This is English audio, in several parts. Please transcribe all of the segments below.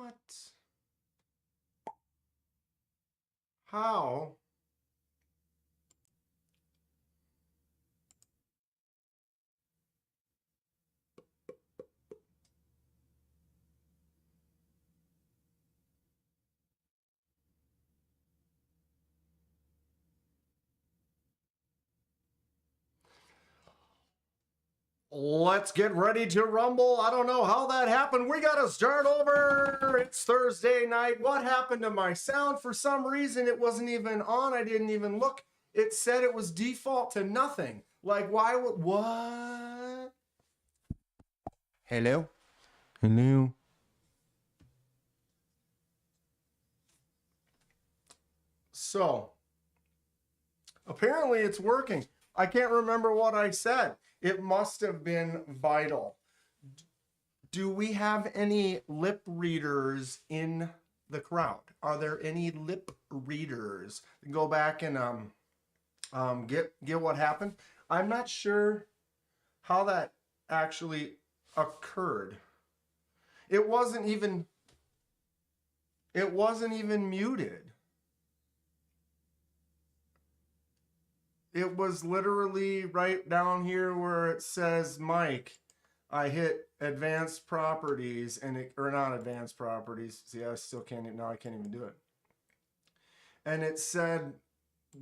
What? How? Let's get ready to rumble. I don't know how that happened. We got to start over. It's Thursday night. What happened to my sound? For some reason, it wasn't even on. I didn't even look. It said it was default to nothing. Like, why would, what? Hello? Hello? So, apparently it's working. I can't remember what I said. It must have been vital. Do we have any lip readers in the crowd? Are there any lip readers? Go back and get what happened. I'm not sure how that actually occurred. It wasn't even muted. It was literally right down here where it says mic. I hit advanced properties and it, or not advanced properties. See, I still can't even, now I can't even do it. And it said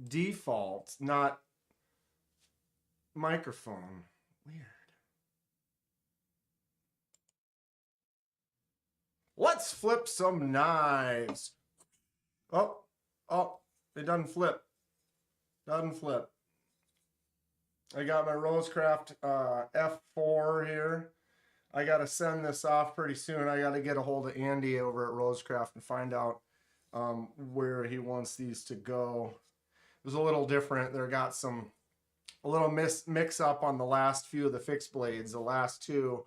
default, not microphone. Weird. Let's flip some knives. Oh, it doesn't flip. Doesn't flip. I got my Rosecraft F4 here. I got to send this off pretty soon. I got to get a hold of Andy over at Rosecraft and find out where he wants these to go. It was a little different. There got a little mix up on the last few of the fixed blades. The last two,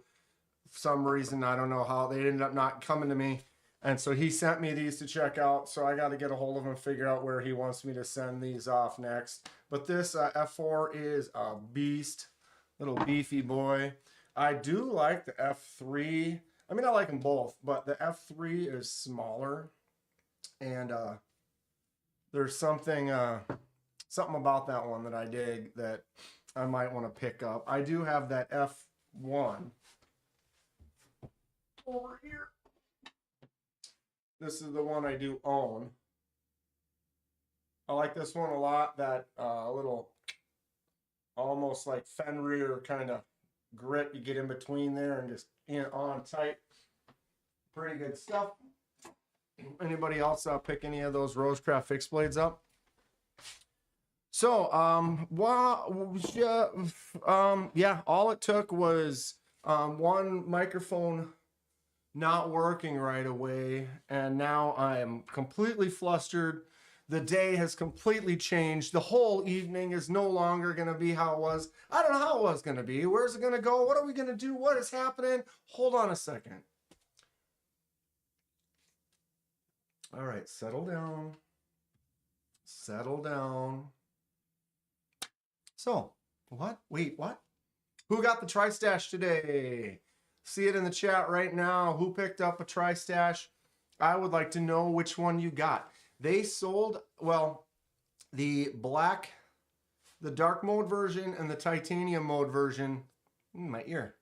for some reason, I don't know how, they ended up not coming to me. And so he sent me these to check out. So I got to get a hold of him, figure out where he wants me to send these off next. But this F4 is a beast, little beefy boy. I do like the F3. I mean, I like them both, but the F3 is smaller. And there's something about that one that I dig that I might want to pick up. I do have that F1 over here. This is the one I do own. I like this one a lot. That little, almost like Fenrir kind of grit you get in between there and just on tight. Pretty good stuff. Anybody else pick any of those Rosecraft fixed blades up? So, yeah, all it took was one microphone not working right away, and now I am completely flustered. The day has completely changed. The whole evening is no longer going to be how it was. I don't know how it was going to be. Where's it going to go? What are we going to do? What is happening? Hold on a second. All right, settle down. Settle down. So, what? Wait, what? Who got the Tristache today? See it in the chat right now. Who picked up a Tristache? I would like to know which one you got. They sold, well, the black, the dark mode version and the titanium mode version, my ear,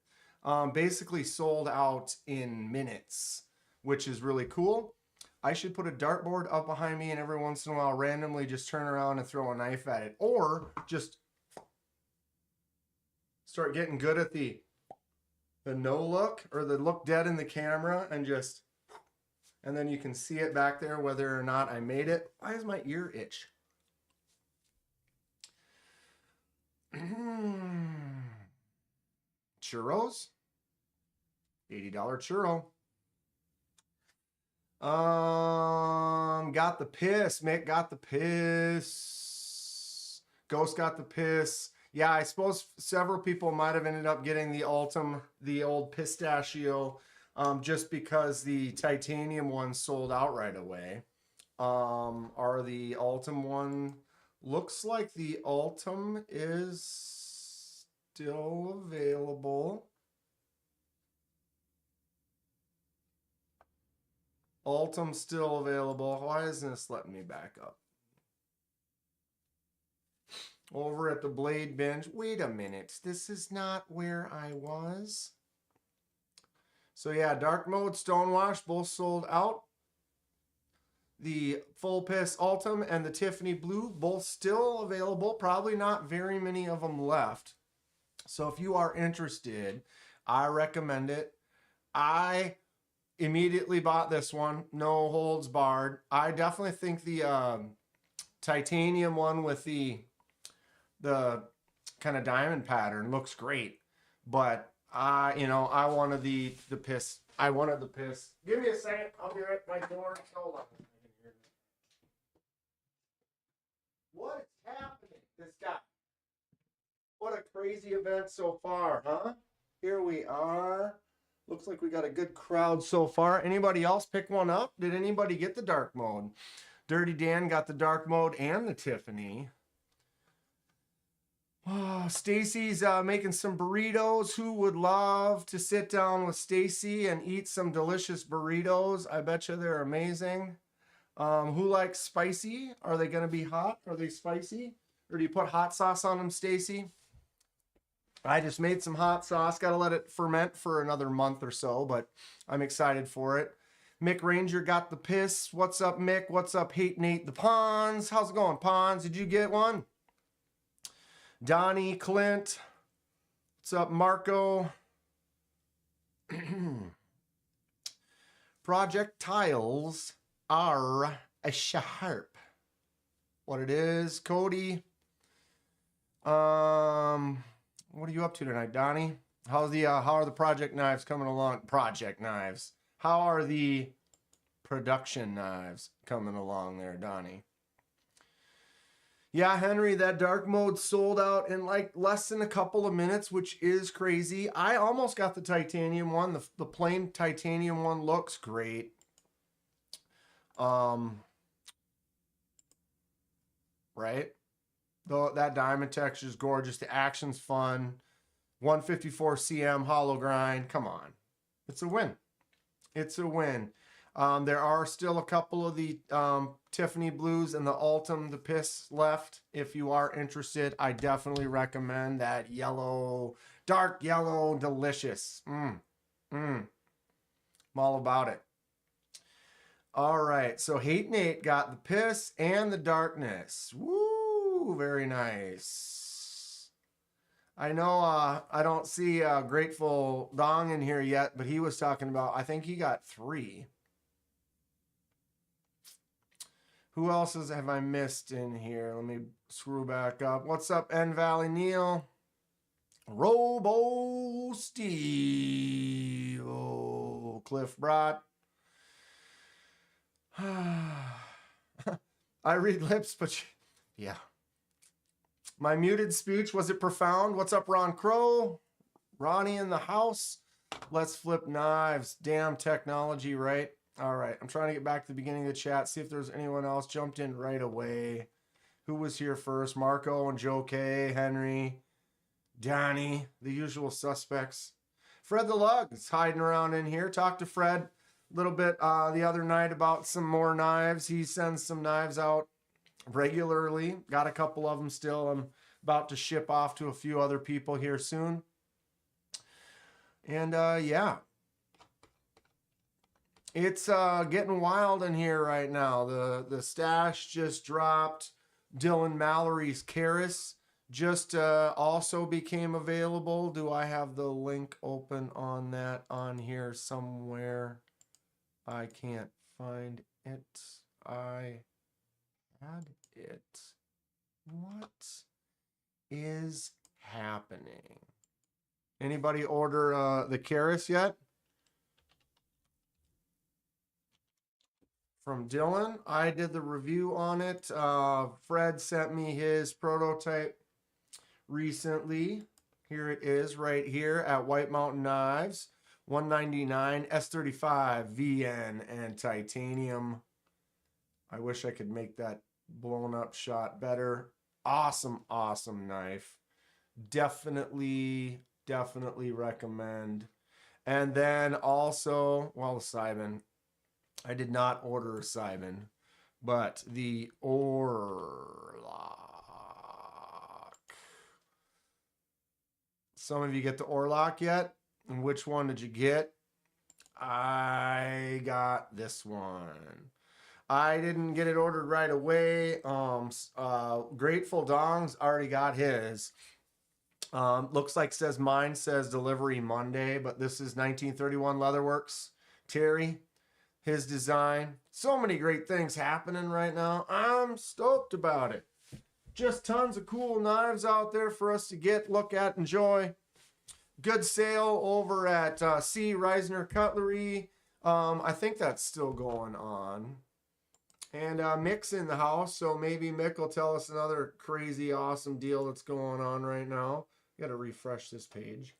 basically sold out in minutes, which is really cool. I should put a dartboard up behind me and every once in a while randomly just turn around and throw a knife at it. Or just start getting good at the no look, or the look dead in the camera, and just, and then you can see it back there whether or not I made it. Why does my ear itch? Churros? $80 churro. Got the piss. Mick got the piss. Ghost got the piss. Yeah, I suppose several people might have ended up getting the Ultim, the old pistachio, just because the titanium one sold out right away. Are the Ultim one, looks like the Ultim is still available. Ultim still available. Why isn't this letting me back up? Over at the Blade Binge. Wait a minute. This is not where I was. So yeah, Dark Mode, Stonewash, both sold out. The Full Piss Ultim and the Tiffany Blue, both still available. Probably not very many of them left. So if you are interested, I recommend it. I immediately bought this one. No holds barred. I definitely think the titanium one with the kind of diamond pattern looks great. But I wanted the piss. I wanted the piss. Give me a second. I'll be right at my door. Hold on. What is happening? This guy. What a crazy event so far, huh? Here we are. Looks like we got a good crowd so far. Anybody else pick one up? Did anybody get the dark mode? Dirty Dan got the dark mode and the Tiffany. Oh, Stacy's making some burritos. Who would love to sit down with Stacy and eat some delicious burritos? I bet you they're amazing. Who likes spicy? Are they going to be hot? Are they spicy? Or do you put hot sauce on them, Stacy? I just made some hot sauce. Got to let it ferment for another month or so, but I'm excited for it. Mick Ranger got the piss. What's up, Mick? What's up, Hate Nate the Pons? How's it going, Pons? Did you get one? Donnie, Clint. What's up, Marco? Projectiles are a sharp. What it is, Cody. What are you up to tonight, Donnie? How are the project knives coming along? Project knives. How are the production knives coming along there, Donnie? Yeah, Henry, that dark mode sold out in like less than a couple of minutes, which is crazy. I almost got the titanium one. The plain titanium one looks great. Right? Though that diamond texture is gorgeous. The action's fun. 154 cm hollow grind. Come on. It's a win. It's a win. There are still a couple of the Tiffany Blues and the Ultim, the Piss left. If you are interested, I definitely recommend that yellow, dark yellow, delicious. I'm all about it. All right, so Hate Nate got the Piss and the Darkness. Woo, very nice. I know I don't see Grateful Dong in here yet, but he was talking about, I think he got 3. Who else have I missed in here? Let me screw back up. What's up, N Valley Neil? Robo Steve. Oh, Cliff Brott. I read lips, but yeah. My muted speech, was it profound? What's up, Ron Crow? Ronnie in the house. Let's flip knives. Damn technology, right? All right, I'm trying to get back to the beginning of the chat, see if there's anyone else jumped in right away. Who was here first? Marco and Joe K, Henry, Donnie, the usual suspects. Fred the Lug is hiding around in here. Talked to Fred a little bit the other night about some more knives. He sends some knives out regularly. Got a couple of them still. I'm about to ship off to a few other people here soon. And yeah. It's getting wild in here right now. The stash just dropped. Dylan Mallory's Keras just also became available. Do I have the link open on that on here somewhere? I can't find it. I had it. What is happening? Anybody order the Keras yet? From Dylan. I did the review on it. Fred sent me his prototype recently. Here it is right here at White Mountain Knives. $199 S35 VN and titanium. I wish I could make that blown up shot better. Awesome, awesome knife. Definitely recommend. And then also, well, Simon, I did not order a Simon, but the Orlok. Some of you get the Orlok yet? And which one did you get? I got this one. I didn't get it ordered right away. Grateful Dong's already got his. Looks like mine says delivery Monday, but this is 1931 Leatherworks. Terry, his design. So many great things happening right now. I'm stoked about it. Just tons of cool knives out there for us to get, look at, enjoy. Good sale over at C. Reisner Cutlery. I think that's still going on. And Mick's in the house, so maybe Mick will tell us another crazy, awesome deal that's going on right now. Got to refresh this page.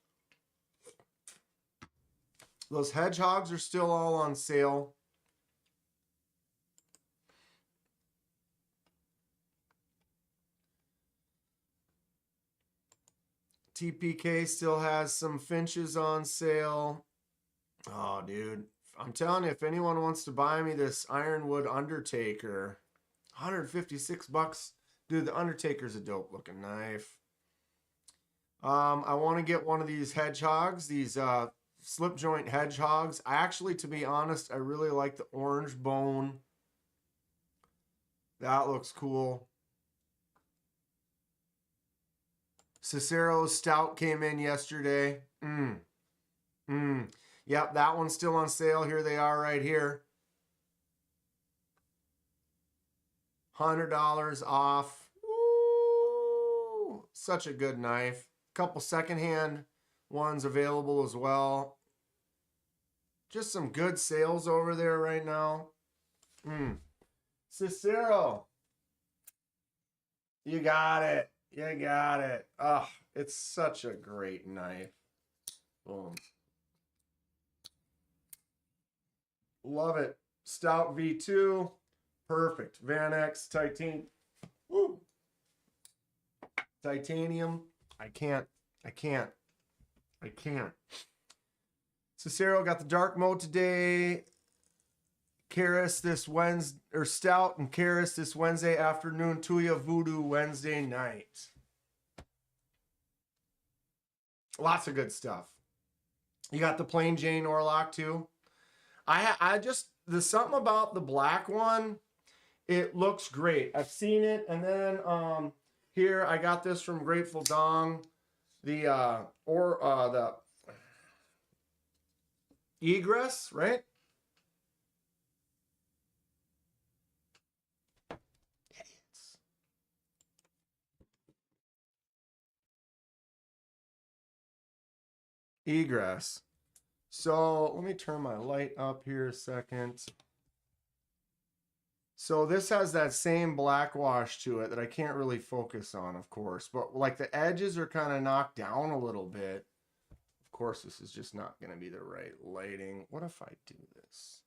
Those hedgehogs are still all on sale. TPK still has some finches on sale. Oh, dude. I'm telling you, if anyone wants to buy me this Ironwood Undertaker, 156 bucks. Dude, the Undertaker's a dope looking knife. I want to get one of these hedgehogs, these slip joint hedgehogs. I actually, to be honest, I really like the orange bone. That looks cool. Cicero's Stout came in yesterday. Yep, that one's still on sale. Here they are right here. $100 off. Woo! Such a good knife. Couple secondhand ones available as well. Just some good sales over there right now. Cicero. You got it. You got it. Oh, it's such a great knife. Boom. Love it. Stout V2. Perfect. Van X Titan. Woo. Titanium. I can't. Cicero got the dark mode today. Keras this Wednesday, or Stout and Keras this Wednesday afternoon. Tuya Voodoo Wednesday night. Lots of good stuff. You got the plain Jane Orlok too. There's something about the black one. It looks great. I've seen it, and then here I got this from Grateful Dong. The Egress, right? Idiots. Egress. So let me turn my light up here a second. So this has that same black wash to it that I can't really focus on, of course. But like the edges are kind of knocked down a little bit. Of course, this is just not going to be the right lighting. What if I do this?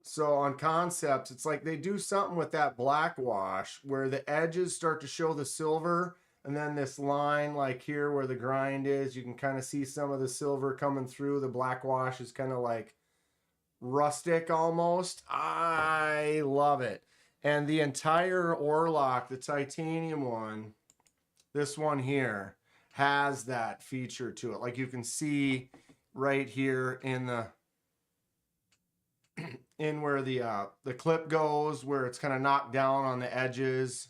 So on Concepts, it's like they do something with that black wash where the edges start to show the silver. And then this line like here where the grind is, you can kind of see some of the silver coming through. The black wash is kind of like rustic almost. I love it. And the entire Orlok, the titanium one, this one here, has that feature to it. Like you can see right here in the where the clip goes, where it's kind of knocked down on the edges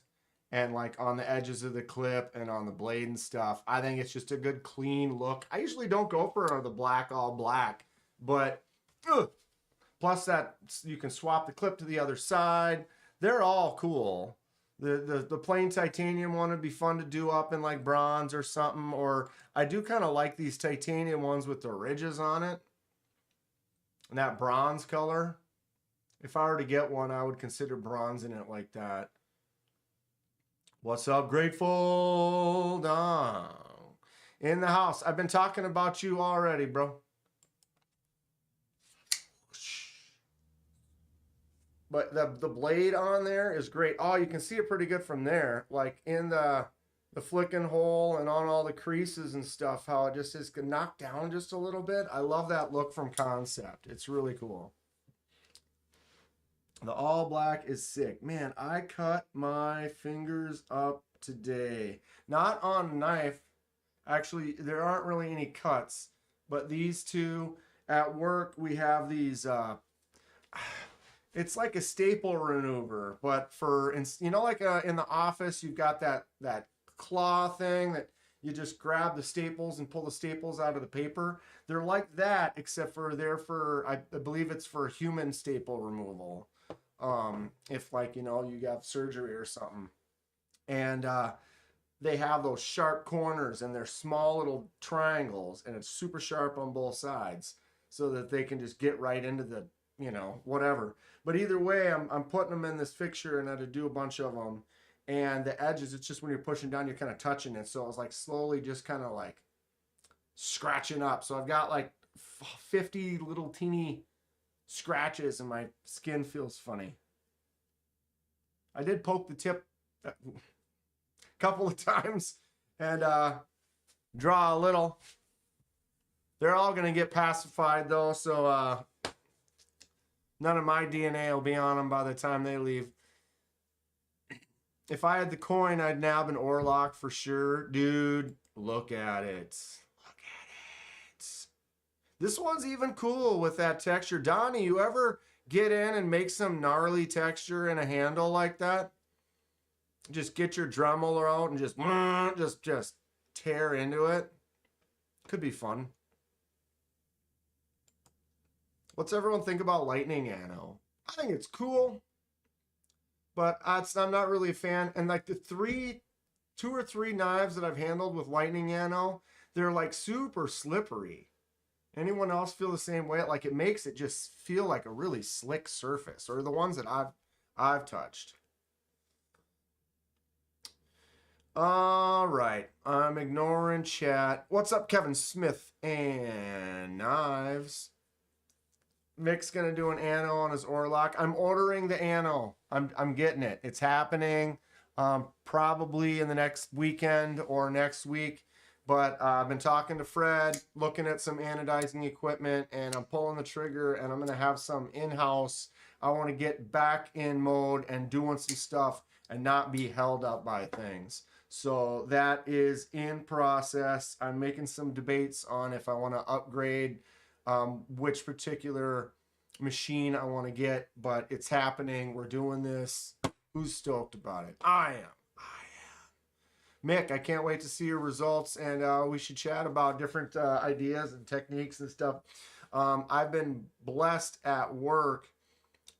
and like on the edges of the clip and on the blade and stuff. I think it's just a good clean look. I usually don't go for the black all black, but plus that you can swap the clip to the other side. They're all cool. The plain titanium one would be fun to do up in like bronze or something. Or I do kind of like these titanium ones with the ridges on it. And that bronze color. If I were to get one, I would consider bronze in it like that. What's up, Grateful Dong? In the house. I've been talking about you already, bro. But the blade on there is great. Oh, you can see it pretty good from there. Like in the the flicking hole and on all the creases and stuff, how it just is knocked down just a little bit. I love that look from Concept. It's really cool. The all black is sick. Man, I cut my fingers up today. Not on a knife. Actually, there aren't really any cuts, but these two at work, we have these it's like a staple remover, but for, you know, like in the office, you've got that claw thing that you just grab the staples and pull the staples out of the paper. They're like that, except for they're for, I believe it's for human staple removal. If, like, you know, you got surgery or something. And they have those sharp corners and they're small little triangles, and it's super sharp on both sides so that they can just get right into the, you know, whatever. But either way, I'm putting them in this fixture, and I had to do a bunch of them. And the edges, it's just when you're pushing down, you're kind of touching it. So I was like slowly just kind of like scratching up. So I've got like 50 little teeny scratches, and my skin feels funny. I did poke the tip a couple of times and draw a little. They're all going to get pacified though, so none of my DNA will be on them by the time they leave. If I had the coin, I'd nab an Orlok for sure. Dude, look at it. Look at it. This one's even cool with that texture. Donnie, you ever get in and make some gnarly texture in a handle like that? Just get your Dremel out and just tear into it. Could be fun. What's everyone think about lightning anno? I think it's cool, but I'm not really a fan. And like the two or three knives that I've handled with lightning anno, they're like super slippery. Anyone else feel the same way? Like it makes it just feel like a really slick surface, or the ones that I've touched. All right, I'm ignoring chat. What's up, Kevin Smith and Knives? Mick's gonna do an anno on his Orlok. I'm ordering the anno. I'm getting it. It's happening probably in the next weekend or next week. But I've been talking to Fred, looking at some anodizing equipment, and I'm pulling the trigger, and I'm gonna have some in-house. I want to get back in mode and doing some stuff and not be held up by things. So that is in process. I'm making some debates on if I want to upgrade which particular machine I want to get, but it's happening. We're doing this. Who's stoked about it? I am. Mick, I can't wait to see your results, and we should chat about different ideas and techniques and stuff. I've been blessed at work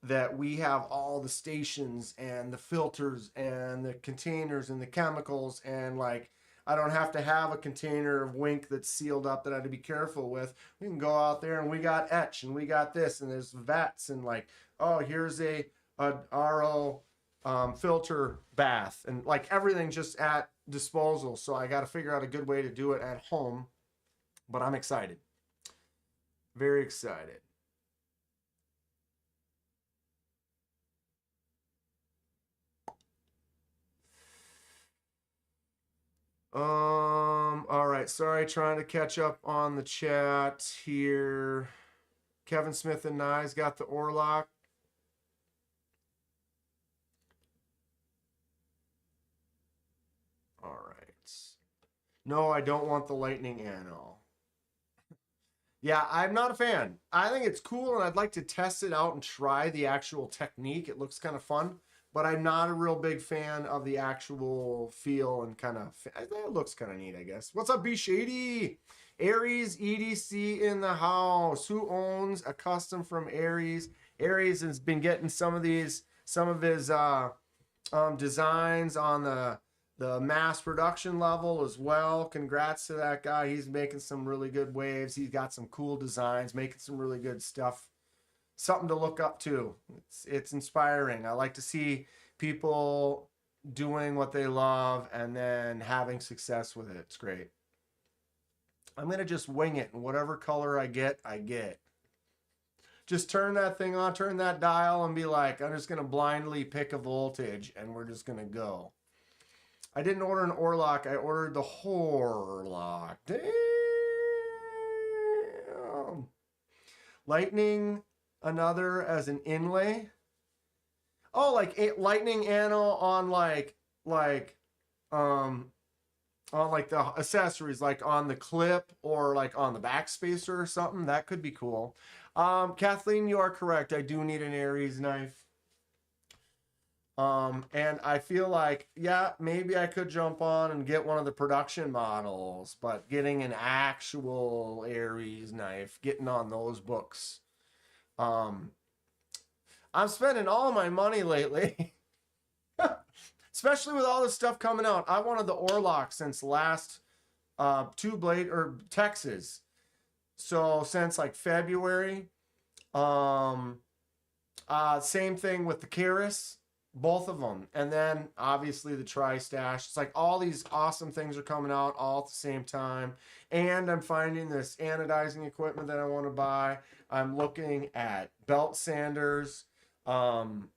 that we have all the stations and the filters and the containers and the chemicals, and like I don't have to have a container of Wink that's sealed up that I have to be careful with. We can go out there and we got etch and we got this, and there's vats, and like, oh, here's a RO filter bath, and like everything just at disposal. So I got to figure out a good way to do it at home, but I'm excited. Very excited. All right. Sorry, trying to catch up on the chat here. Kevin Smith and Nyes got the Orlok. All right. No, I don't want the lightning anno. Yeah, I'm not a fan. I think it's cool, and I'd like to test it out and try the actual technique. It looks kind of fun. But I'm not a real big fan of the actual feel and kind of, it looks kind of neat, I guess. What's up, B Shady? Aries EDC in the house. Who owns a custom from Aries? Aries has been getting some of his designs on the mass production level as well. Congrats to that guy. He's making some really good waves. He's got some cool designs, making some really good stuff. Something to look up to. It's inspiring. I like to see people doing what they love and then having success with it. It's great. I'm going to just wing it, and whatever color I get, I get. Just turn that thing on, turn that dial, and be like, I'm just going to blindly pick a voltage, and we're just going to go. I didn't order an Orlok. I ordered the Horlock. Damn. Lightning, another as an inlay. Oh, like lightning anno on um on like the accessories, like on the clip or like on the backspacer or something. That could be cool. Kathleen, you are correct. I do need an Aries knife. And I feel like, yeah, maybe I could jump on and get one of the production models, but getting an actual Aries knife, getting on those books. I'm spending all my money lately, especially with all this stuff coming out. I wanted the Orlok since last two blade or Texas. So since like February, same thing with the Keras, both of them, and then obviously the Tristache. It's like all these awesome things are coming out all at the same time, and I'm finding this anodizing equipment that I want to buy. I'm looking at belt sanders. I'm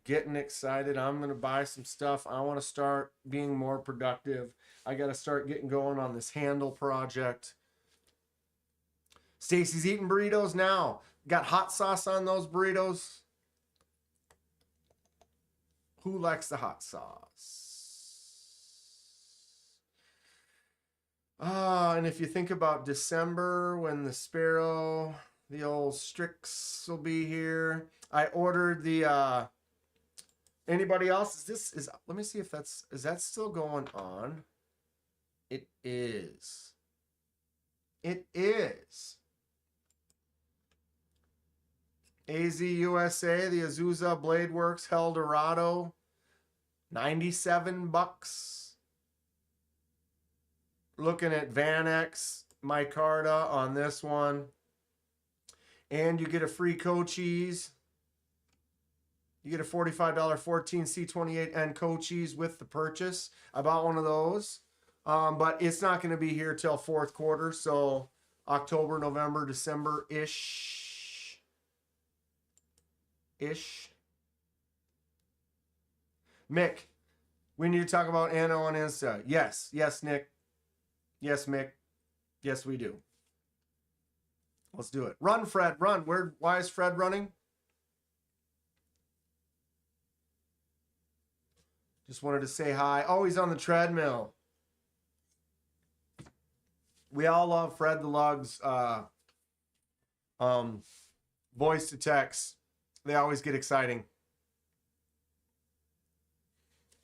getting excited. I'm gonna buy some stuff. I want to start being more productive. I got to start getting going on this handle project. Stacy's eating burritos now. Got hot sauce on those burritos. Who likes the hot sauce? And if you think about December when the Sparrow, the old Strix will be here. I ordered the anybody else? Let me see if is that still going on? It is. It is. AZ USA, the Azusa Blade Works Eldorado, $97. Looking at Vanex micarta on this one. And you get a free Cochise. You get a $45 14C28N Cochise with the purchase. I bought one of those. But it's not going to be here till fourth quarter. So October, November, December-ish. Mick, we need to talk about Anno on Insta. Yes, Nick. Yes, Mick. Yes, we do. Let's do it. Run, Fred, run. Why is Fred running? Just wanted to say hi. Oh, he's on the treadmill. We all love Fred the Lug's voice to text. They always get exciting.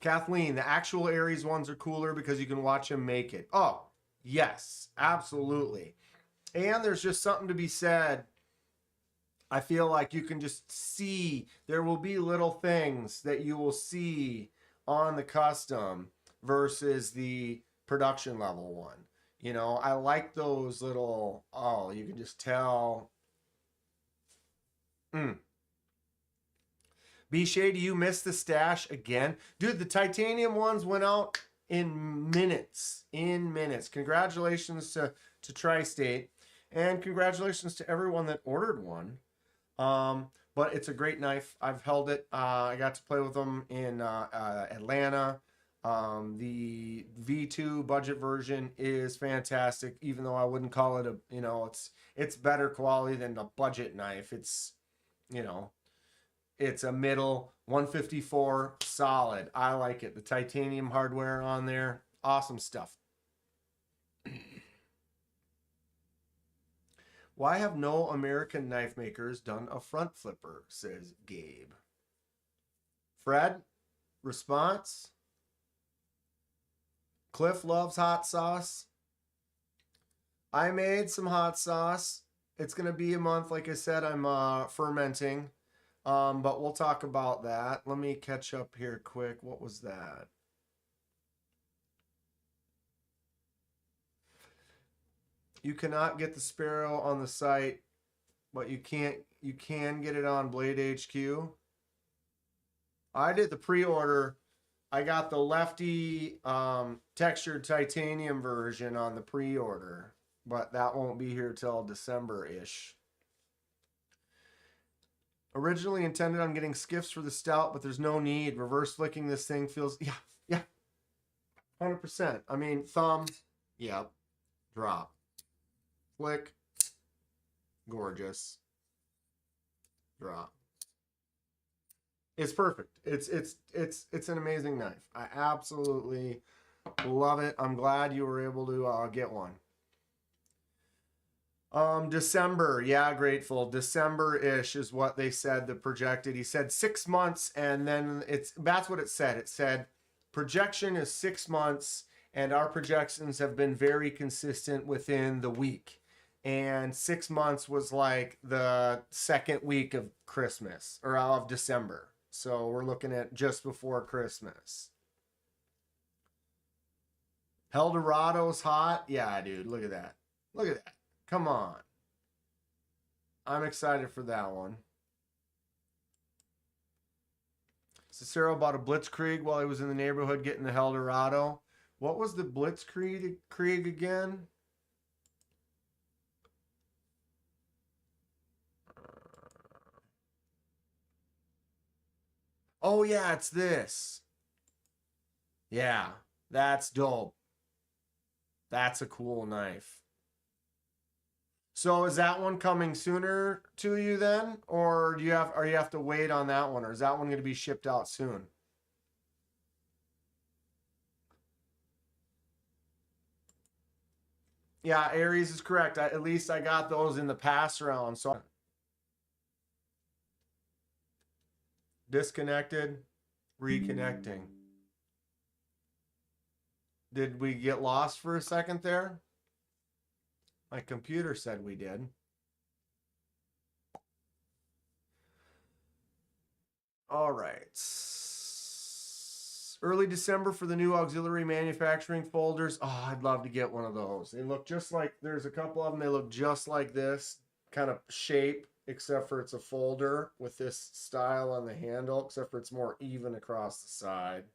Kathleen, the actual Aries ones are cooler because you can watch him make it. Oh, yes, absolutely. And there's just something to be said. I feel like you can just see, there will be little things that you will see on the custom versus the production level one. You know, I like those little, oh, you can just tell. B-Shay, do you miss the stash again? Dude, the titanium ones went out in minutes. Congratulations to Tri-State. And congratulations to everyone that ordered one. But it's a great knife. I've held it. I got to play with them in Atlanta. The V2 budget version is fantastic, even though I wouldn't call it it's better quality than a budget knife. It's, it's a middle 154 solid. I like it. The titanium hardware on there. Awesome stuff. Why have no American knife makers done a front flipper, says Gabe. Fred, response? Cliff loves hot sauce. I made some hot sauce. It's going to be a month. Like I said, I'm fermenting. But we'll talk about that. Let me catch up here quick. What was that? You cannot get the Sparrow on the site, but you can get it on Blade HQ. I did the pre-order. I got the lefty textured titanium version on the pre-order, but that won't be here till December-ish. Originally intended on getting skiffs for the stout, but there's no need. Reverse flicking this thing feels, yeah. 100%. I mean, thumb, yep, drop, flick, gorgeous, drop. It's perfect. It's an amazing knife. I absolutely love it. I'm glad you were able to get one. December, yeah, grateful. December-ish is what they said, the projected. He said 6 months, and then that's what it said. It said projection is 6 months, and our projections have been very consistent within the week. And 6 months was like the second week of Christmas or of December. So we're looking at just before Christmas. Eldorado's hot. Yeah, dude, look at that. Look at that. Come on. I'm excited for that one. Cicero bought a Blitzkrieg while he was in the neighborhood getting the Eldorado. What was the Blitzkrieg again? Oh, yeah, it's this. Yeah, that's dope. That's a cool knife. So is that one coming sooner to you then? Or do you have to wait on that one? Or is that one going to be shipped out soon? Yeah, Aries is correct. At least I got those in the pass round. So disconnected, reconnecting. Did we get lost for a second there? My computer said we did. All right. Early December for the new auxiliary manufacturing folders. Oh, I'd love to get one of those. They look just like, there's a couple of them, they look just like this kind of shape, except for it's a folder with this style on the handle, except for it's more even across the side.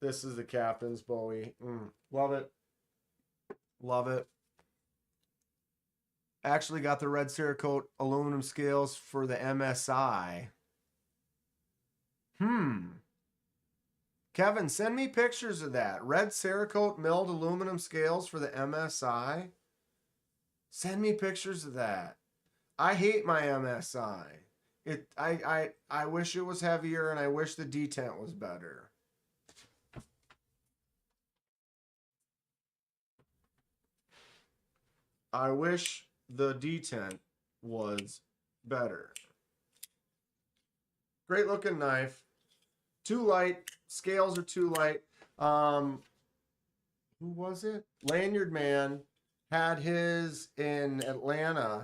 This is the Captain's Bowie. Love it. Love it. Actually got the red Cerakote aluminum scales for the MSI. Kevin, send me pictures of that. Red Cerakote milled aluminum scales for the MSI. Send me pictures of that. I hate my MSI. I wish it was heavier, and I wish the detent was better. I wish the detent was better. Great looking knife. Too light. Scales are too light. Who was it? Lanyard Man had his in Atlanta.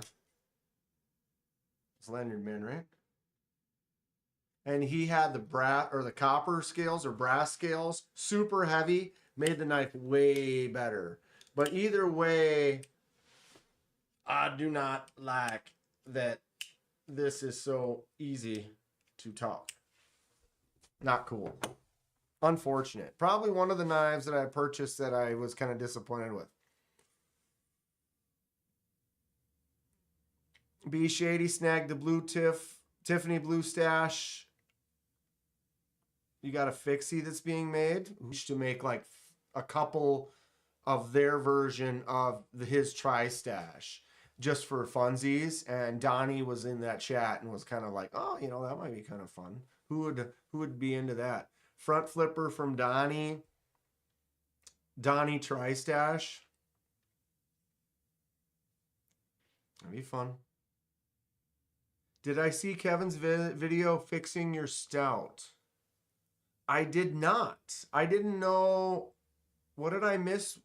It's Lanyard Man, right? And he had the brass or the copper scales or brass scales, super heavy, made the knife way better. But either way, I do not like that this is so easy to talk. Not cool. Unfortunate. Probably one of the knives that I purchased that I was kind of disappointed with. B Shady snagged the blue Tiffany blue stash. You got a fixie that's being made to make like a couple of their version of his Tristache just for funsies. And Donnie was in that chat and was kind of like, oh, you know, that might be kind of fun. Who would be into that? Front flipper from Donnie Tristache. That'd be fun. Did I see Kevin's video fixing your stout? I did not. I didn't know. What did I miss?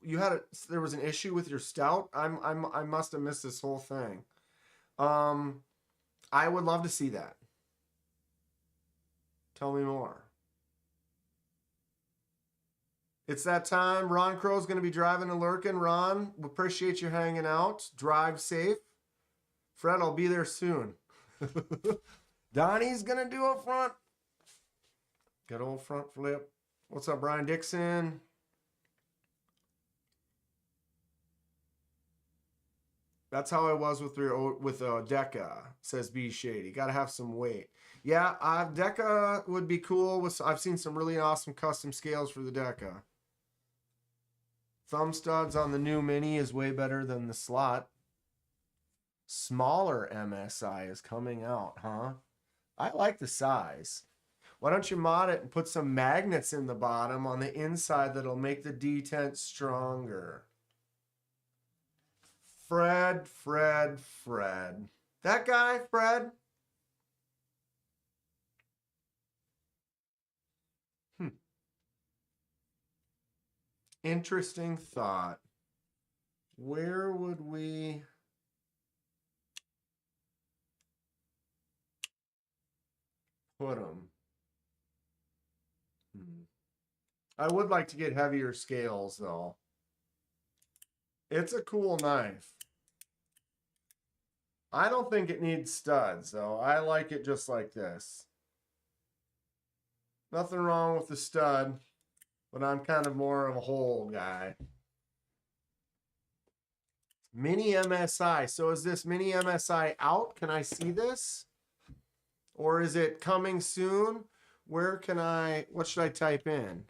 There was an issue with your stout. I must have missed this whole thing. I would love to see that. Tell me more. It's that time. Ron Crow's going to be driving to Lurkin. Ron, we appreciate you hanging out. Drive safe. Fred, I'll be there soon. Donnie's going to do a front. Good old front flip. What's up, Brian Dixon? That's how I was with Deca, says B Shady. Got to have some weight. Yeah, Deca would be cool. I've seen some really awesome custom scales for the Deca. Thumb studs on the new Mini is way better than the slot. Smaller MSI is coming out, huh? I like the size. Why don't you mod it and put some magnets in the bottom on the inside that'll make the detent stronger? Fred. That guy, Fred? Interesting thought. Where would we... put them? I would like to get heavier scales, though. It's a cool knife. I don't think it needs studs, though. I like it just like this. Nothing wrong with the stud, but I'm kind of more of a hole guy. Mini MSI. So is this Mini MSI out? Can I see this? Or is it coming soon? Where can what should I type in?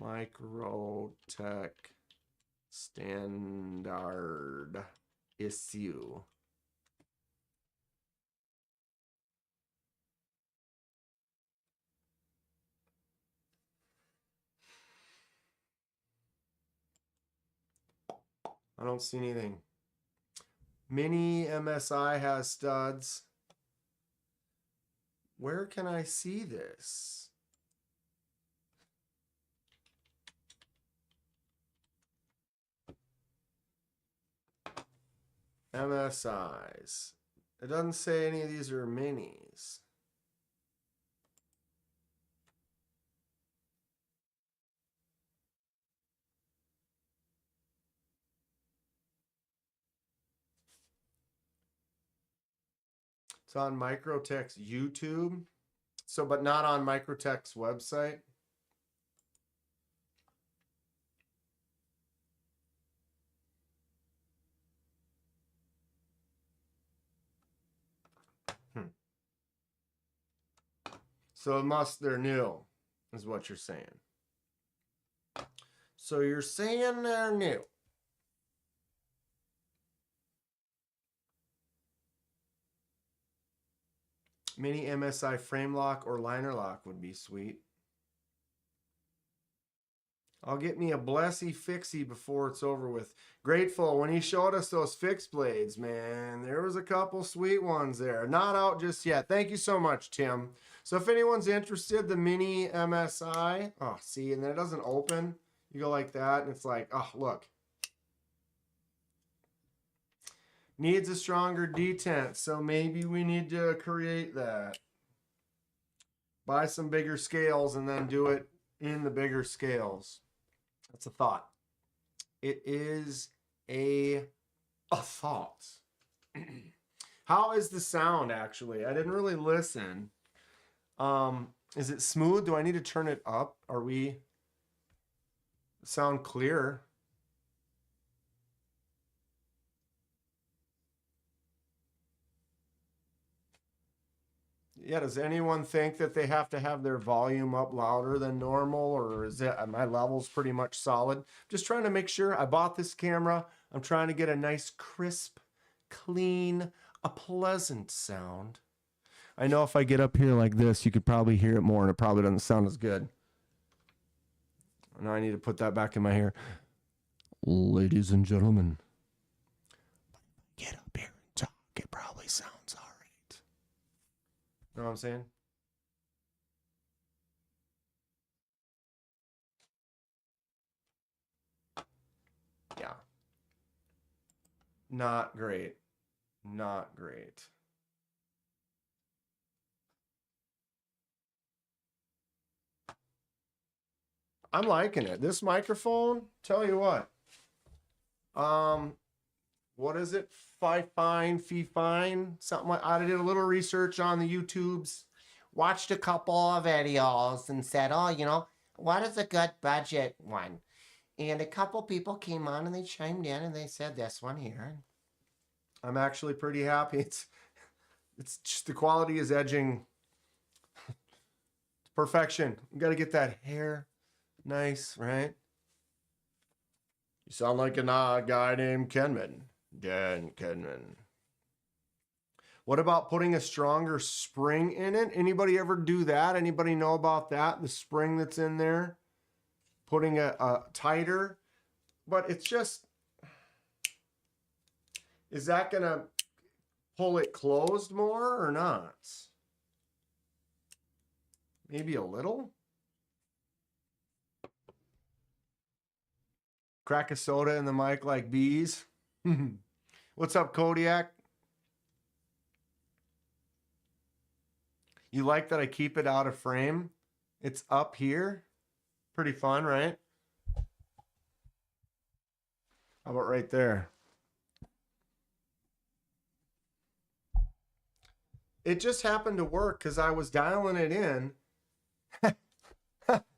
Microtech standard issue. I don't see anything. Mini MSI has studs. Where can I see this? MSIs. It doesn't say any of these are minis. It's on Microtech's YouTube. So, but not on Microtech's website. So they're new, is what you're saying. So you're saying they're new. Mini MSI frame lock or liner lock would be sweet. I'll get me a blessy fixie before it's over with. Grateful when he showed us those fixed blades, man. There was a couple sweet ones there. Not out just yet. Thank you so much, Tim. So if anyone's interested, the Mini MSI. Oh, see, and then it doesn't open. You go like that, and it's like, oh, look. Needs a stronger detent, so maybe we need to create that. Buy some bigger scales and then do it in the bigger scales. That's a thought. It is a thought. How is the sound, actually? I didn't really listen. Is it smooth? Do I need to turn it up? Are we sound clear? Yeah, does anyone think that they have to have their volume up louder than normal, or is it my level's pretty much solid? Just trying to make sure. I bought this camera. I'm trying to get a nice, crisp, clean, a pleasant sound. I know if I get up here like this, you could probably hear it more, and it probably doesn't sound as good. Now I need to put that back in my hair. Ladies and gentlemen, get up here and talk. It probably sounds all right. Know what I'm saying? Yeah. Not great. Not great. I'm liking it. This microphone, tell you what. What is it? Fee fine, something like. I did a little research on the YouTubes, watched a couple of videos, and said, "Oh, you know, what is a good budget one?" And a couple people came on and they chimed in and they said this one here. I'm actually pretty happy. It's It's just the quality is edging perfection. You got to get that hair nice, right? You sound like a guy named Kenman. Dan Kenman. What about putting a stronger spring in it? Anybody ever do that? Anybody know about that? The spring that's in there? Putting a tighter? But it's just, is that going to pull it closed more or not? Maybe a little? Crack a soda in the mic like bees. What's up, Kodiak? You like that I keep it out of frame? It's up here. Pretty fun, right? How about right there? It just happened to work because I was dialing it in.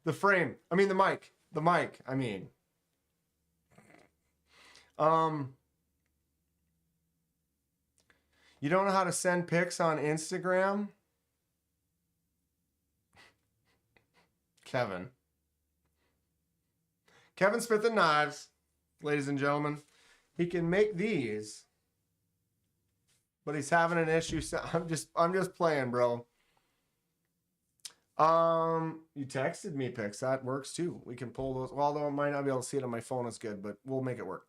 The frame. I mean, the mic. The mic, I mean. You don't know how to send pics on Instagram? Kevin Smith and Knives, ladies and gentlemen. He can make these, but he's having an issue. So I'm just playing, bro. You texted me pics. That works too. We can pull those. Well, although I might not be able to see it on my phone as good, but we'll make it work.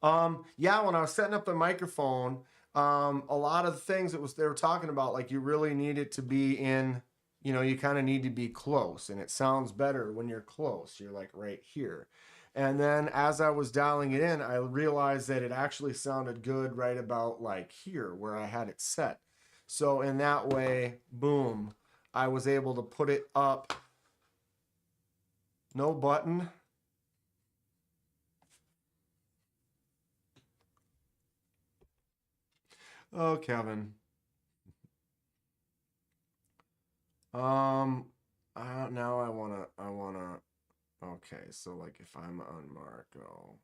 Yeah, when I was setting up the microphone, a lot of the things they were talking about, like you really need it to be in, you know, you kind of need to be close, and it sounds better when you're close. You're like right here. And then as I was dialing it in, I realized that it actually sounded good right about like here where I had it set. So in that way, boom, I was able to put it up. No button. Oh, Kevin. Now I wanna, okay, so like if I'm on Marco.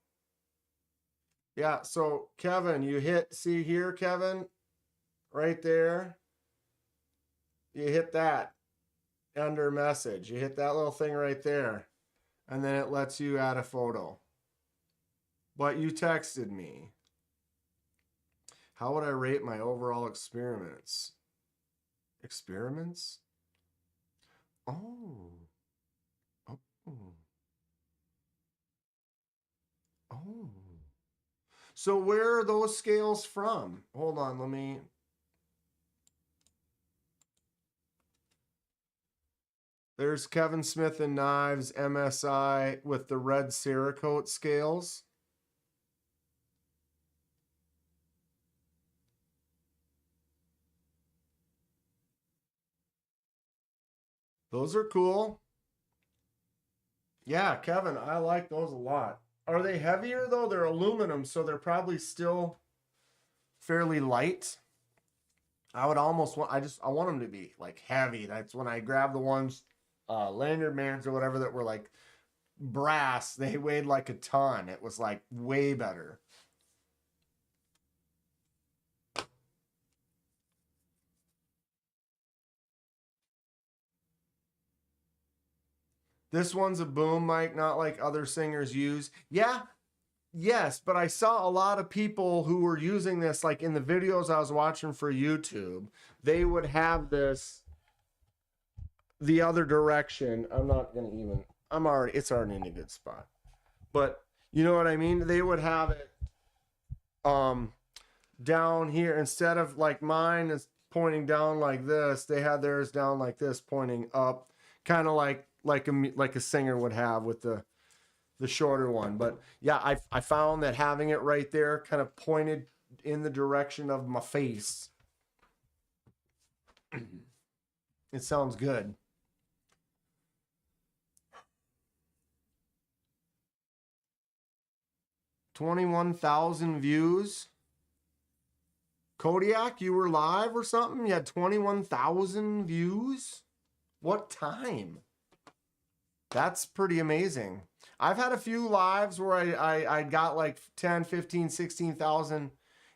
Yeah, so Kevin, you hit, see here, Kevin, right there. You hit that under message. You hit that little thing right there. And then it lets you add a photo. But you texted me. How would I rate my overall experiments? Experiments? Oh. Oh. Oh. So where are those scales from? Hold on, let me... There's Kevin Smith and Knives MSI with the red Cerakote scales. Those are cool. Yeah, Kevin, I like those a lot. Are they heavier though? They're aluminum, so they're probably still fairly light. I would almost want, I want them to be like heavy. That's when I grab the ones, lanyard mans or whatever that were like brass. They weighed like a ton. It was like way better. This one's a boom mic, not like other singers use. Yeah, yes, but I saw a lot of people who were using this, like in the videos I was watching for YouTube, they would have this the other direction. I'm not gonna even, it's already in a good spot. But you know what I mean? They would have it down here instead of like mine is pointing down like this. They had theirs down like this, pointing up, kind of like a singer would have with the shorter one. But yeah, I found that having it right there kind of pointed in the direction of my face. It sounds good. 21,000 views. Kodiak, you were live or something? You had 21,000 views? What time? That's pretty amazing. I've had a few lives where I got like 10, 15, 16,000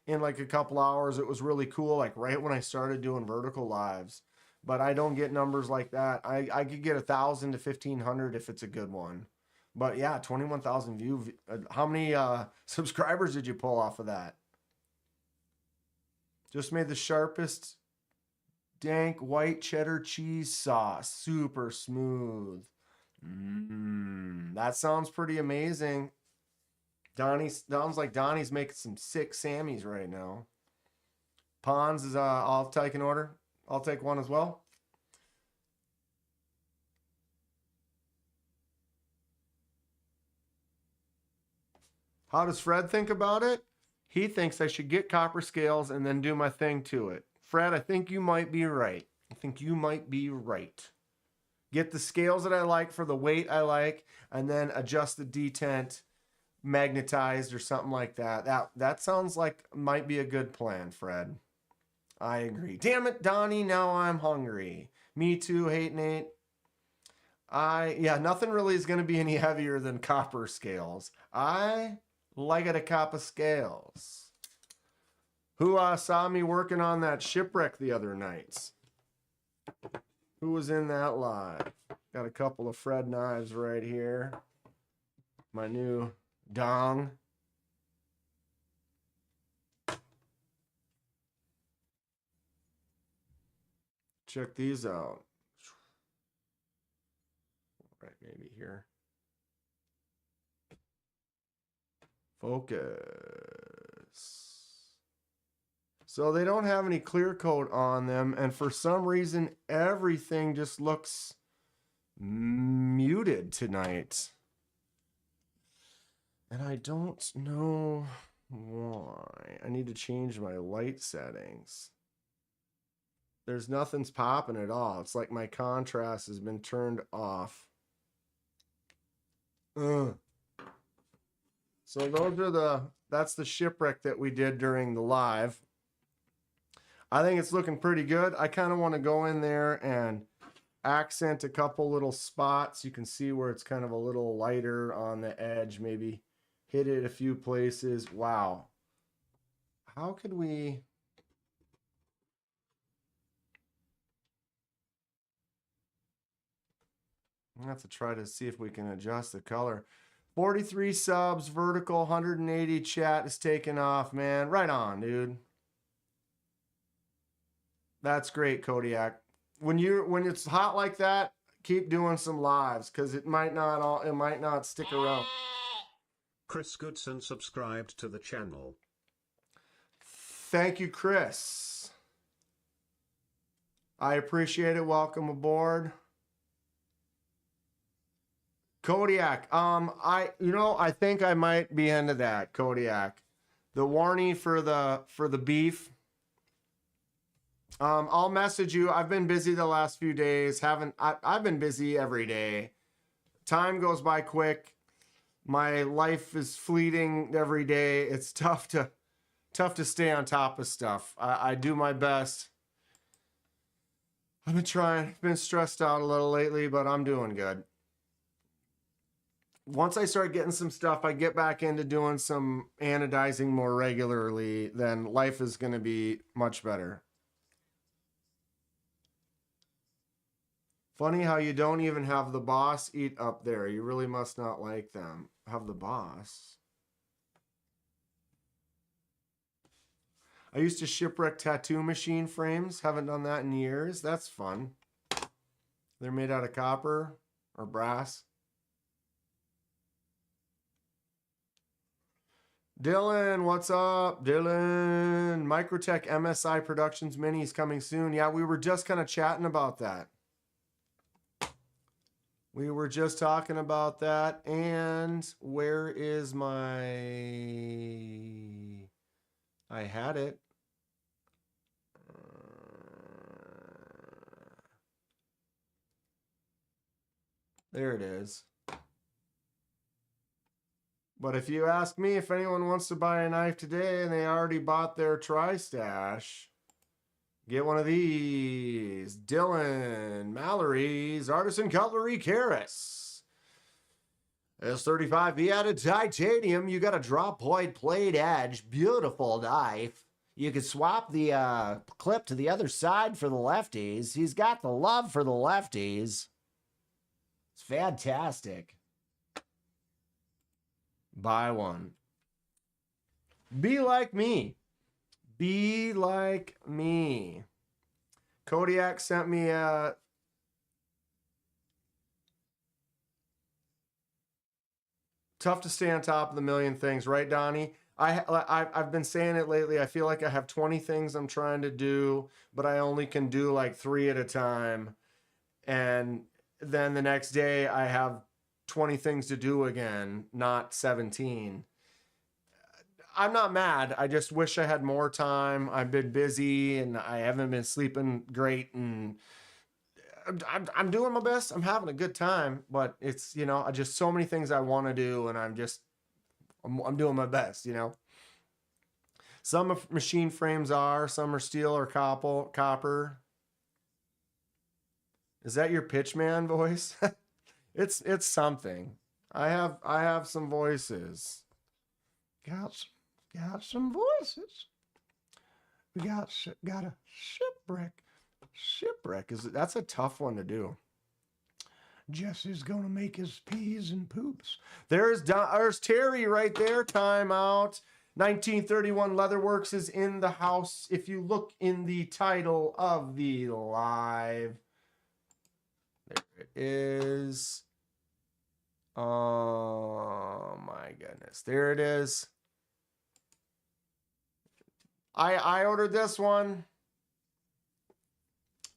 in like a couple hours. It was really cool, like right when I started doing vertical lives. But I don't get numbers like that. I could get 1,000 to 1,500 if it's a good one. But yeah, 21,000 views. How many subscribers did you pull off of that? Just made the sharpest dank white cheddar cheese sauce. Super smooth. That sounds pretty amazing. Sounds like Donnie's making some sick Sammys right now. Pons is I'll take an order. I'll take one as well. How does Fred think about it? He thinks I should get copper scales and then do my thing to it. Fred, I think you might be right. I think you might be right. Get the scales that I like for the weight I like, and then adjust the detent magnetized or something like that. That sounds like might be a good plan, Fred. I agree. Damn it, Donnie, now I'm hungry. Me too, Hate Nate. Yeah, nothing really is going to be any heavier than copper scales. I like it a copper scales. Who saw me working on that shipwreck the other nights? Who was in that live? Got a couple of Fred knives right here. My new dong. Check these out. Right, maybe here. Focus. So they don't have any clear coat on them, and for some reason everything just looks muted tonight. And I don't know why. I need to change my light settings. There's nothing's popping at all. It's like my contrast has been turned off. So those are that's the shipwreck that we did during the live. I think it's looking pretty good. I kind of want to go in there and accent a couple little spots. You can see where it's kind of a little lighter on the edge. Maybe hit it a few places. Wow. How could we... I'm gonna have to try to see if we can adjust the color. 43 subs, vertical, 180 chat is taking off, man. Right on, dude. That's great, Kodiak. When it's hot like that, keep doing some lives because it might not stick around. Chris Goodson subscribed to the channel. Thank you, Chris. I appreciate it. Welcome aboard. Kodiak. I think I might be into that, Kodiak. The warning for the beef. I'll message you. I've been busy the last few days. I've been busy every day. Time goes by quick. My life is fleeting every day. It's tough to stay on top of stuff. I do my best. I've been trying. Been stressed out a little lately, but I'm doing good. Once I start getting some stuff, I get back into doing some anodizing more regularly, then life is going to be much better. Funny how you don't even have the boss eat up there. You really must not like them. Have the boss. I used to shipwreck tattoo machine frames. Haven't done that in years. That's fun. They're made out of copper or brass. Dylan, what's up? Dylan, Microtech MSI Productions Mini is coming soon. Yeah, we were just kind of chatting about that. We were just talking about that. And where is my... I had it. There it is. But if you ask me if anyone wants to buy a knife today and they already bought their Tristache, get one of these. Dylan Mallory's Artisan Cutlery Keras. It's 35. He added titanium. You got a drop point blade edge. Beautiful knife. You can swap the clip to the other side for the lefties. He's got the love for the lefties. It's fantastic. Buy one. Be like me. Be like me. Kodiak sent me a tough to stay on top of the million things, right, Donnie? I've been saying it lately. I feel like I have 20 things I'm trying to do, but I only can do like 3 at a time. And then the next day I have 20 things to do again, not 17. I'm not mad. I just wish I had more time. I've been busy and I haven't been sleeping great, and I'm doing my best. I'm having a good time, but it's, you know, just so many things I want to do, and I'm doing my best, you know. Some machine frames are, some are steel or copper. Is that your pitchman voice? It's something. I have some voices. Got some voices. We got a shipwreck. That's a tough one to do. Jesse's gonna make his peas and poops. There's Terry right there. Timeout. 1931 Leatherworks is in the house. If you look in the title of the live, there it is. Oh my goodness. There it is. I ordered this one.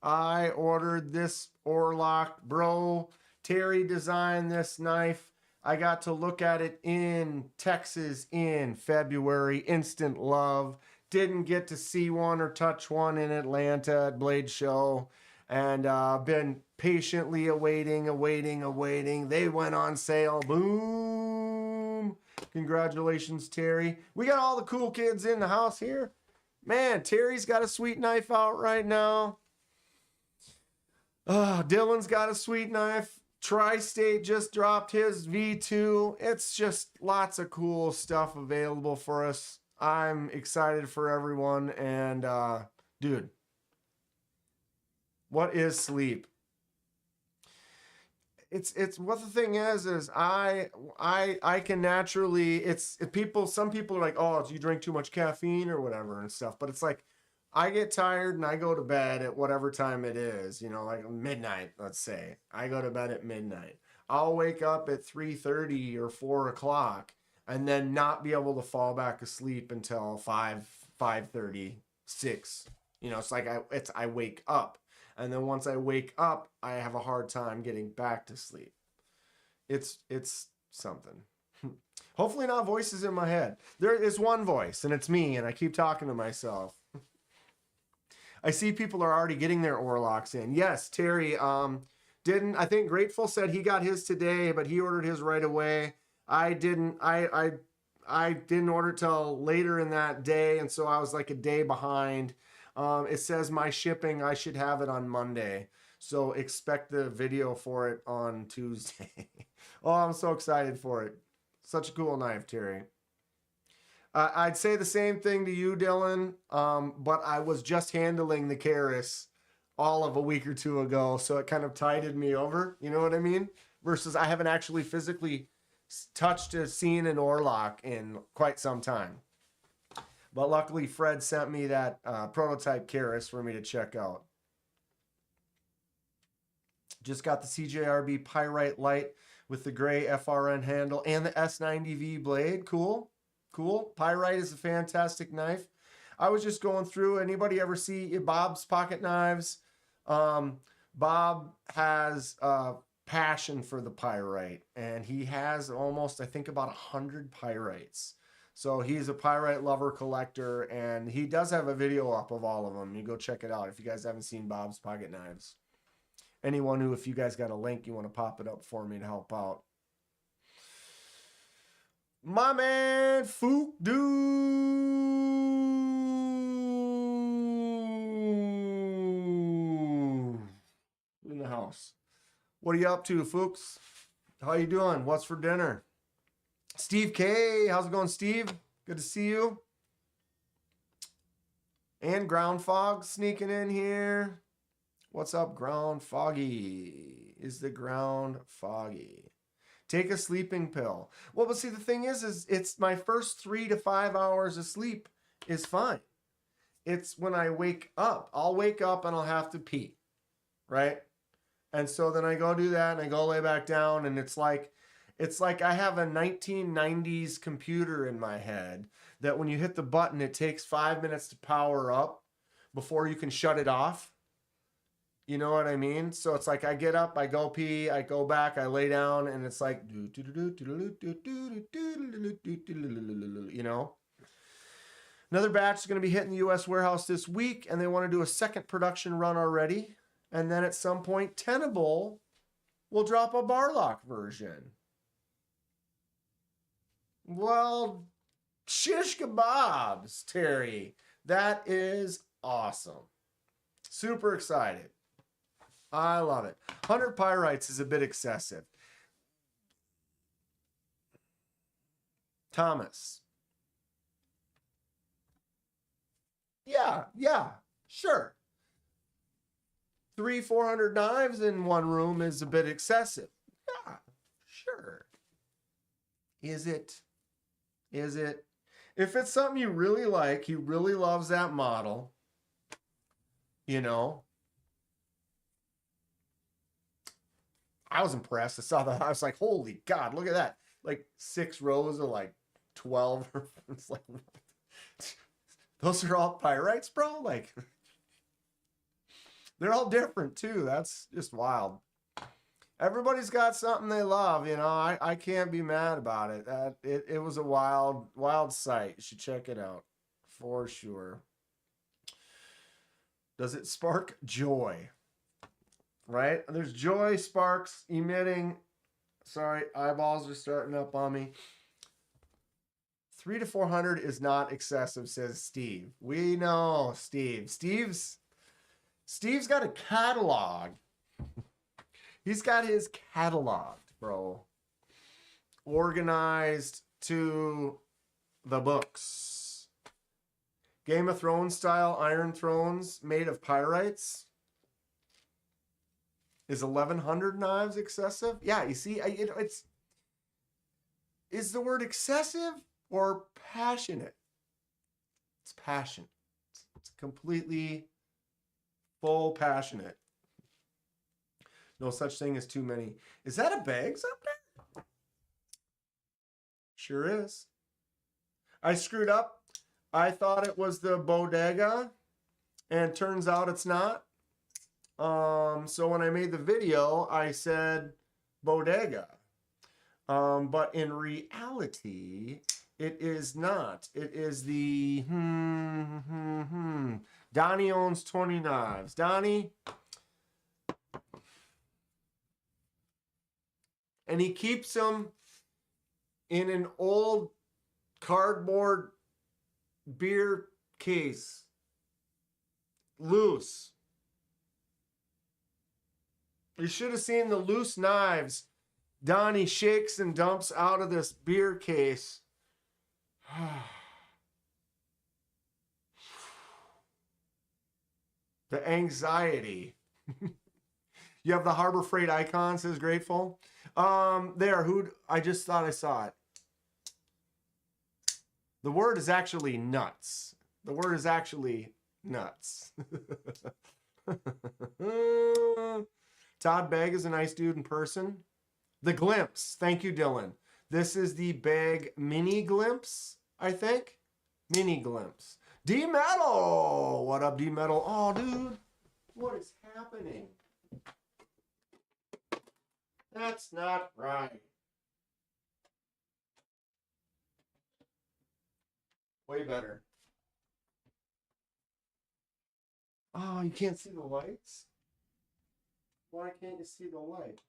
I ordered this Orlok, bro. Terry designed this knife. I got to look at it in Texas in February. Instant love. Didn't get to see one or touch one in Atlanta at Blade Show. And been patiently awaiting. They went on sale. Boom. Congratulations, Terry. We got all the cool kids in the house here. Man, Terry's got a sweet knife out right now. Dylan's got a sweet knife. Tri-State just dropped his V2. It's just lots of cool stuff available for us. I'm excited for everyone. And dude, what is sleep? It's what the thing is I can naturally, some people are like, oh, do you drink too much caffeine or whatever and stuff, but it's like I get tired and I go to bed at whatever time it is, you know, like midnight, let's say. I go to bed at midnight. I'll wake up at 3:30 or 4 o'clock and then not be able to fall back asleep until 5:30, 6. You know, it's like I wake up. And then once I wake up, I have a hard time getting back to sleep. It's something. Hopefully not voices in my head. There is one voice, and it's me, and I keep talking to myself. I see people are already getting their Orloks in. Yes, Terry didn't. I think Grateful said he got his today, but he ordered his right away. I didn't. I didn't order till later in that day, and so I was like a day behind. It says my shipping, I should have it on Monday. So expect the video for it on Tuesday. Oh, I'm so excited for it. Such a cool knife, Terry. I'd say the same thing to you, Dylan, but I was just handling the Keras all of a week or two ago, so it kind of tided me over, you know what I mean? Versus I haven't actually physically touched or seen an Orlok in quite some time. But luckily, Fred sent me that prototype Keras for me to check out. Just got the CJRB Pyrite Light with the gray FRN handle and the S90V blade. Cool. Cool. Pyrite is a fantastic knife. I was just going through. Anybody ever see Bob's Pocket Knives? Bob has a passion for the pyrite, and he has almost, I think, about 100 pyrites. So he's a pyrite lover collector, and he does have a video up of all of them. You go check it out if you guys haven't seen Bob's Pocket Knives. Anyone who, if you guys got a link, you want to pop it up for me to help out. My man, Fook Doo in the house. What are you up to, Fooks? How you doing? What's for dinner? Steve K, how's it going, Steve? Good to see you. And Ground Fog sneaking in here. What's up, Ground Foggy? Is the ground foggy? Take a sleeping pill. Well, but see, the thing is it's my first 3 to 5 hours of sleep is fine. It's when I wake up. I'll wake up and I'll have to pee, right? And so then I go do that and I go lay back down, and it's like I have a 1990s computer in my head that when you hit the button, it takes 5 minutes to power up before you can shut it off. You know what I mean? So it's like I get up, I go pee, I go back, I lay down, and it's like, you know? Another batch is going to be hitting the U.S. warehouse this week, and they want to do a second production run already. And then at some point, Tenable will drop a Barlock version. Well, shish kebabs, Terry. That is awesome. Super excited. I love it. 100 pyrites is a bit excessive. Thomas. Yeah, sure. 300-400 knives in one room is a bit excessive. Yeah, sure. Is it? If it's something you really like, he really loves that model, you know. I was impressed. I saw that. I was like, holy God, look at that. Like 6 rows of like 12. It's like, those are all pyrites, bro? Like, they're all different too. That's just wild. Everybody's got something they love, you know. I can't be mad about it. It was a wild sight. You should check it out for sure. Does it spark joy? Right? There's joy sparks emitting. Sorry, eyeballs are starting up on me. 300 to 400 is not excessive, says Steve. We know, Steve. Steve's got a catalog. He's got his catalog, bro. Organized to the books. Game of Thrones style Iron Thrones made of pyrites. Is 1,100 knives excessive? Yeah, you see, it's... Is the word excessive or passionate? It's passionate. It's completely full passionate. No such thing as too many. Is that a bags up there? Sure is. I screwed up. I thought it was the bodega, and turns out it's not. So when I made the video, I said bodega. But in reality, it is not. It is the Donnie owns 20 knives. Donnie. And he keeps them in an old cardboard beer case. Loose. You should have seen the loose knives Donnie shakes and dumps out of this beer case. The anxiety. You have the Harbor Freight icon, says Grateful. There, I just thought I saw it. The word is actually nuts. The word is actually nuts. Todd Begg is a nice dude in person. The Glimpse. Thank you, Dylan. This is the Begg Mini Glimpse, I think. Mini Glimpse. D-Metal! What up, D-Metal? Oh, dude. What is happening? That's not right. Way better. Oh, you can't see the lights? Why can't you see the light?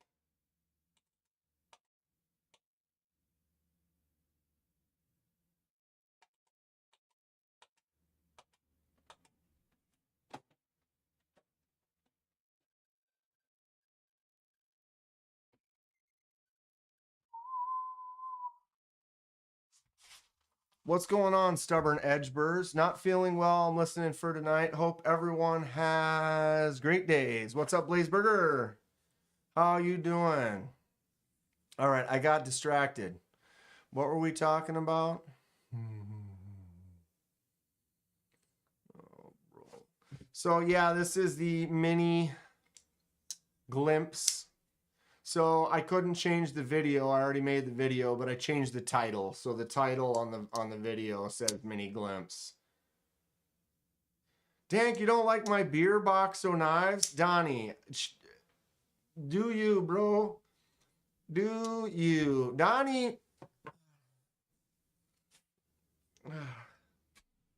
What's going on, stubborn edgeburs? Not feeling well. I'm listening for tonight. Hope everyone has great days. What's up, Blazeburger? How you doing? All right, I got distracted. What were we talking about? So yeah, this is the mini glimpse. So I couldn't change the video. I already made the video, but I changed the title. So the title on the video says mini glimpse. Dank, you don't like my beer box o' knives? Donnie, do you, bro? Do you? Donnie,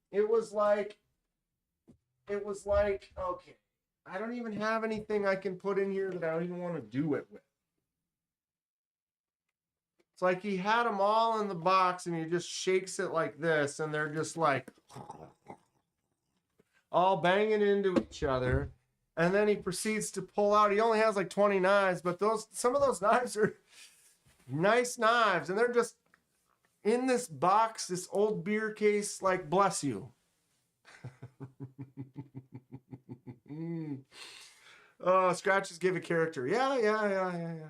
it was like, okay, I don't even have anything I can put in here that I don't even want to do it with. It's like he had them all in the box and he just shakes it like this and they're just like all banging into each other. And then he proceeds to pull out. He only has like 20 knives, but some of those knives are nice knives and they're just in this box, this old beer case, like, bless you. Scratches give a character. Yeah.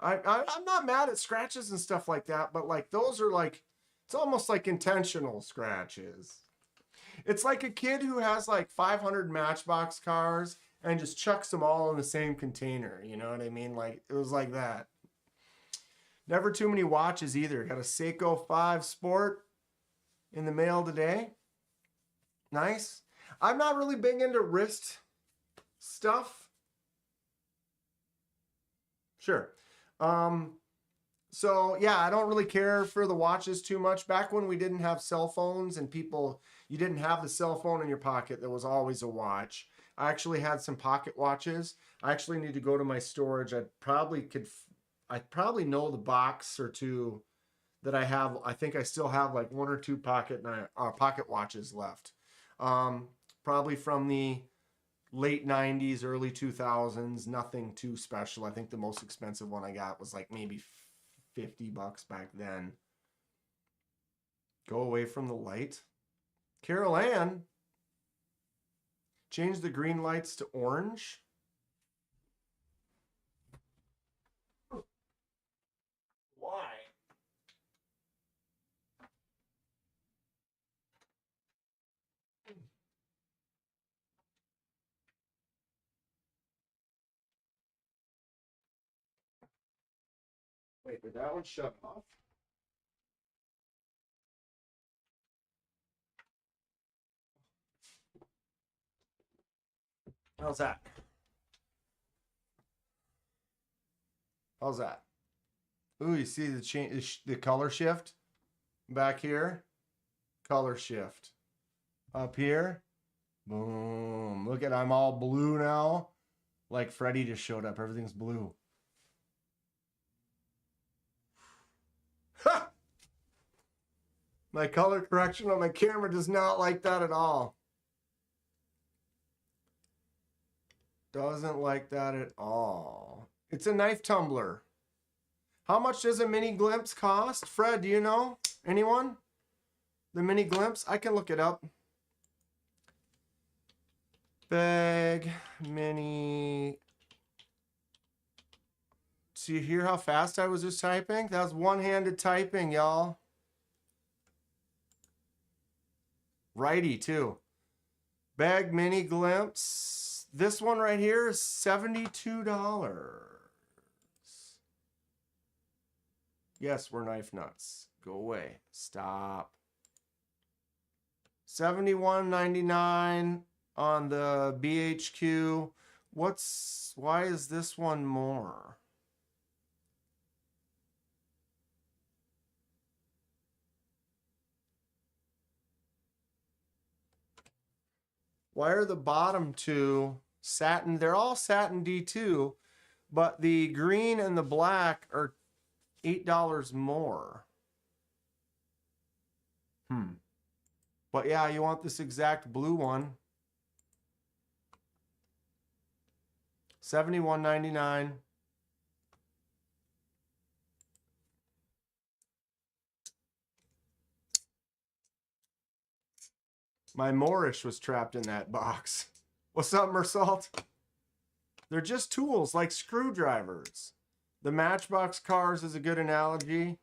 I'm not mad at scratches and stuff like that, but like those are like, it's almost like intentional scratches. It's like a kid who has like 500 Matchbox cars and just chucks them all in the same container. You know what I mean? Like it was like that. Never too many watches either. Got a Seiko 5 Sport in the mail today. Nice. I'm not really big into wrist stuff. Sure. So yeah, I don't really care for the watches too much. Back when we didn't have cell phones and you didn't have the cell phone in your pocket, there was always a watch. I actually had some pocket watches. I actually need to go to my storage. I probably know the box or two that I have. I think I still have like one or two pocket watches left. Probably from the late 90s, early 2000s, nothing too special. I think the most expensive one I got was like maybe $50 back then. Go away from the light. Carol Ann, change the green lights to orange. Why? Wait, did that one shut off? How's that? How's that? Ooh, you see the change, the color shift back here? Color shift. Up here. Boom. Look at, I'm all blue now. Like Freddy just showed up. Everything's blue. Ha! My color correction on my camera does not like that at all. Doesn't like that at all. It's a knife tumbler. How much does a mini glimpse cost? Fred, do you know? Anyone? The mini glimpse? I can look it up. Bag mini. So you hear how fast I was just typing? That was one-handed typing, y'all. Righty, too. Bag mini glimpse. This one right here is $72. Yes, we're knife nuts. Go away. Stop. $71.99 on the BHQ. Why is this one more? Why are the bottom two satin? They're all satin D2, but the green and the black are $8 more. But yeah, you want this exact blue one. $71.99. My Moorish was trapped in that box. What's up, Mersault? They're just tools like screwdrivers. The Matchbox cars is a good analogy.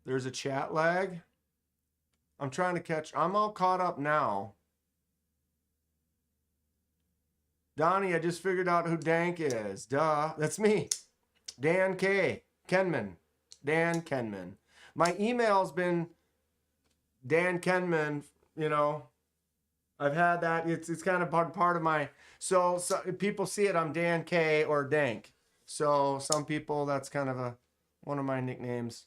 There's a chat lag. I'm trying to catch. I'm all caught up now. Donnie, I just figured out who Dank is. Duh. That's me. Dan K. Kenman. Dan Kenman. My email's been Dan Kenman, you know. I've had that. It's kind of part of my... So if people see it, I'm Dan K or Dank. So some people, that's kind of one of my nicknames.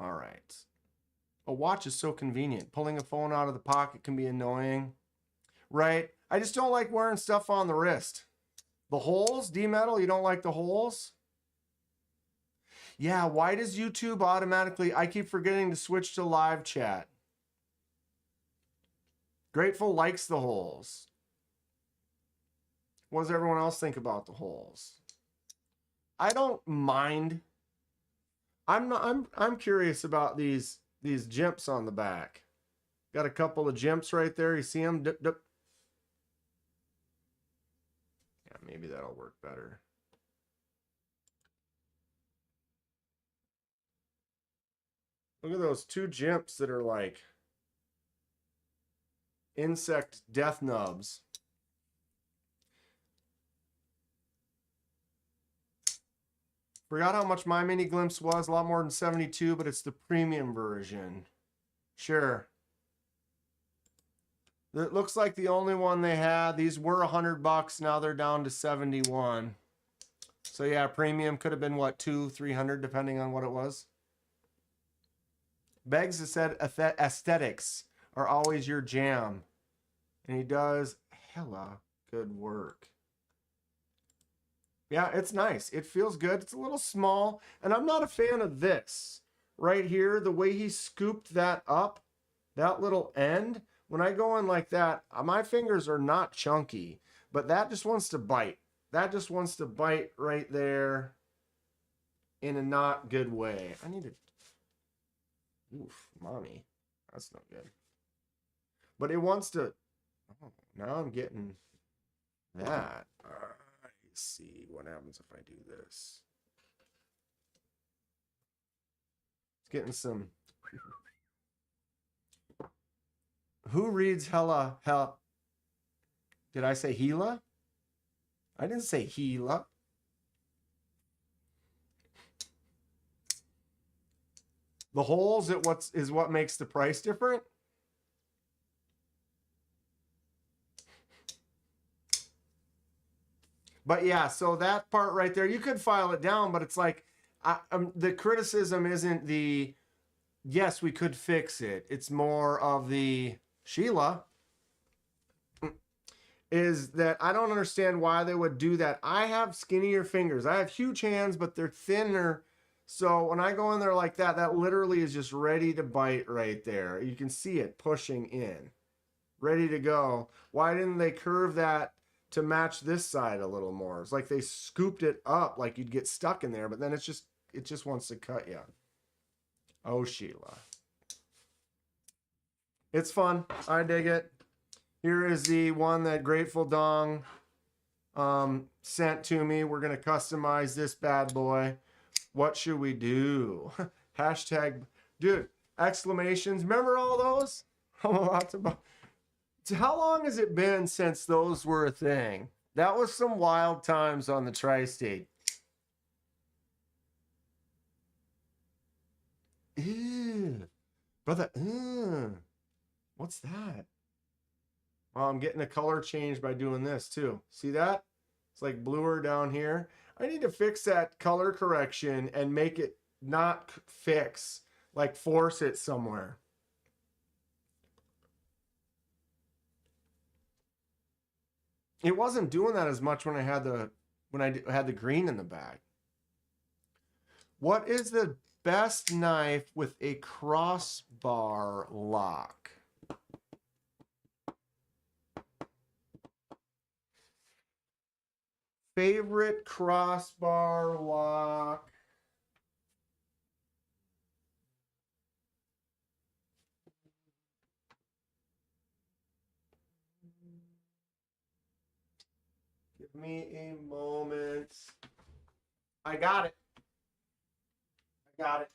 All right. A watch is so convenient. Pulling a phone out of the pocket can be annoying. Right? I just don't like wearing stuff on the wrist. The holes, D-Metal, you don't like the holes? Yeah, why does YouTube automatically... I keep forgetting to switch to live chat. Grateful likes the holes. What does everyone else think about the holes? I don't mind. I'm curious about these jimps on the back. Got a couple of jimps right there. You see them? Dip, dip. Yeah, maybe that'll work better. Look at those two jimps that are like insect death nubs. Forgot how much my mini glimpse was. A lot more than 72, but it's the premium version. Sure. It looks like the only one they had. These were $100. Now they're down to 71. So yeah, premium could have been what, $200-300 depending on what it was. Beggs has said aesthetics are always your jam, and he does hella good work. Yeah, it's nice. It feels good. It's a little small, and I'm not a fan of this right here. The way he scooped that up, that little end. When I go in like that, my fingers are not chunky, but that just wants to bite. That just wants to bite right there in a not good way. I need to... Oof, mommy. That's not good. But it wants to... Oh, now I'm getting that. Let's see what happens if I do this. It's getting some... Who reads hella? Did I say Hela? I didn't say Hela. The holes is what makes the price different. But yeah, so that part right there, you could file it down, but it's like the criticism isn't the, yes, we could fix it. It's more of the, Sheila, is that I don't understand why they would do that. I have skinnier fingers. I have huge hands, but they're thinner. So when I go in there like that, that literally is just ready to bite right there. You can see it pushing in, ready to go. Why didn't they curve that to match this side a little more? It's like they scooped it up like you'd get stuck in there, but then it just wants to cut you. Oh, Sheila. It's fun. I dig it. Here is the one that Grateful Dong sent to me. We're going to customize this bad boy. What should we do? Hashtag, dude, exclamations. Remember all those? I'm about to... How long has it been since those were a thing? That was some wild times on the Tri-State. Ew. Brother, what's that? Well, I'm getting a color change by doing this too. See that? It's like bluer down here. I need to fix that color correction and make it not fix, like force it somewhere. It wasn't doing that as much when I had the green in the bag. What is the best knife with a crossbar lock. Favorite crossbar lock. Give me a moment. I got it. I got it.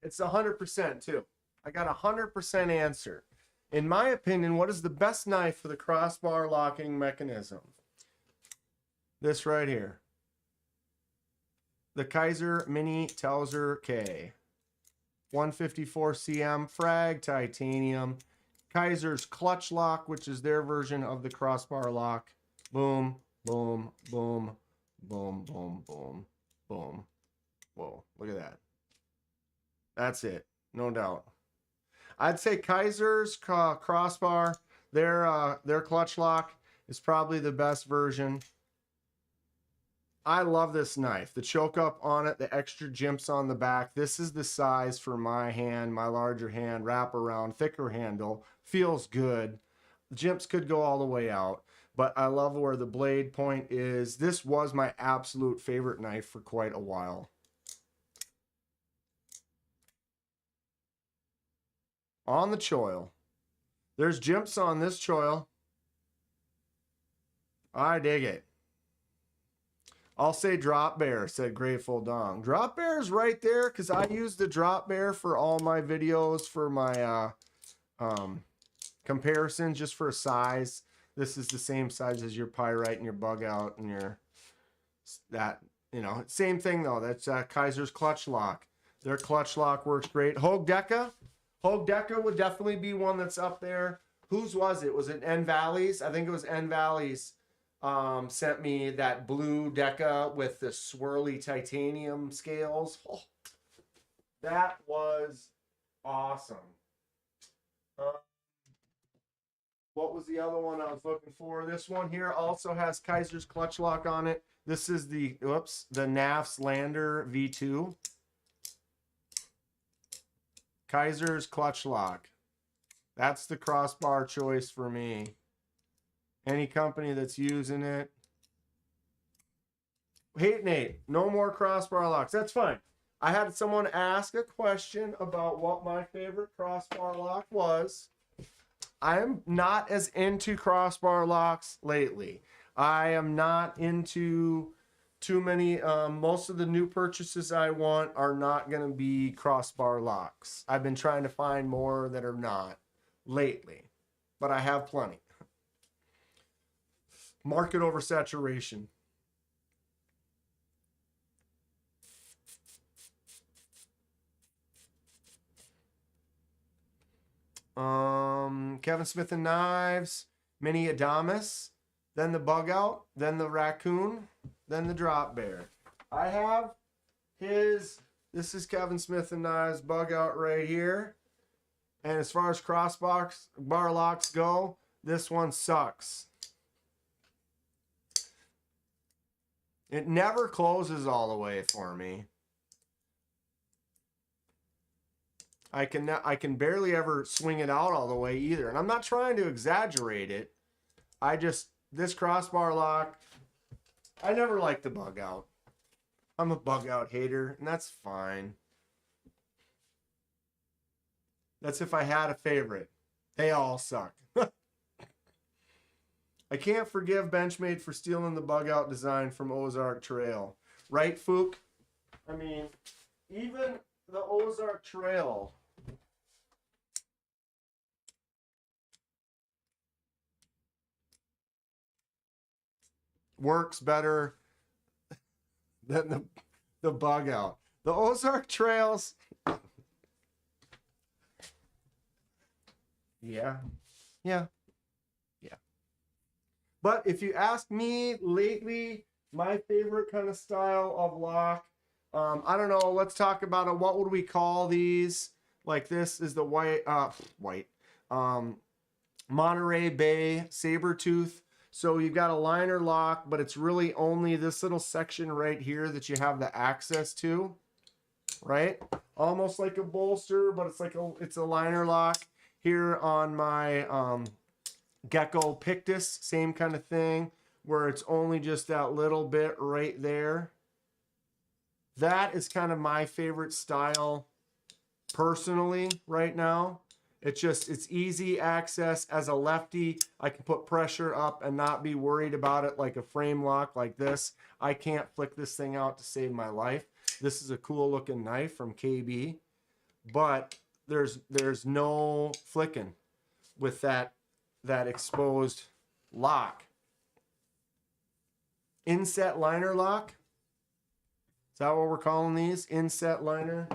It's 100% too. I got 100% answer. In my opinion, what is the best knife for the crossbar locking mechanism? This right here. The Kaiser Mini Towser K. 154 cm frag titanium. Kaiser's clutch lock, which is their version of the crossbar lock. Boom, boom, boom, boom, boom, boom, boom. Whoa, look at that. That's it, no doubt. I'd say Kaiser's crossbar, their clutch lock is probably the best version. I love this knife. The choke up on it, the extra jimps on the back. This is the size for my hand, my larger hand, wrap around, thicker handle. Feels good. The jimps could go all the way out, but I love where the blade point is. This was my absolute favorite knife for quite a while. On the choil. There's jimps on this choil. I dig it. I'll say drop bear, said Grateful Dong. Drop bear is right there because I use the drop bear for all my videos for my comparisons just for size. This is the same size as your pyrite and your bug out and your same thing though. That's Kaiser's clutch lock. Their clutch lock works great. Hogue Deca would definitely be one that's up there. Whose was it? Was it N Valley's? I think it was N Valley's. Sent me that blue Deca with the swirly titanium scales. Oh, that was awesome. What was the other one I was looking for? This one here also has Kaiser's clutch lock on it. This is the NAF's Lander V2. Kaiser's clutch lock. That's the crossbar choice for me. Any company that's using it. Hate Nate, no more crossbar locks. That's fine. I had someone ask a question about what my favorite crossbar lock was. I'm not as into crossbar locks lately. I am not into too many. Most of the new purchases I want are not going to be crossbar locks. I've been trying to find more that are not lately, but I have plenty. Market oversaturation. Kevin Smith and Knives, Mini Adamas, then the Bug Out, then the Raccoon, then the Drop Bear. I have this is Kevin Smith and Knives Bug Out right here. And as far as crossbar locks go, this one sucks. It never closes all the way for me. I can barely ever swing it out all the way either. And I'm not trying to exaggerate it. This crossbar lock, I never liked the Bug Out. I'm a Bug Out hater, and that's fine. That's if I had a favorite. They all suck. I can't forgive Benchmade for stealing the Bug Out design from Ozark Trail. Right, Fook? I mean, even the Ozark Trail works better than the Bug Out. The Ozark Trails... Yeah. But if you ask me lately, my favorite kind of style of lock, I don't know, let's talk about it. What would we call these? Like this is the Monterey Bay Sabertooth. So you've got a liner lock, but it's really only this little section right here that you have the access to. right? Almost like a bolster, but it's a liner lock. Here on my Gecko Pictus, same kind of thing, where it's only just that little bit right there. That is kind of my favorite style personally right now. It's easy access. As a lefty, I can put pressure up and not be worried about it like a frame lock like this. I can't flick this thing out to save my life. This is a cool looking knife from KB, but there's no flicking with that exposed lock. Inset liner lock. Is that what we're calling these? Inset liner,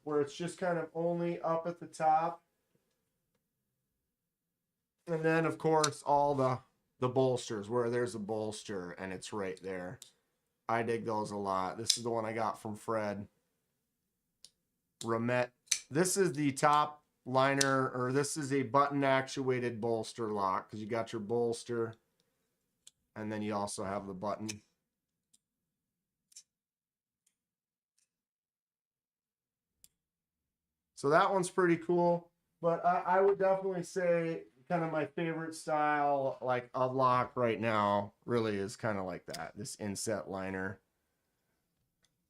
where it's just kind of only up at the top. And then, of course, all the bolsters, where there's a bolster and it's right there. I dig those a lot. This is the one I got from Fred. Remet. This is the top liner, or this is a button actuated bolster lock, because you got your bolster and then you also have the button. So that one's pretty cool, but I would definitely say kind of my favorite style like of lock right now really is kind of like that, this inset liner.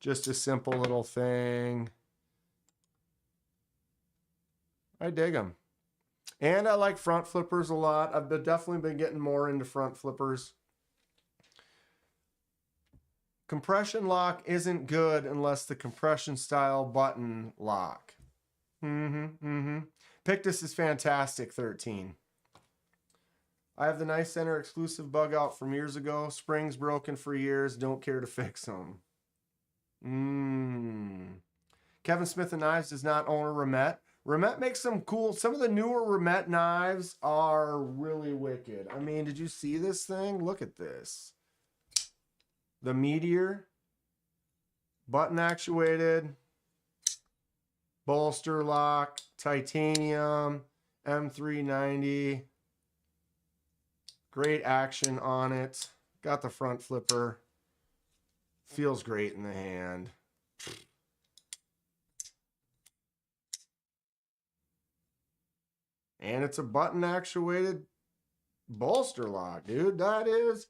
Just a simple little thing. I dig them. And I like front flippers a lot. I've definitely been getting more into front flippers. Compression lock isn't good unless the compression style button lock. Pictus is fantastic, 13. I have the Knife Center exclusive bug out from years ago. Springs broken for years. Don't care to fix them. Kevin Smith and Knives does not own a Remet. Remet makes some cool. Some of the newer Remet knives are really wicked. I mean, did you see this thing? Look at this. The Meteor. Button actuated. Bolster lock. Titanium. M390. Great action on it. Got the front flipper. Feels great in the hand. And it's a button actuated bolster lock, dude. That is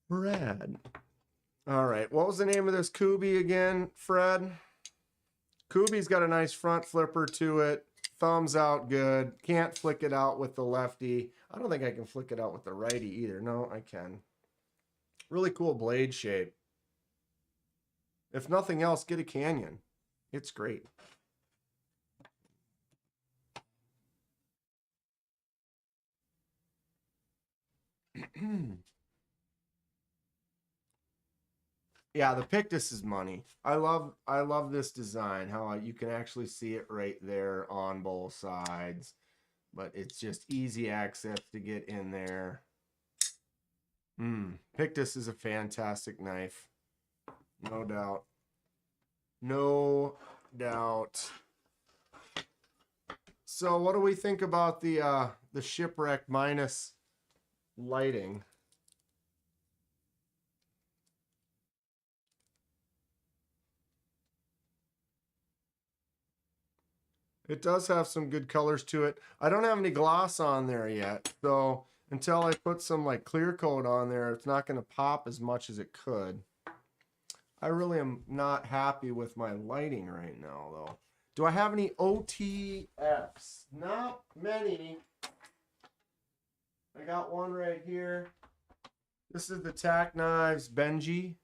rad. All right. What was the name of this Kubi again, Fred? Kubi's got a nice front flipper to it. Thumbs out good. Can't flick it out with the lefty. I don't think I can flick it out with the righty either. No, I can. Really cool blade shape. If nothing else, get a Canyon. It's great. Yeah, the Pictus is money. I love this design, how you can actually see it right there on both sides, but it's just easy access to get in there. Pictus is a fantastic knife. No doubt. No doubt. So what do we think about the Shipwreck minus lighting? It does have some good colors to it. I don't have any gloss on there yet, so until I put some like clear coat on there, it's not going to pop as much as it could. I really am not happy with my lighting right now, though. Do I have any OTFs? Not many. I got one right here. This is the Tack Knives Benji.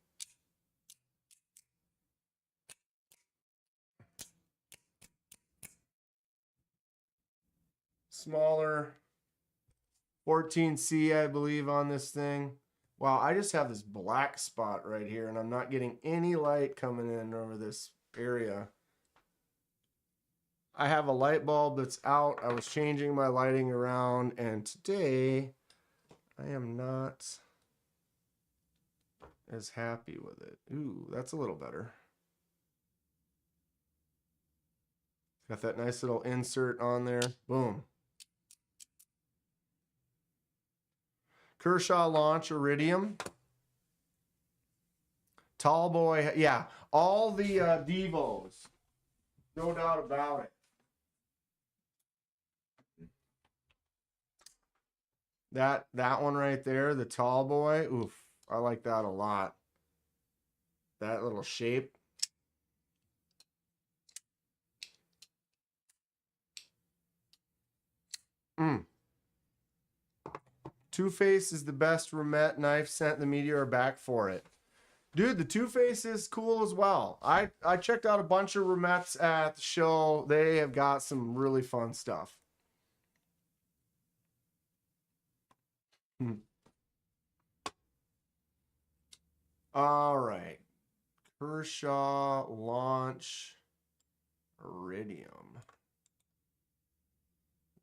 Smaller 14C, I believe, on this thing. Wow, I just have this black spot right here, and I'm not getting any light coming in over this area. I have a light bulb that's out. I was changing my lighting around, and today I am not as happy with it. Ooh, that's a little better. Got that nice little insert on there. Boom. Kershaw Launch Iridium. Tall boy, yeah. All the Devos, no doubt about it. That one right there, the tall boy. Oof, I like that a lot. That little shape. Two-Face is the best Remet knife. Sent the meteor back for it. Dude, the Two-Face is cool as well. I checked out a bunch of Remets at the show. They have got some really fun stuff. All right. Kershaw launch Iridium.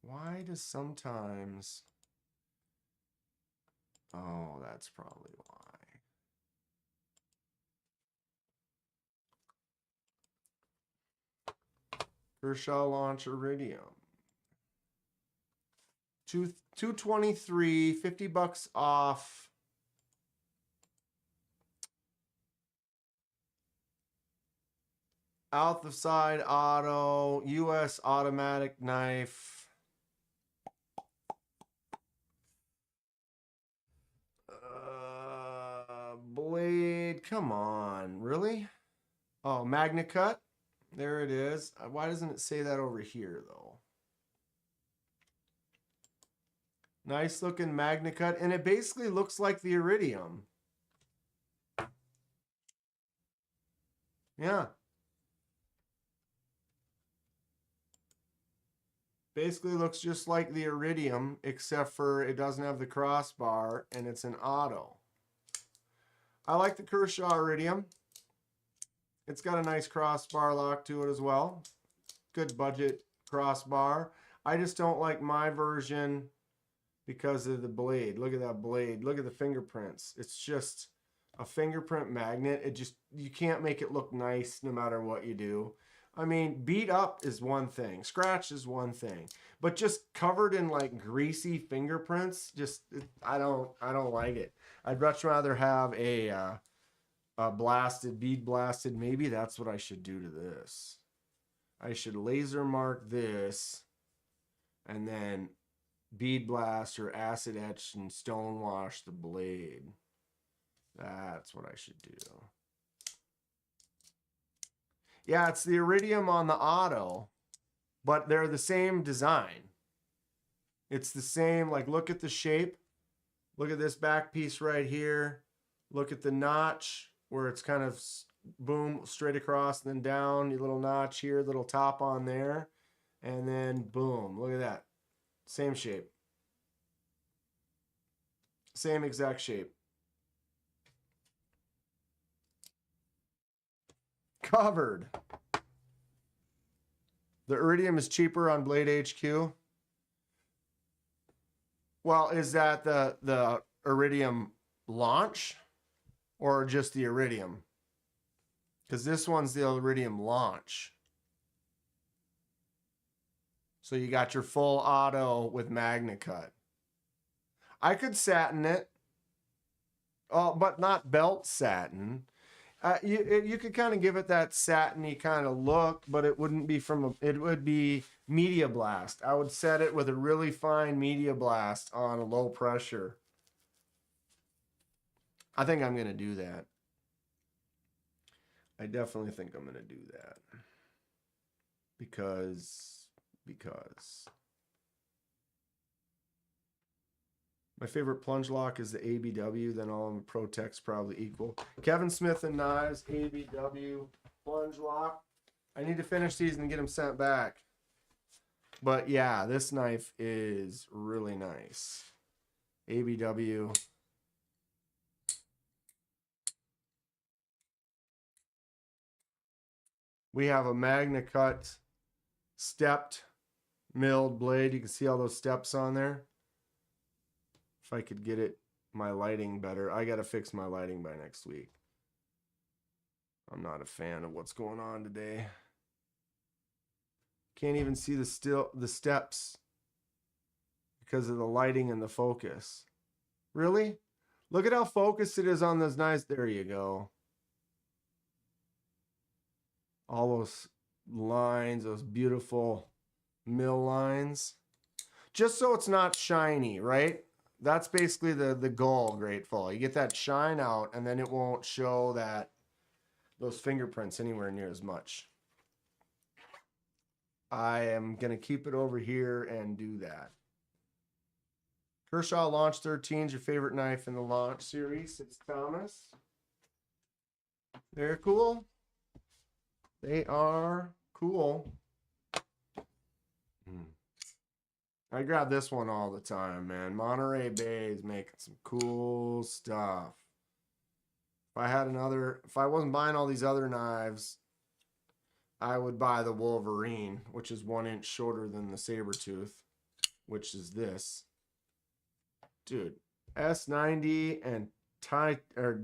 Why does sometimes... Oh, that's probably why. Kershaw launch Iridium. 223, $50 off. Out the side auto, US automatic knife. Blade, come on, really? Oh, Magna Cut. There it is. Why doesn't it say that over here, though? Nice looking Magna Cut, and it basically looks like the Iridium. Yeah. Basically looks just like the Iridium, except for it doesn't have the crossbar, and it's an auto. I like the Kershaw Iridium. It's got a nice crossbar lock to it as well. Good budget crossbar. I just don't like my version because of the blade. Look at that blade. Look at the fingerprints. It's just a fingerprint magnet. It just, you can't make it look nice no matter what you do. I mean, beat up is one thing. Scratch is one thing. But just covered in like greasy fingerprints, just, I don't like it. I'd much rather have a blasted, bead blasted. Maybe that's what I should do to this. I should laser mark this and then bead blast or acid etch and stone wash the blade. That's what I should do. Yeah, it's the Iridium on the auto, but they're the same design. It's the same, like, look at the shape. Look at this back piece right here. Look at the notch where it's kind of boom, straight across, then down, your little notch here, little top on there, and then boom, look at that. Same shape. Same exact shape. Covered. The Iridium is cheaper on Blade HQ. Well, is that the Iridium launch or just the Iridium? Because this one's the Iridium launch. So you got your full auto with Magna Cut. I could satin it. Oh, but not belt satin. You could kind of give it that satiny kind of look, but it wouldn't be it would be Media Blast. I would set it with a really fine Media Blast on a low pressure. I think I'm going to do that. I definitely think I'm going to do that. Because my favorite plunge lock is the ABW, then all of them Pro-Tech's probably equal. Kevin Smith and Knives, ABW, plunge lock. I need to finish these and get them sent back. But yeah, this knife is really nice. ABW. We have a Magna Cut stepped milled blade. You can see all those steps on there. If I could get it, my lighting better. I got to fix my lighting by next week. I'm not a fan of what's going on today. Can't even see the steps because of the lighting and the focus. Really? Look at how focused it is on those knives. There you go. all those lines, those beautiful mill lines. Just so it's not shiny, right? That's basically the goal, Grateful. You get that shine out, and then it won't show that those fingerprints anywhere near as much. I am going to keep it over here and do that. Kershaw Launch 13 is your favorite knife in the Launch series. It's Thomas. They're cool. They are cool. I grab this one all the time, man. Monterey Bay is making some cool stuff. If I wasn't buying all these other knives, I would buy the Wolverine, which is 1 inch shorter than the Sabertooth, which is this. Dude, S90 and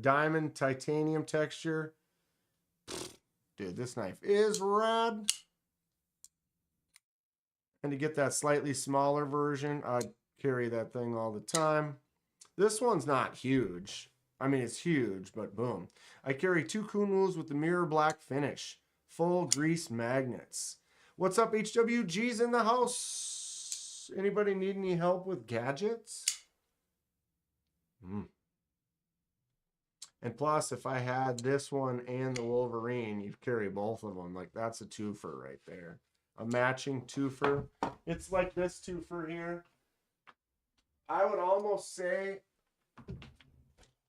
diamond titanium texture. Dude, this knife is rad. And to get that slightly smaller version, I'd carry that thing all the time. This one's not huge. I mean, it's huge, but boom. I carry 2 Kunlus with the mirror black finish. Full grease magnets. What's up, HWG's in the house? Anybody need any help with gadgets? And plus, if I had this one and the Wolverine, you'd carry both of them. Like, that's a twofer right there. A matching twofer. It's like this twofer here. I would almost say,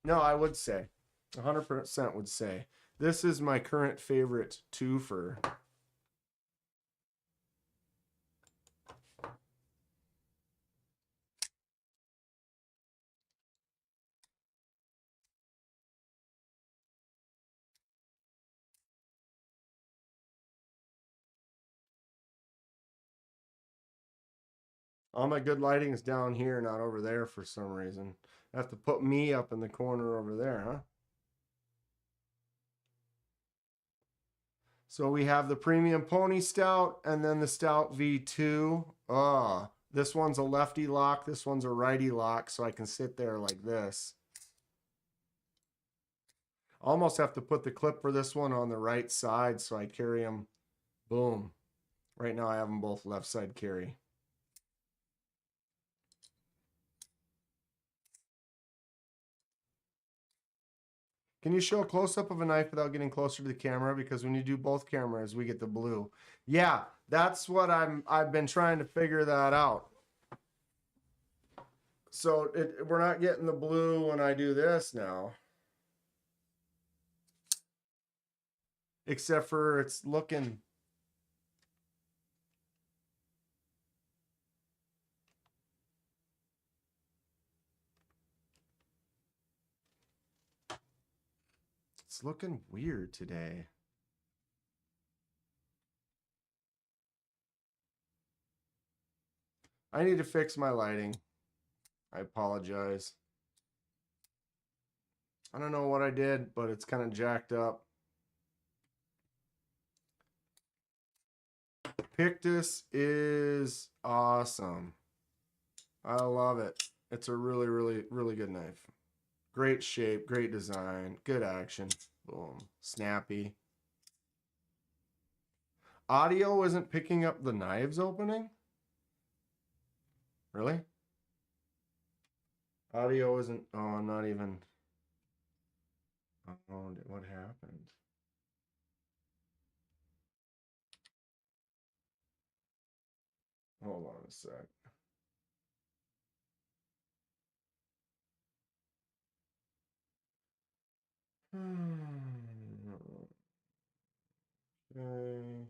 no, I would say, 100% would say, this is my current favorite twofer. All my good lighting is down here, not over there for some reason. I have to put me up in the corner over there, huh? So we have the Premium Pony Stout and then the Stout V2. This one's a lefty lock. This one's a righty lock, so I can sit there like this. Almost have to put the clip for this one on the right side so I carry them. Boom. Right now I have them both left side carry. Can you show a close-up of a knife without getting closer to the camera? Because when you do both cameras, we get the blue. Yeah, that's what I've been trying to figure that out. So we're not getting the blue when I do this now. Except for it's looking... It's looking weird today. I need to fix my lighting. I apologize. I don't know what I did, but it's kind of jacked up. Pictus is awesome. I love it. It's a really, really, really good knife. Great shape, great design, good action. Boom. Snappy. Audio isn't picking up the knives opening? Really? Audio isn't... Oh, I'm not even... Oh, what happened? Hold on a sec. Okay.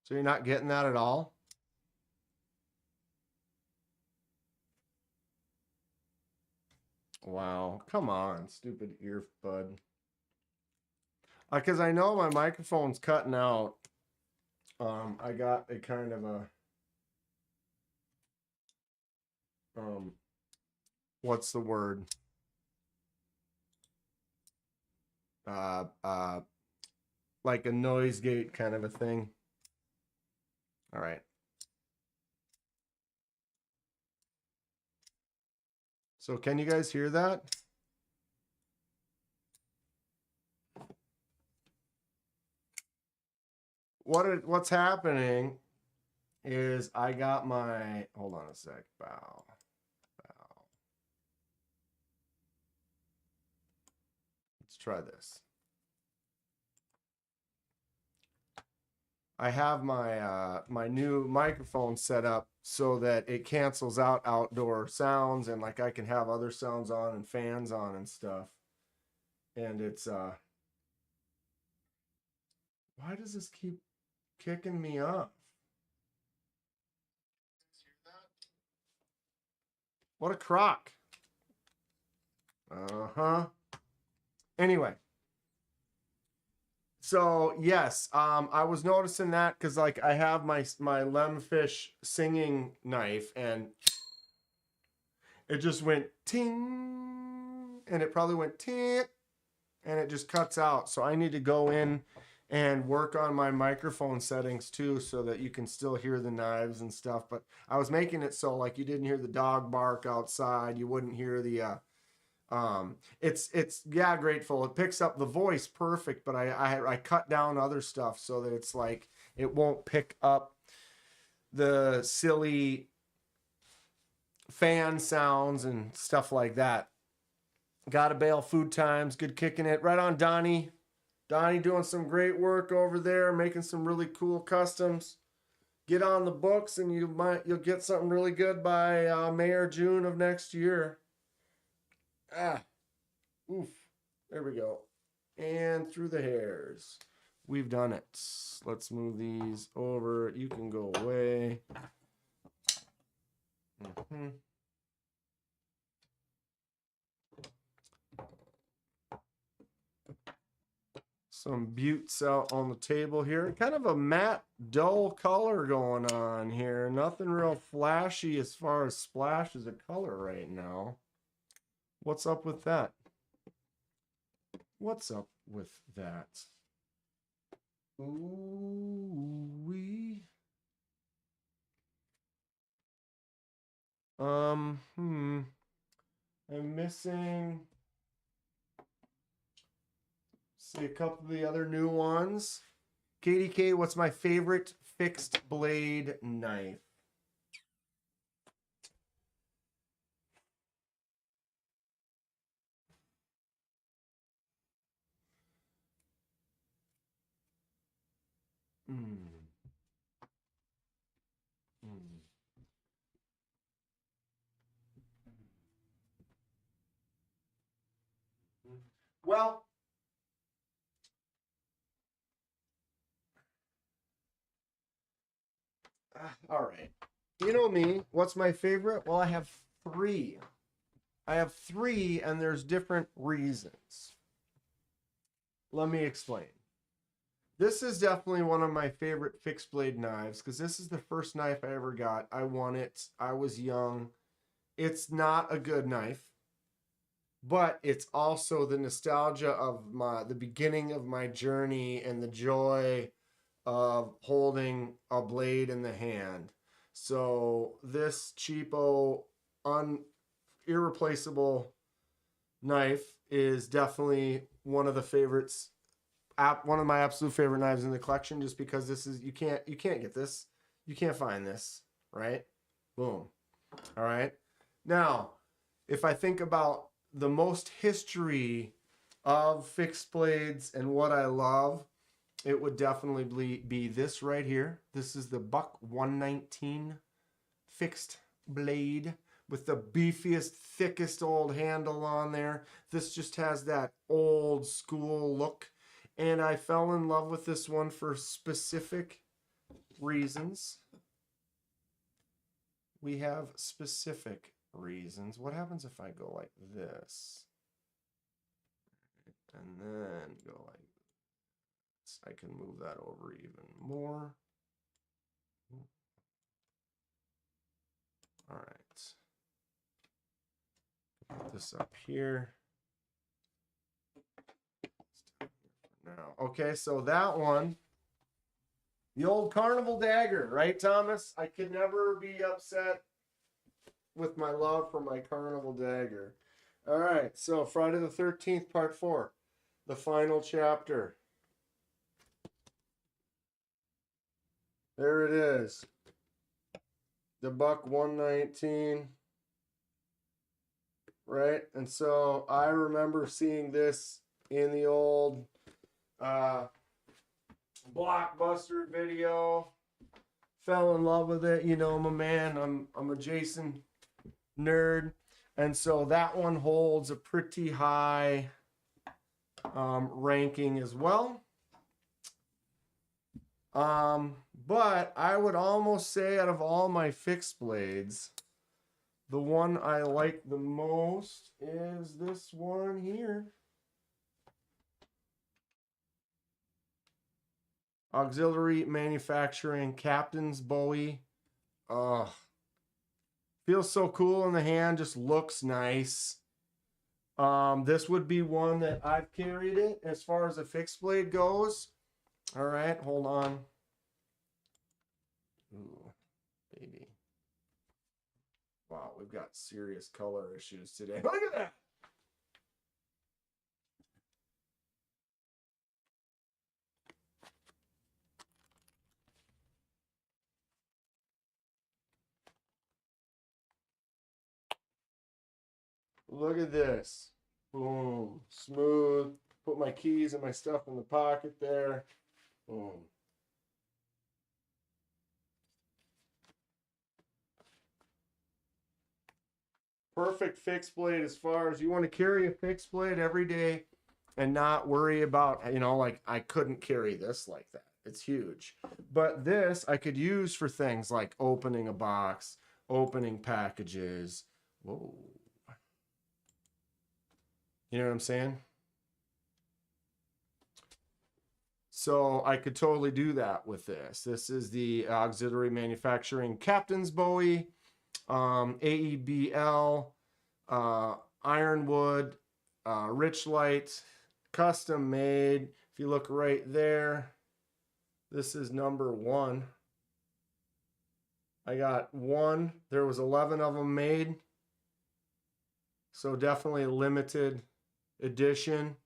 So you're not getting that at all? Wow. Come on, stupid earbud. Because I know my microphone's cutting out. I got a kind of a... what's the word? Like a noise gate kind of a thing. All right. So can you guys hear that? What's happening is I got my, hold on a sec, bow. Let's try this. I have my my new microphone set up so that it cancels out outdoor sounds, and like I can have other sounds on and fans on and stuff. And it's why does this keep kicking me off? What a crock. Uh-huh. Anyway. So yes, I was noticing that because like I have my lemfish singing knife and it just went ting and it probably went ting and it just cuts out. So I need to go in and work on my microphone settings too so that you can still hear the knives and stuff. But I was making it so like you didn't hear the dog bark outside, you wouldn't hear the it's yeah, grateful. It picks up the voice perfect, but I cut down other stuff so that it's like it won't pick up the silly fan sounds and stuff like that. Gotta bail food times, good kicking it. Right on, Donnie. Donnie doing some great work over there, making some really cool customs. Get on the books and you'll get something really good by May or June of next year. Oof. There we go. And through the hairs. We've done it. Let's move these over. You can go away. Some buttes out on the table here. Kind of a matte, dull color going on here. Nothing real flashy as far as splashes of color right now. What's up with that? What's up with that? Ooh-wee. I'm missing. See a couple of the other new ones. KDK, what's my favorite fixed blade knife? Well, all right. You know me. What's my favorite? Well, I have three. I have three, and there's different reasons. Let me explain. This is definitely one of my favorite fixed blade knives because this is the first knife I ever got. I won it. I was young. It's not a good knife, but it's also the nostalgia of the beginning of my journey and the joy of holding a blade in the hand. So this cheapo, irreplaceable knife is definitely one of the favorites. One of my absolute favorite knives in the collection, just because this is you can't get this, you can't find this, right? Boom. All right. Now, if I think about the most history of fixed blades and what I love, it would definitely be this right here. This is the Buck 119 fixed blade with the beefiest, thickest old handle on there. This just has that old school look. And I fell in love with this one for specific reasons. We have specific reasons. What happens if I go like this? And then go like this. I can move that over even more. All right. Put this up here. Now, okay, so that one The old carnival dagger, right, Thomas? I could never be upset with my love for my carnival dagger. All right, so Friday the 13th, part 4, the final chapter. There it is. The buck 119. Right? And so I remember seeing this in the old Blockbuster video. Fell in love with it. You know, I'm a man. I'm a Jason nerd. And so that one holds a pretty high ranking as well. But I would almost say out of all my fixed blades, the one I like the most is this one here. Auxiliary Manufacturing Captain's Bowie. Feels so cool in the hand, just looks nice. This would be one that I've carried it as far as a fixed blade goes. All right, hold on. Ooh, baby. Wow, we've got serious color issues today. Look at that. Look at this. Boom. Smooth. Put my keys and my stuff in the pocket there. Boom. Perfect fixed blade as far as you want to carry a fixed blade every day and not worry about, you know, like I couldn't carry this like that. It's huge. But this I could use for things like opening a box, opening packages. Whoa. You know what I'm saying? So I could totally do that with this. This is the Auxiliary Manufacturing Captain's Bowie, AEBL, Ironwood, Richlight, custom made. If you look right there, this is number 1. I got 1. There was 11 of them made. So definitely a limited edition.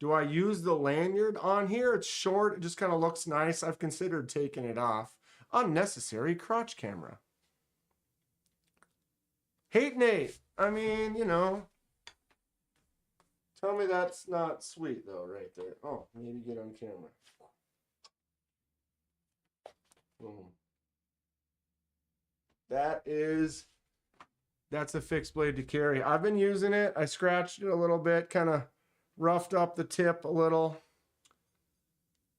Do I use the lanyard on here? It's short. It just kind of looks nice. I've considered taking it off. Unnecessary crotch camera. Hate Nate. I mean, you know. Tell me that's not sweet, though, right there. Oh, maybe get on camera. Boom. That's a fixed blade to carry. I've been using it. I scratched it a little bit, kind of roughed up the tip a little.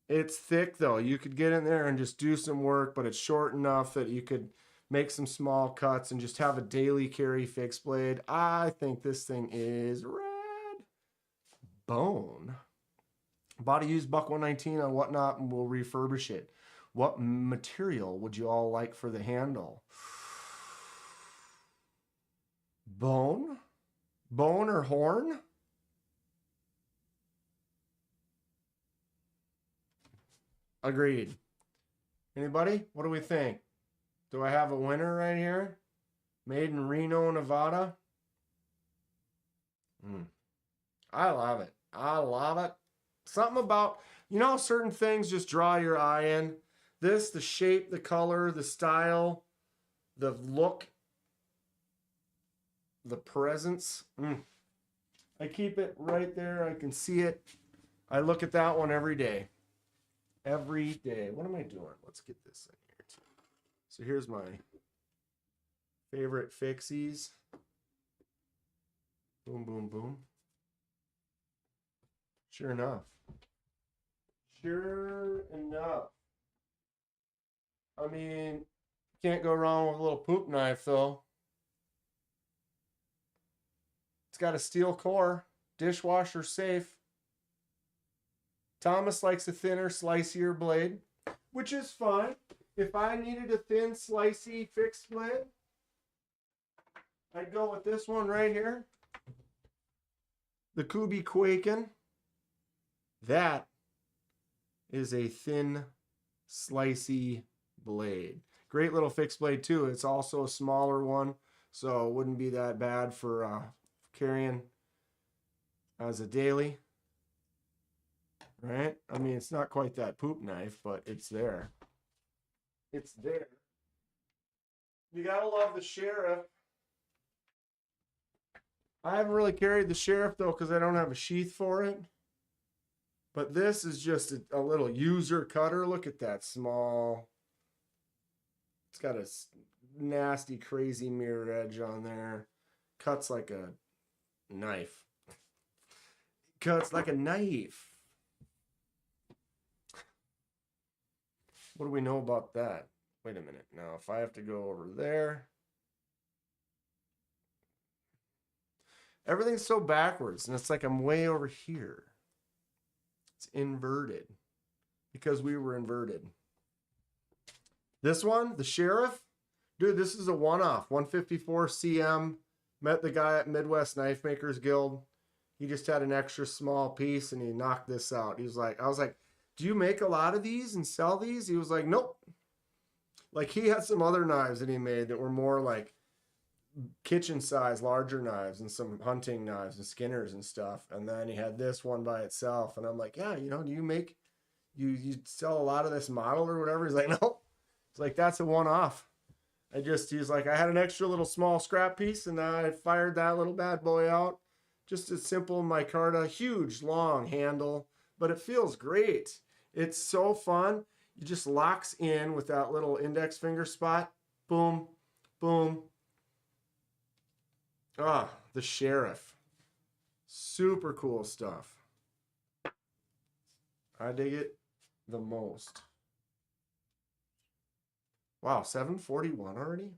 It's thick, though. You could get in there and just do some work, but it's short enough that you could make some small cuts and just have a daily carry fixed blade. I think this thing is rad. Bone. Bought a used buck 119 on Whatnot and we'll refurbish it. What material would you all like for the handle? Bone? Bone or horn? Agreed. Anybody? What do we think? Do I have a winner right here? Made in Reno, Nevada. I love it. I love it. Something about, you know, certain things just draw your eye in. This, the shape, the color, the style, the look, the presence. I keep it right there. I can see it. I look at that one every day. Every day. What am I doing? Let's get this in here too. So here's my favorite fixies. Boom, boom, boom. Sure enough. Sure enough. I mean, can't go wrong with a little poop knife, though. It's got a steel core, dishwasher safe. Thomas likes a thinner, slicier blade, which is fine. If I needed a thin, slicey fixed blade, I'd go with this one right here. The Kubi Quaken. That is a thin slicey blade. Great little fixed blade too. It's also a smaller one, so it wouldn't be that bad for carrying as a daily. Right? I mean, it's not quite that poop knife, but it's there. It's there. You gotta love the Sheriff. I haven't really carried the Sheriff though because I don't have a sheath for it. But this is just a little user cutter. Look at that small. It's got a nasty, crazy mirror edge on there. Cuts like a knife. Cuts like a knife. What do we know about that? Wait a minute. Now, if I have to go over there. Everything's so backwards, and it's like I'm way over here. It's inverted because we were inverted. This one, the Sheriff, dude, this is a one-off. 154 CM. Met the guy at Midwest Knife Makers Guild. He just had an extra small piece, and he knocked this out. He was like, I was like, do you make a lot of these and sell these? He was like, nope. Like, he had some other knives that he made that were more like kitchen size, larger knives, and some hunting knives and skinners and stuff. And then he had this one by itself. And I'm like, yeah, you know, do you make, you sell a lot of this model or whatever? He's like, no. It's like, that's a one-off. He's like, I had an extra little small scrap piece and I fired that little bad boy out. Just a simple micarta, huge, long handle, but it feels great. It's so fun. It just locks in with that little index finger spot. Boom, boom. Ah, the Sheriff. Super cool stuff. I dig it the most. Wow, 741 already?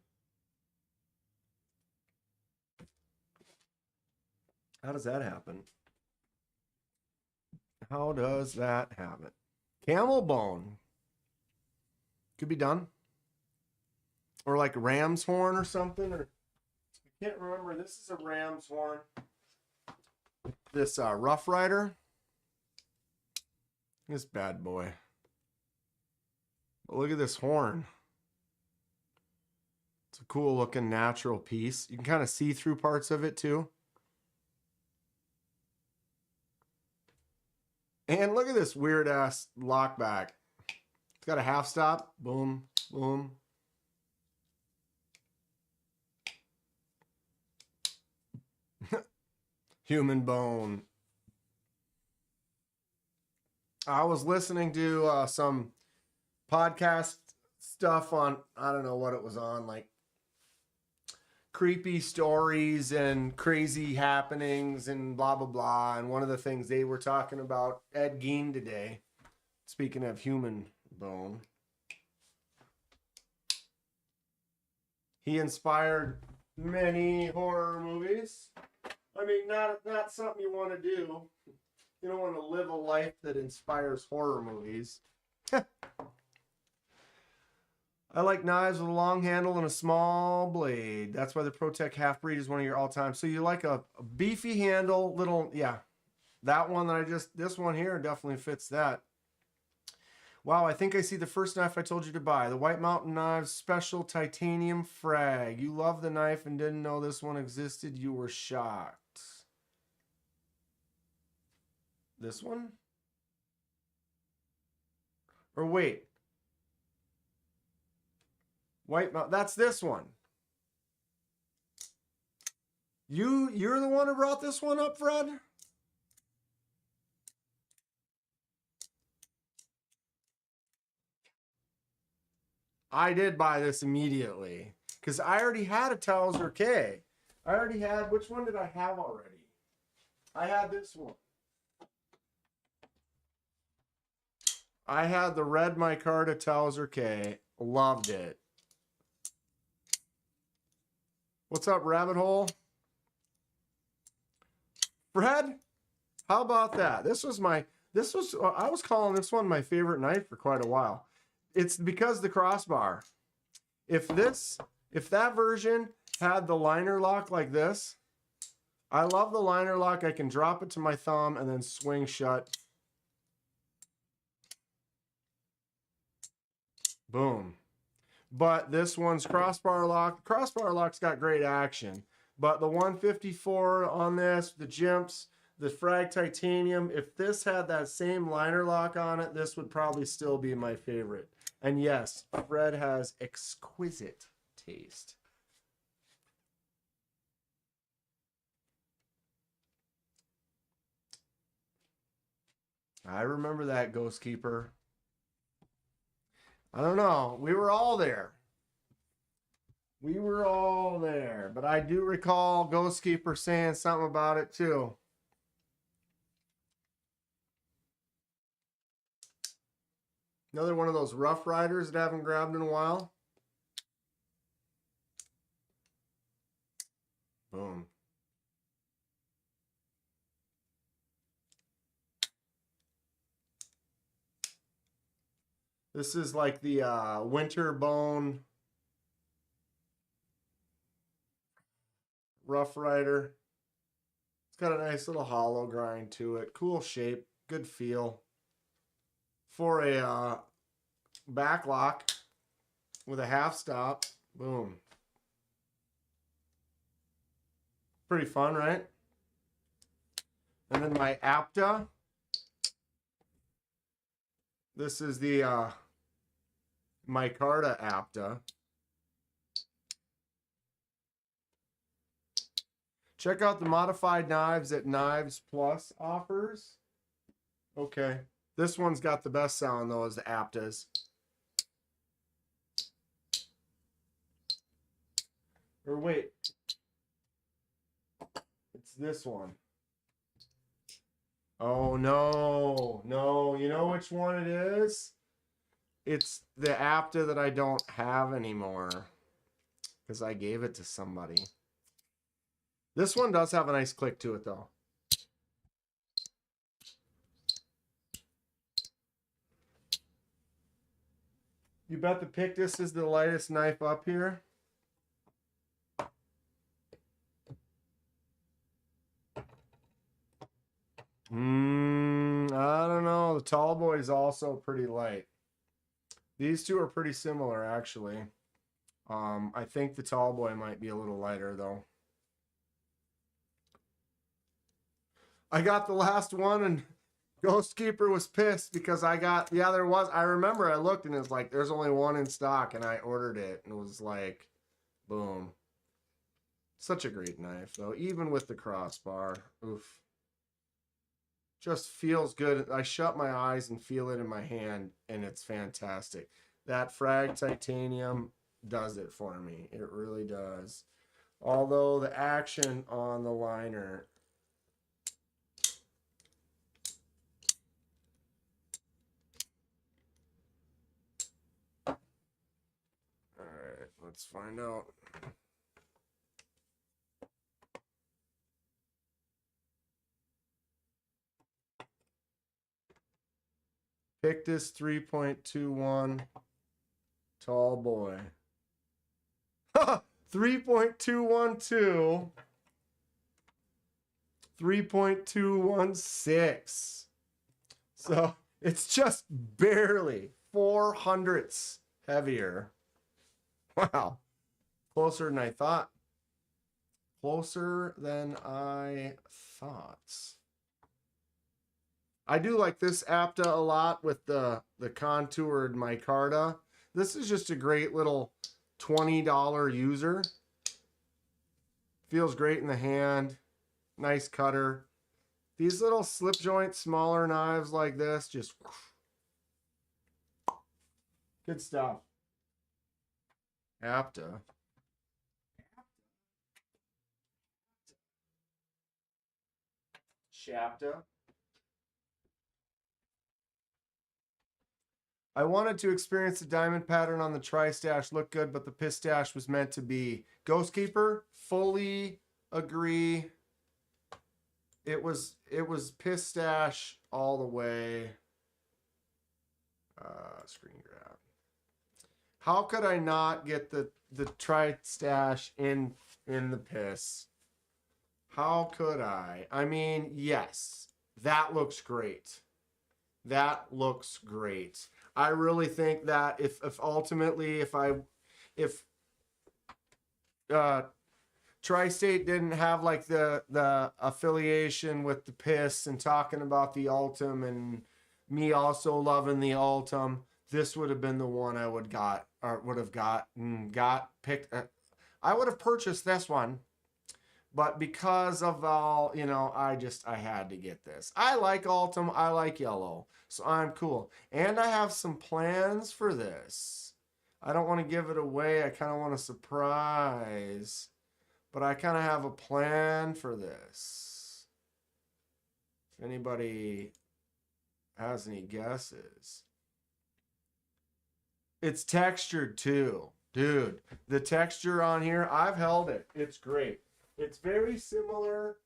How does that happen? How does that happen? Camel bone. Could be done. Or like ram's horn or something. Or I can't remember. This is a ram's horn. This Rough Rider. This bad boy. But look at this horn. It's a cool looking natural piece. You can kind of see through parts of it too. And look at this weird ass lock back. It's got a half stop. Boom, boom. Human bone. I was listening to some podcast stuff on, I don't know what it was on, like creepy stories and crazy happenings and blah, blah, blah. And one of the things they were talking about, Ed Gein today, speaking of human bone, he inspired many horror movies. I mean, not something you want to do. You don't want to live a life that inspires horror movies. I like knives with a long handle and a small blade. That's why the ProTech Half-Breed is one of your all-time. So you like a beefy handle, little, yeah. That one that this one here definitely fits that. Wow, I think I see the first knife I told you to buy. The White Mountain Knives Special Titanium Frag. You love the knife and didn't know this one existed. You were shocked. This one? Or wait. White Mountain. That's this one. You're the one who brought this one up, Fred? I did buy this immediately because I already had a Towser K. I already had, which one did I have already? I had this one. I had the red micarta Towser K. Loved it. What's up, Rabbit Hole? Fred, how about that? I was calling this one my favorite knife for quite a while. It's because the crossbar. If that version had the liner lock like this, I love the liner lock. I can drop it to my thumb and then swing shut. Boom. But this one's crossbar lock. Crossbar lock's got great action. But the 154 on this, the Jimps, the Frag Titanium, if this had that same liner lock on it, this would probably still be my favorite. And yes, Fred has exquisite taste. I remember that, Ghost Keeper. I don't know. We were all there. We were all there. But I do recall Ghost Keeper saying something about it too. Another one of those Rough Riders that I haven't grabbed in a while. Boom. This is like the Winter Bone Rough Rider. It's got a nice little hollow grind to it. Cool shape. Good feel. For a back lock with a half stop. Boom. Pretty fun, right? And then my Apta. This is the micarta Apta. Check out the modified knives that Knives Plus offers. Okay. This one's got the best sound though, is the Aptas. Or wait. It's this one. Oh no. No, you know which one it is? It's the Apta that I don't have anymore. Because I gave it to somebody. This one does have a nice click to it though. You bet the Pictus is the lightest knife up here. I don't know. The Tall Boy is also pretty light. These two are pretty similar, actually. I think the Tall Boy might be a little lighter, though. I got the last one, and Ghost Keeper was pissed because I got... Yeah, there was... I remember I looked, and it's like, there's only one in stock, and I ordered it, and it was like, boom. Such a great knife, though, even with the crossbar. Oof. Just feels good. I shut my eyes and feel it in my hand, and it's fantastic. That Frag Titanium does it for me. It really does. Although the action on the liner... Alright, let's find out. Pictus 3.21 Tall Boy. 3.212. 3.216. So it's just barely 400ths heavier. Wow. Closer than I thought. Closer than I thought. I do like this Apta a lot with the contoured micarta. This is just a great little $20 user. Feels great in the hand. Nice cutter. These little slip joint, smaller knives like this, just good stuff. Apta. Shapta. I wanted to experience the diamond pattern on the Tristache. Looked good, but the Pistache was meant to be. Ghost Keeper, fully agree. It was Pistache all the way. Screen grab. How could I not get the Tristache in the piss? How could I? I mean, yes, that looks great. That looks great. I really think that if ultimately if Tri-State didn't have like the affiliation with the Piss and talking about the Ultim and me also loving the Ultim, this would have been the one I would have picked. I would have purchased this one, but because of all, I had to get this. I like Ultim, I like yellow, so I'm cool. And I have some plans for this. I don't want to give it away. I kind of want a surprise. But I kind of have a plan for this. If anybody has any guesses. It's textured too. Dude, the texture on here, I've held it. It's great. It's very similar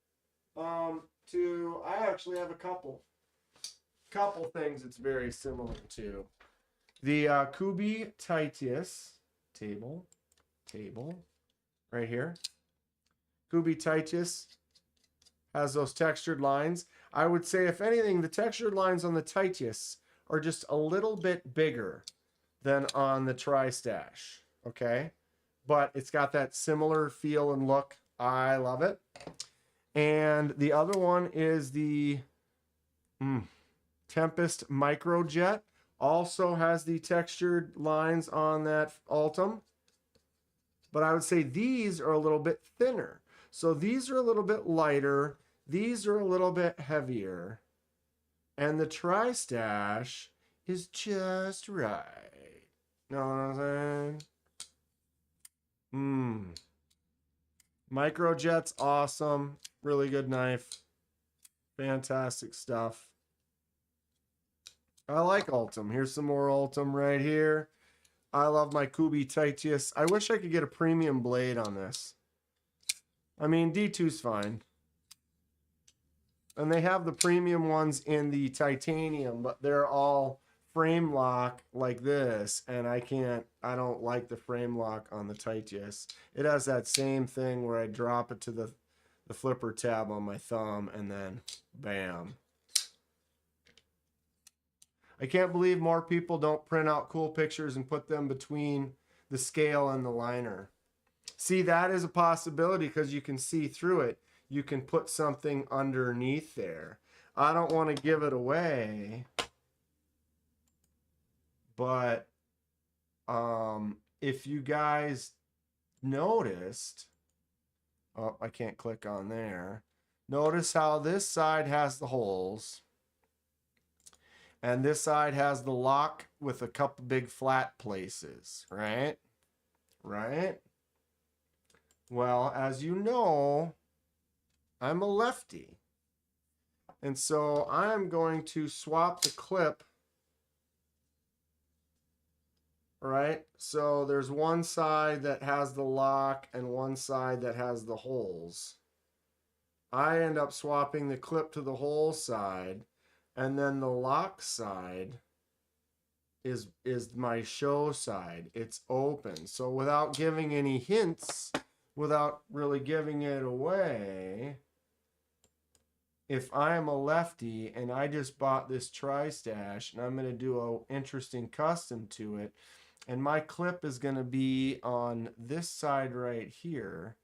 to, I actually have a couple things it's very similar to. The Kubi Titus table, right here. Kubi Titus has those textured lines. I would say, if anything, the textured lines on the Titus are just a little bit bigger than on the Tristache, okay? But it's got that similar feel and look. I love it. And the other one is the Tempest Microjet. Also has the textured lines on that Ultim. But I would say these are a little bit thinner. So these are a little bit lighter. These are a little bit heavier. And the Tristache is just right. Know what I'm saying? Microjet's awesome. Really good knife. Fantastic stuff. I like Ultim. Here's some more Ultim right here. I love my Kubi Titus. I wish I could get a premium blade on this. I mean, D2's fine. And they have the premium ones in the titanium, but they're all frame lock like this. And I don't like the frame lock on the Titus. It has that same thing where I drop it to the flipper tab on my thumb and then bam. I can't believe more people don't print out cool pictures and put them between the scale and the liner. See, that is a possibility because you can see through it. You can put something underneath there. I don't want to give it away, but if you guys noticed, oh, I can't click on there. Notice how this side has the holes. And this side has the lock with a couple big flat places, right? Right? Well, as you know, I'm a lefty. And so I'm going to swap the clip. Right? So there's one side that has the lock and one side that has the holes. I end up swapping the clip to the hole side. And then the lock side is my show side. It's open. So without giving any hints, without really giving it away, if I am a lefty and I just bought this Tristache and I'm going to do an interesting custom to it, and my clip is going to be on this side right here,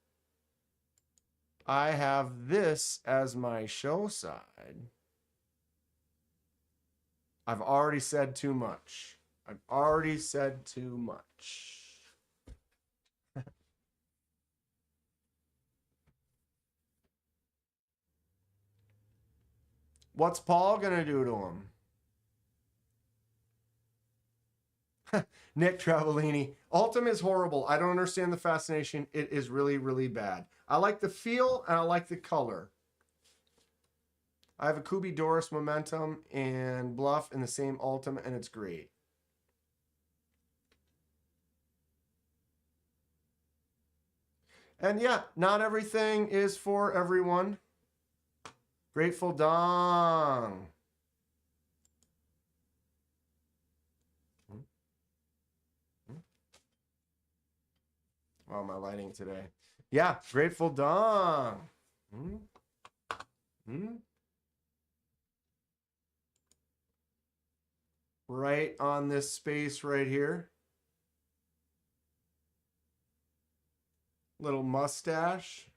I have this as my show side. I've already said too much. I've already said too much. What's Paul going to do to him? Nick Travellini. Ultim is horrible. I don't understand the fascination. It is really, really bad. I like the feel and I like the color. I have a Kubi Doris Momentum and Bluff in the same Ultim, and it's great. And yeah, not everything is for everyone. Grateful Dong. Wow, my lighting today. Yeah, Grateful Dong. right on this space right here. Little mustache.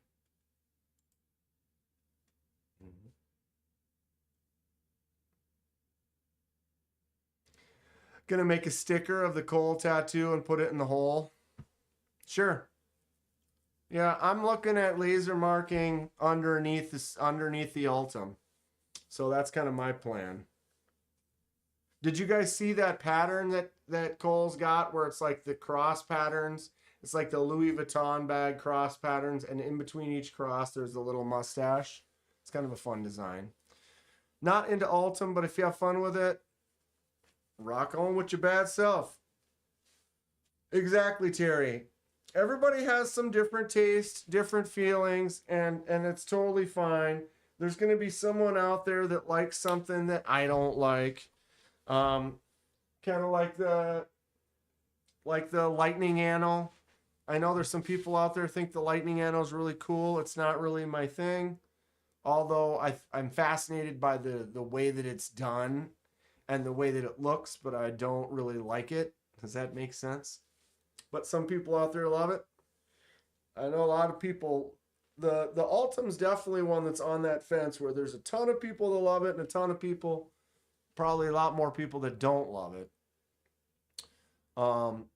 Gonna make a sticker of the Cole tattoo and put it in the hole. Sure. Yeah, I'm looking at laser marking underneath the Ultim. So that's kind of my plan. Did you guys see that pattern that Cole's got where it's like the cross patterns? It's like the Louis Vuitton bag cross patterns, and in between each cross there's a little mustache. It's kind of a fun design. Not into Ultim, but if you have fun with it, rock on with your bad self. Exactly, Terry. Everybody has some different tastes, different feelings, and it's totally fine. There's going to be someone out there that likes something that I don't like. Kind of like the lightning anno. I know there's some people out there think the lightning anno is really cool. It's not really my thing. Although I'm fascinated by the way that it's done and the way that it looks, but I don't really like it. Does that make sense? But some people out there love it. I know a lot of people. The Ultim's definitely one that's on that fence where there's a ton of people that love it and a ton of people, probably a lot more people that don't love it. I'm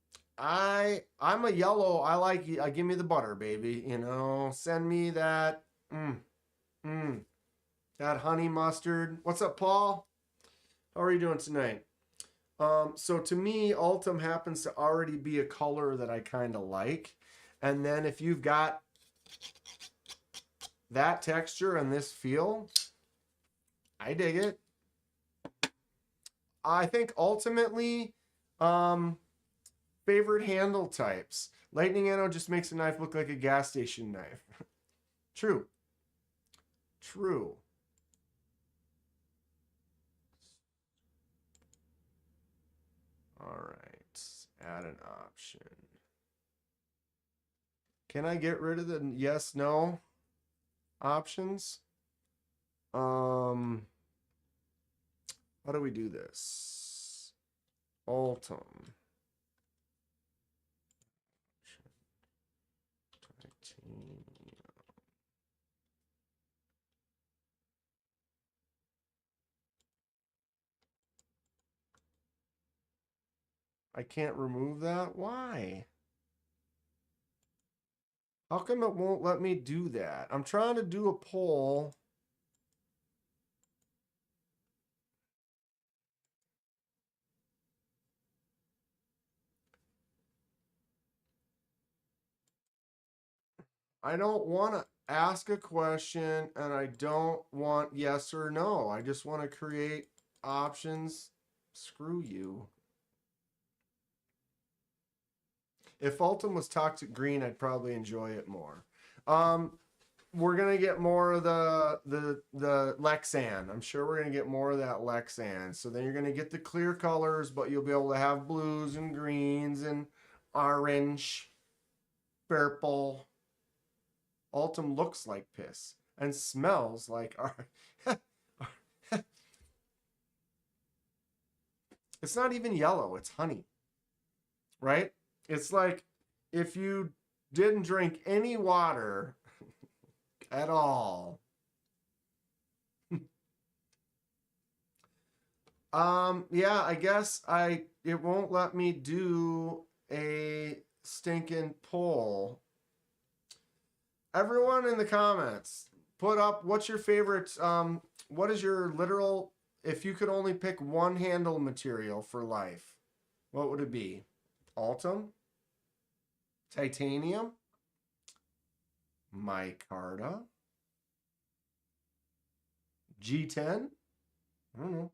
a yellow. I like. Give me the butter, baby. You know, send me that. That honey mustard. What's up, Paul? How are you doing tonight? So to me, Ultim happens to already be a color that I kind of like. And then if you've got that texture and this feel, I dig it. I think ultimately, favorite handle types. Lightning Anno just makes a knife look like a gas station knife. True. True. All right. Add an option. Can I get rid of the yes, no options? How do we do this? Ultim. I can't remove that? Why? How come it won't let me do that? I'm trying to do a poll. I don't want to ask a question and I don't want yes or no. I just want to create options. Screw you. If Ultim was toxic green, I'd probably enjoy it more. We're gonna get more of the Lexan. I'm sure we're gonna get more of that Lexan. So then you're gonna get the clear colors, but you'll be able to have blues and greens and orange, purple. Ultim looks like piss and smells like it's not even yellow, it's honey. Right? It's like if you didn't drink any water at all. Yeah, I guess it won't let me do a stinking poll. Everyone in the comments, put up what's your favorite what is your literal, if you could only pick one handle material for life, what would it be? Ultim? Titanium? Micarta? G10? I don't know.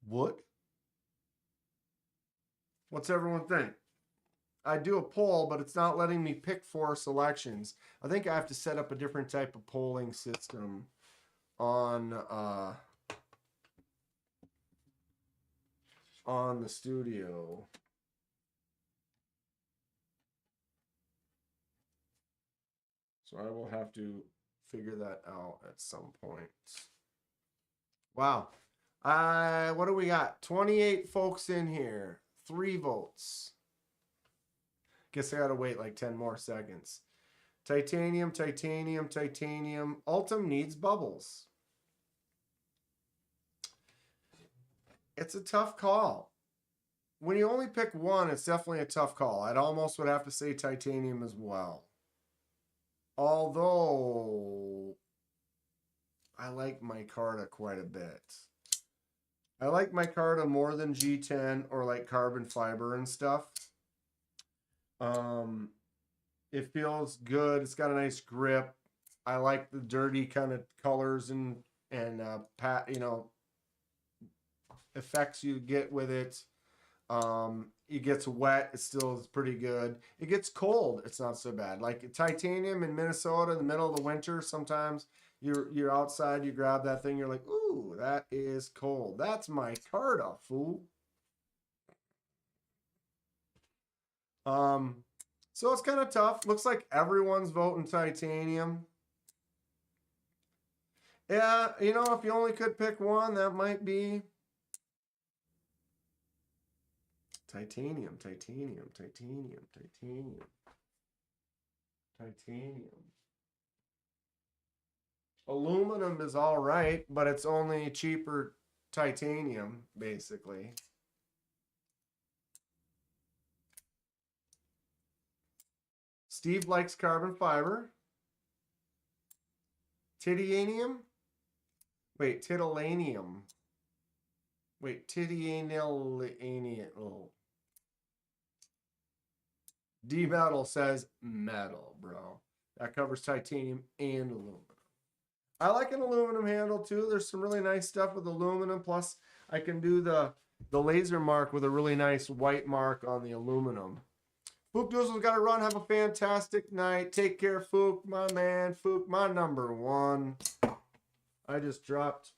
Wood? What's everyone think? I do a poll, but it's not letting me pick 4 selections. I think I have to set up a different type of polling system on the studio. So I will have to figure that out at some point. Wow. What do we got? 28 folks in here. 3 votes. Guess I gotta wait like 10 more seconds. Titanium, titanium, titanium. Ultim needs bubbles. It's a tough call. When you only pick one, it's definitely a tough call. I'd almost would have to say titanium as well. Although I like micarta quite a bit. I like micarta more than G10 or like carbon fiber and stuff. It feels good. It's got a nice grip. I like the dirty kind of colors and effects you get with it. It gets wet. It still is pretty good. It gets cold. It's not so bad. Like titanium in Minnesota in the middle of the winter, sometimes you're outside, you grab that thing, you're like, ooh, that is cold. That's micarta, fool. So it's kind of tough. Looks like everyone's voting titanium. Yeah, if you only could pick one, that might be titanium, titanium, titanium, titanium, titanium. Aluminum is all right, but it's only cheaper titanium, basically. Steve likes carbon fiber. Titanium? Wait, titanium. Wait, titanium. Oh. D metal says metal, bro. That covers titanium and aluminum. I like an aluminum handle too. There's some really nice stuff with aluminum. Plus, I can do the laser mark with a really nice white mark on the aluminum. Fook Doozle's got to run. Have a fantastic night. Take care, Fook, my man. Fook, my number one. I just dropped.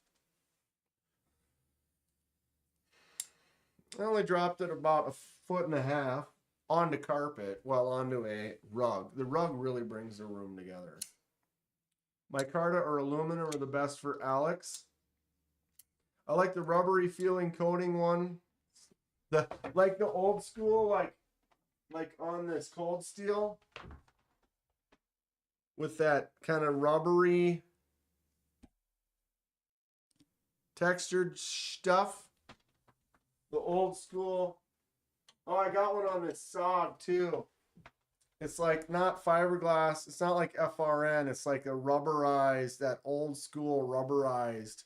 I only dropped it about 1.5 feet onto carpet, well, onto a rug. The rug really brings the room together. Micarta or aluminum are the best for Alex. I like the rubbery feeling coating one. Like the old school, like on this cold steel. With that kind of rubbery textured stuff. The old school. Oh, I got one on this SOG too. It's like not fiberglass. It's not like FRN. It's like a rubberized, that old school rubberized.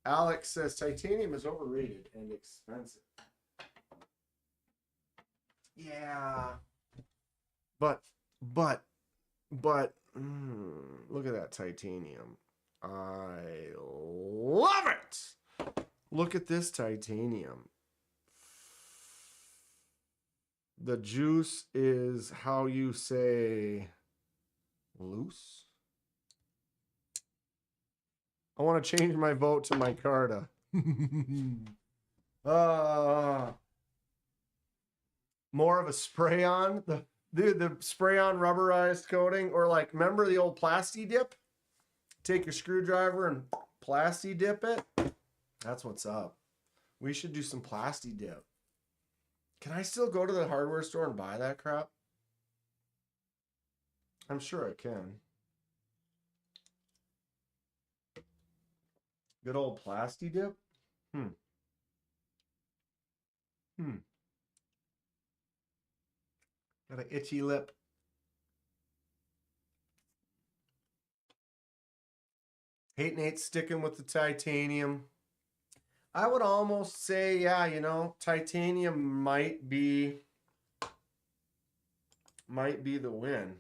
Alex says titanium is overrated and expensive. Yeah. But, look at that titanium. I love it. Look at this titanium. The juice is how you say loose. I want to change my vote to micarta. More of a spray on the spray on rubberized coating, or like remember the old plasti dip? Take your screwdriver and plasti dip it. That's what's up. We should do some plasti dip. Can I still go to the hardware store and buy that crap? I'm sure I can. Good old plasti dip? Got an itchy lip. Hate Nate's sticking with the titanium. I would almost say, yeah, titanium might be the win.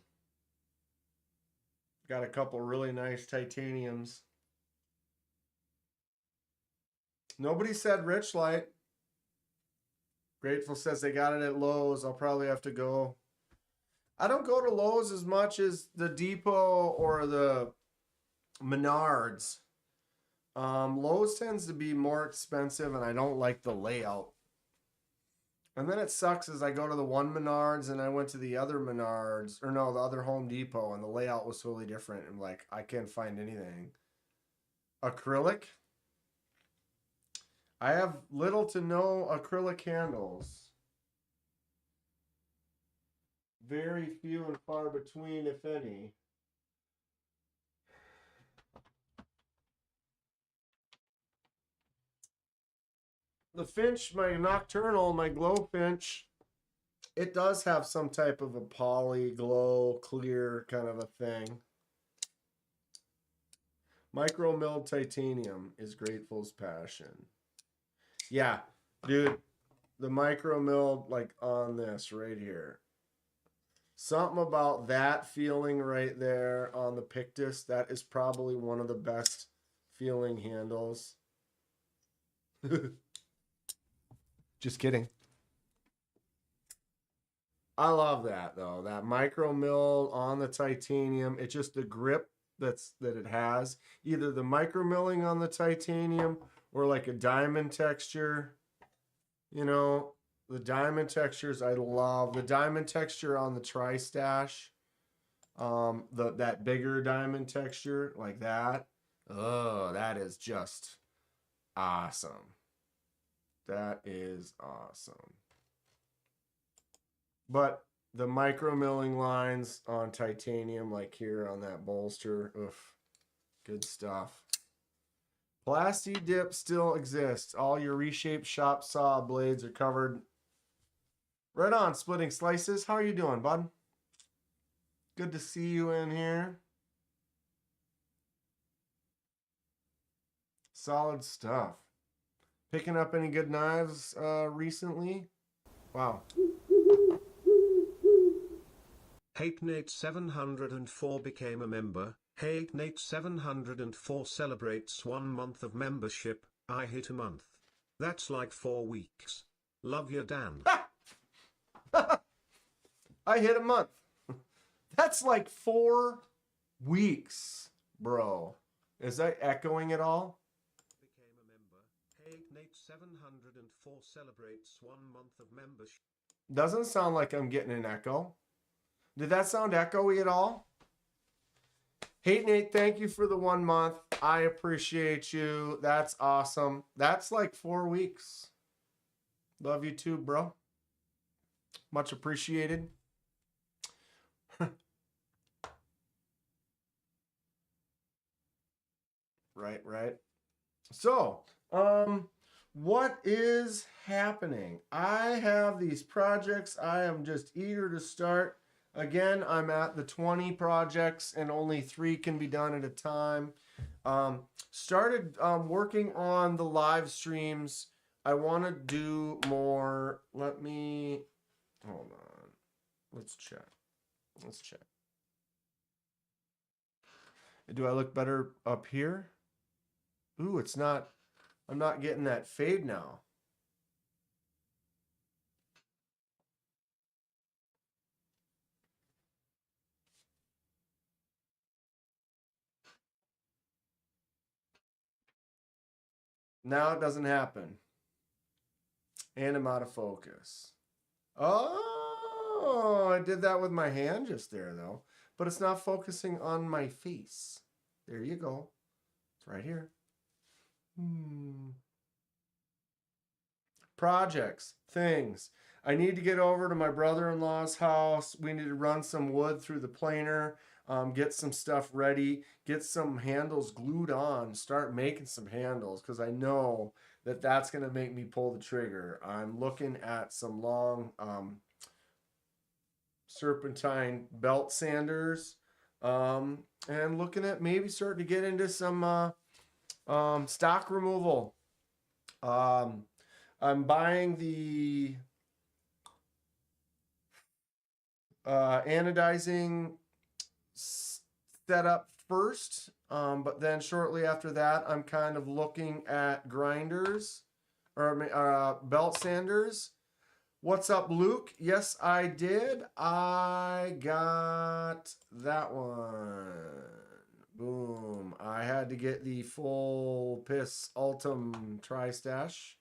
Got a couple really nice titaniums. Nobody said Rich Light. Grateful says they got it at Lowe's. I'll probably have to go. I don't go to Lowe's as much as the Depot or the Menards. Lowe's tends to be more expensive, and I don't like the layout. And then it sucks as I go to the one Menards and I went to the other Menards, or no, the other Home Depot, and the layout was totally different. And like, I can't find anything. Acrylic? I have little to no acrylic handles. Very few and far between, if any. The finch, my nocturnal, my glow finch, it does have some type of a poly glow clear kind of a thing. Micro milled titanium is Grateful's passion. Yeah, dude, the micro milled, like on this right here. Something about that feeling right there on the Pictus, that is probably one of the best feeling handles. Just kidding. I love that though. That micro mill on the titanium. It's just the grip that it has. Either the micro milling on the titanium or like a diamond texture. You know, the diamond textures I love. The diamond texture on the Tristache. That bigger diamond texture like that. Oh, that is just awesome. That is awesome. But the micro milling lines on titanium, like here on that bolster, oof, good stuff. Plasti dip still exists. All your reshaped shop saw blades are covered. Right on, splitting slices. How are you doing, bud? Good to see you in here. Solid stuff. Picking up any good knives recently? Wow. HateNate704 became a member. HateNate704 celebrates 1 month of membership. I hit a month. That's like 4 weeks. Love you, Dan. I hit a month. That's like 4 weeks, bro. Is that echoing at all? Became a member. HateNate704 celebrates 1 month of membership. Doesn't sound like I'm getting an echo. Did that sound echoey at all? Hate Nate, thank you for the 1 month. I appreciate you. That's awesome. That's like 4 weeks. Love you too, bro. Much appreciated. Right. So, what is happening? I have these projects I am just eager to start. Again, I'm at the 20 projects and only 3 can be done at a time. Started working on the live streams. I want to do more. Let me, hold on. Let's check. Do I look better up here? Ooh, it's not, I'm not getting that fade now. Now it doesn't happen. And I'm out of focus. Oh, I did that with my hand just there though. But it's not focusing on my face. There you go. It's right here. Projects, things. I need to get over to my brother-in-law's house. We need to run some wood through the planer, get some stuff ready, get some handles glued on, start making some handles because I know that that's going to make me pull the trigger. I'm looking at some long serpentine belt sanders and looking at maybe starting to get into some stock removal. I'm buying the anodizing setup first, but then shortly after that, I'm kind of looking at grinders or belt sanders. What's up, Luke? Yes, I did. I got that one. Boom. I had to get the full piss Ultim Tristache.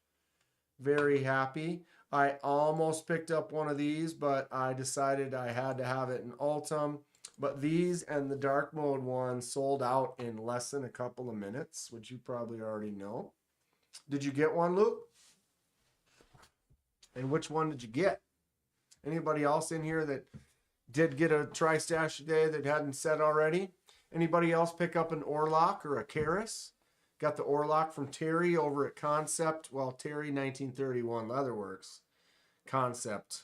Very happy. I almost picked up one of these, but I decided I had to have it in Ultim. But these and the dark mode one sold out in less than a couple of minutes, which you probably already know. Did you get one, Luke? And which one did you get? Anybody else in here that did get a Tristache today that hadn't said already? Anybody else pick up an Orlok or a Keras? Got the Orlok from Terry over at Concept. Well, Terry 1931 Leatherworks. Concept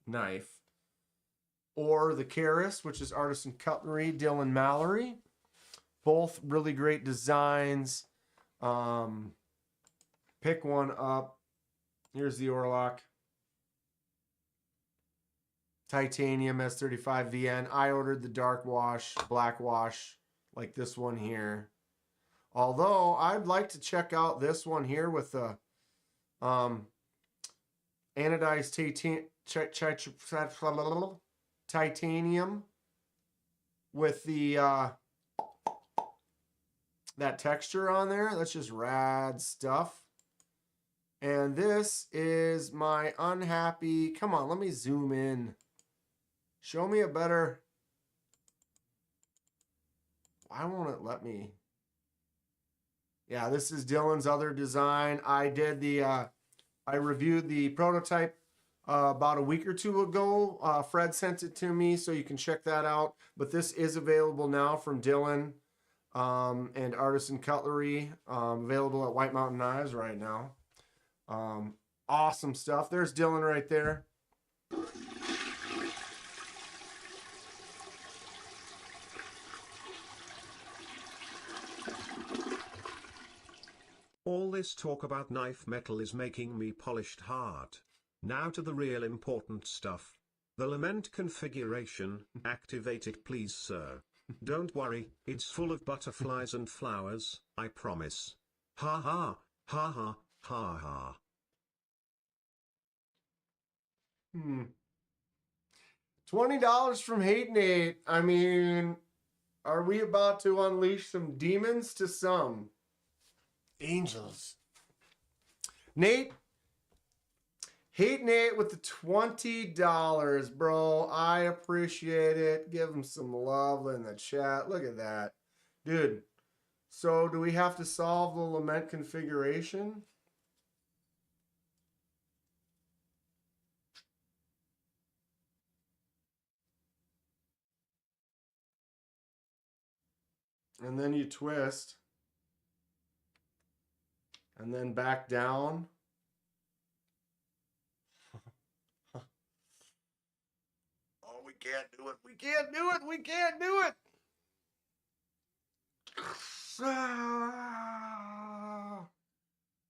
knife. Or the Keras, which is Artisan Cutlery, Dylan Mallory. Both really great designs. Pick one up. Here's the Orlok. Titanium S35 VN. I ordered the dark wash, black wash, like this one here. Although I'd like to check out this one here with the anodized titanium with the that texture on there. That's just rad stuff. And this is my unhappy. Come on, let me zoom in. Show me a better. Why won't it let me? Yeah, this is Dylan's other design. I did the, I reviewed the prototype about a week or two ago. Fred sent it to me, so you can check that out. But this is available now from Dylan and Artisan Cutlery. Available at White Mountain Knives right now. Awesome stuff. There's Dylan right there. All this talk about knife metal is making me polished hard. Now to the real important stuff. The lament configuration. Activate it please, sir. Don't worry, it's full of butterflies and flowers, I promise. Ha ha, ha ha, ha ha. $20 from Hate Nate. I mean, are we about to unleash some demons to some angels? Nate, Hate Nate with the $20, bro. I appreciate it. Give him some love in the chat. Look at that. Dude, so do we have to solve the lament configuration? And then you twist. And then back down. Oh, we can't do it. We can't do it. We can't do it.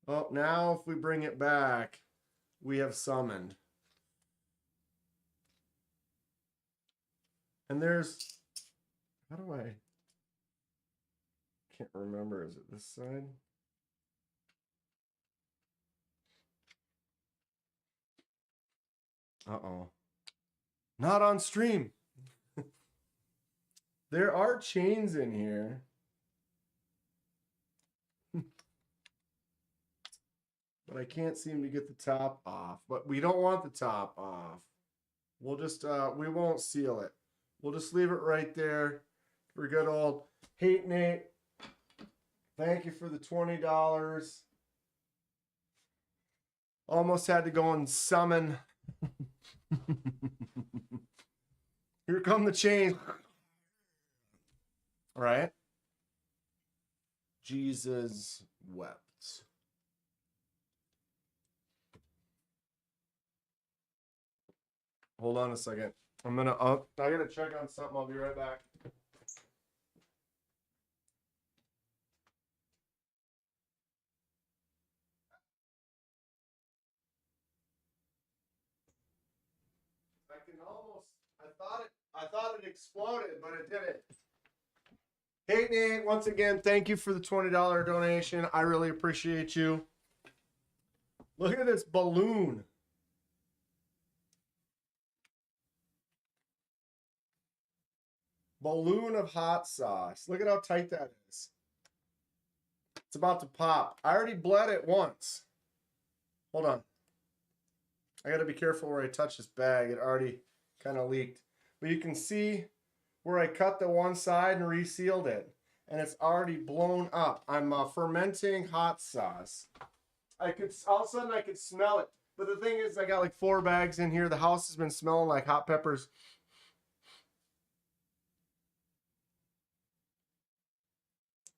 Oh, now if we bring it back, we have summoned. And there's, how do I can't remember. Is it this side? Uh-oh. Not on stream. There are chains in here. But I can't seem to get the top off. But we don't want the top off. We'll just, we won't seal it. We'll just leave it right there. For good old Hate Nate. Thank you for the $20. Almost had to go and summon. Here come the chains. All right. Jesus wept. Hold on a second. I gotta check on something. I'll be right back. I thought it exploded, but it didn't. Hey Nate, once again, thank you for the $20 donation. I really appreciate you. Look at this balloon. Balloon of hot sauce. Look at how tight that is. It's about to pop. I already bled it once. Hold on. I got to be careful where I touch this bag. It already kind of leaked. But you can see where I cut the one side and resealed it. and it's already blown up. I'm fermenting hot sauce. All of a sudden I could smell it. But the thing is, I got like 4 bags in here. The house has been smelling like hot peppers.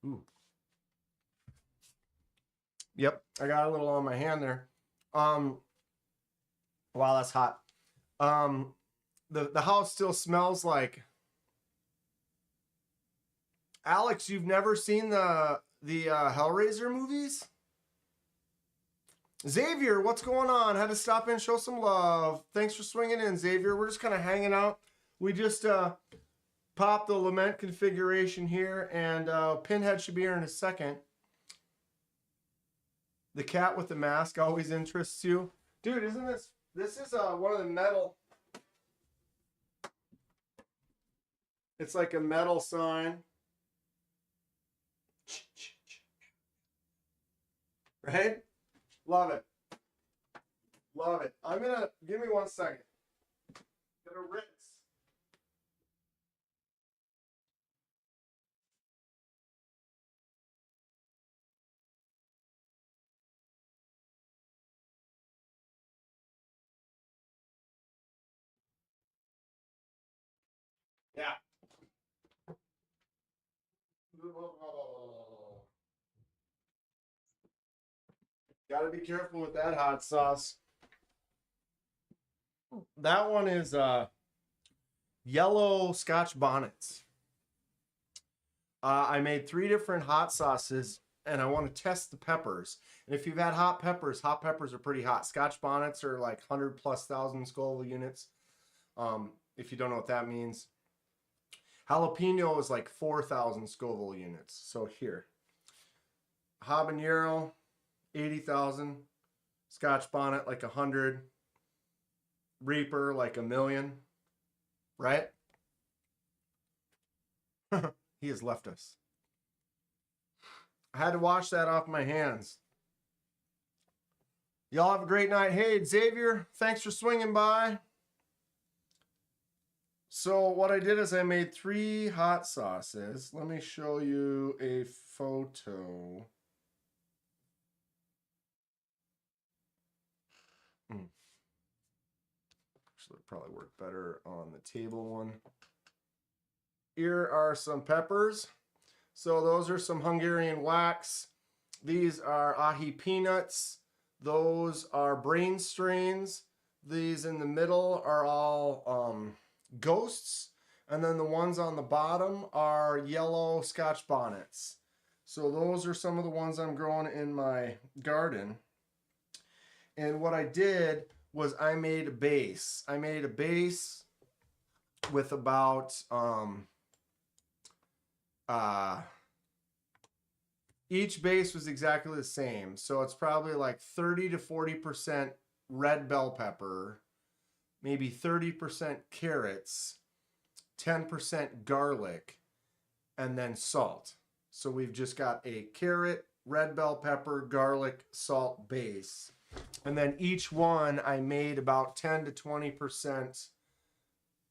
Ooh. Yep, I got a little on my hand there. Wow, that's hot. The house still smells like. Alex, you've never seen the Hellraiser movies? Xavier, what's going on? Had to stop in and show some love. Thanks for swinging in, Xavier. We're just kind of hanging out. We just popped the lament configuration here, and Pinhead should be here in a second. The cat with the mask always interests you. Dude, isn't this is one of the metal. It's like a metal sign. Right? Love it. Love it. I'm gonna give me 1 second. Gonna rinse. Yeah. Gotta be careful with that hot sauce. That one is yellow Scotch bonnets. I made 3 different hot sauces, and I want to test the peppers. And if you've had hot peppers are pretty hot. Scotch bonnets are like 100,000+ Scoville units. If you don't know what that means. Jalapeno is like 4,000 Scoville units. So here. Habanero, 80,000. Scotch bonnet, like 100. Reaper, like 1,000,000. Right? He has left us. I had to wash that off my hands. Y'all have a great night. Hey, Xavier, thanks for swinging by. So what I did is I made 3 hot sauces. Let me show you a photo. Actually, it'd probably work better on the table one. Here are some peppers. So those are some Hungarian wax. These are ahi peanuts. Those are brain strains. These in the middle are all ghosts. And then the ones on the bottom are yellow Scotch bonnets. So those are some of the ones I'm growing in my garden. And what I did was I made a base. I made a base with about each base was exactly the same. So it's probably like 30 to 40% red bell pepper, maybe 30% carrots, 10% garlic, and then salt. So we've just got a carrot, red bell pepper, garlic, salt base. And then each one I made about 10 to 20%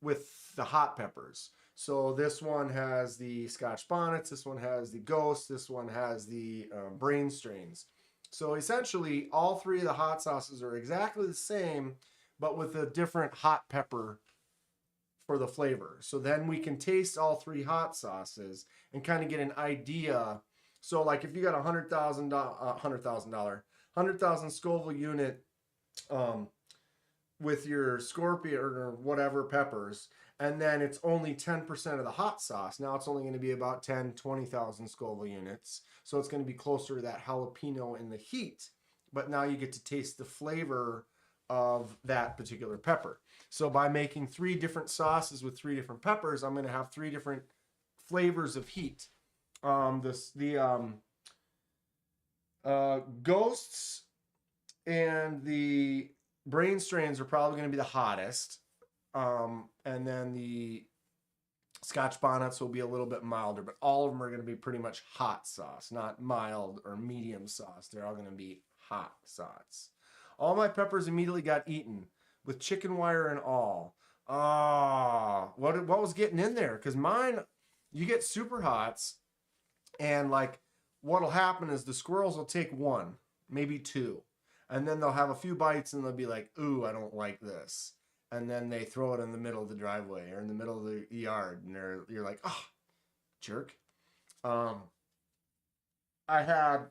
with the hot peppers. So this one has the Scotch bonnets, this one has the ghost, this one has the brain strains. So essentially all 3 of the hot sauces are exactly the same, but with a different hot pepper for the flavor. So then we can taste all 3 hot sauces and kind of get an idea. So like if you got $100,000 Scoville unit with your scorpion or whatever peppers, and then it's only 10% of the hot sauce. Now it's only going to be about 10, 20,000 Scoville units. So it's going to be closer to that jalapeno in the heat. But now you get to taste the flavor of that particular pepper. So by making 3 different sauces with 3 different peppers, I'm going to have 3 different flavors of heat. Ghosts and the brain strains are probably going to be the hottest. And then the Scotch bonnets will be a little bit milder, but all of them are going to be pretty much hot sauce, not mild or medium sauce. They're all going to be hot sauce. All my peppers immediately got eaten with chicken wire and all. What was getting in there? Because mine, you get super hots, And like what'll happen is the squirrels will take one, maybe two, and then they'll have a few bites and they'll be like, ooh, I don't like this. And then they throw it in the middle of the driveway or in the middle of the yard, and you're like, oh, jerk. Um, I had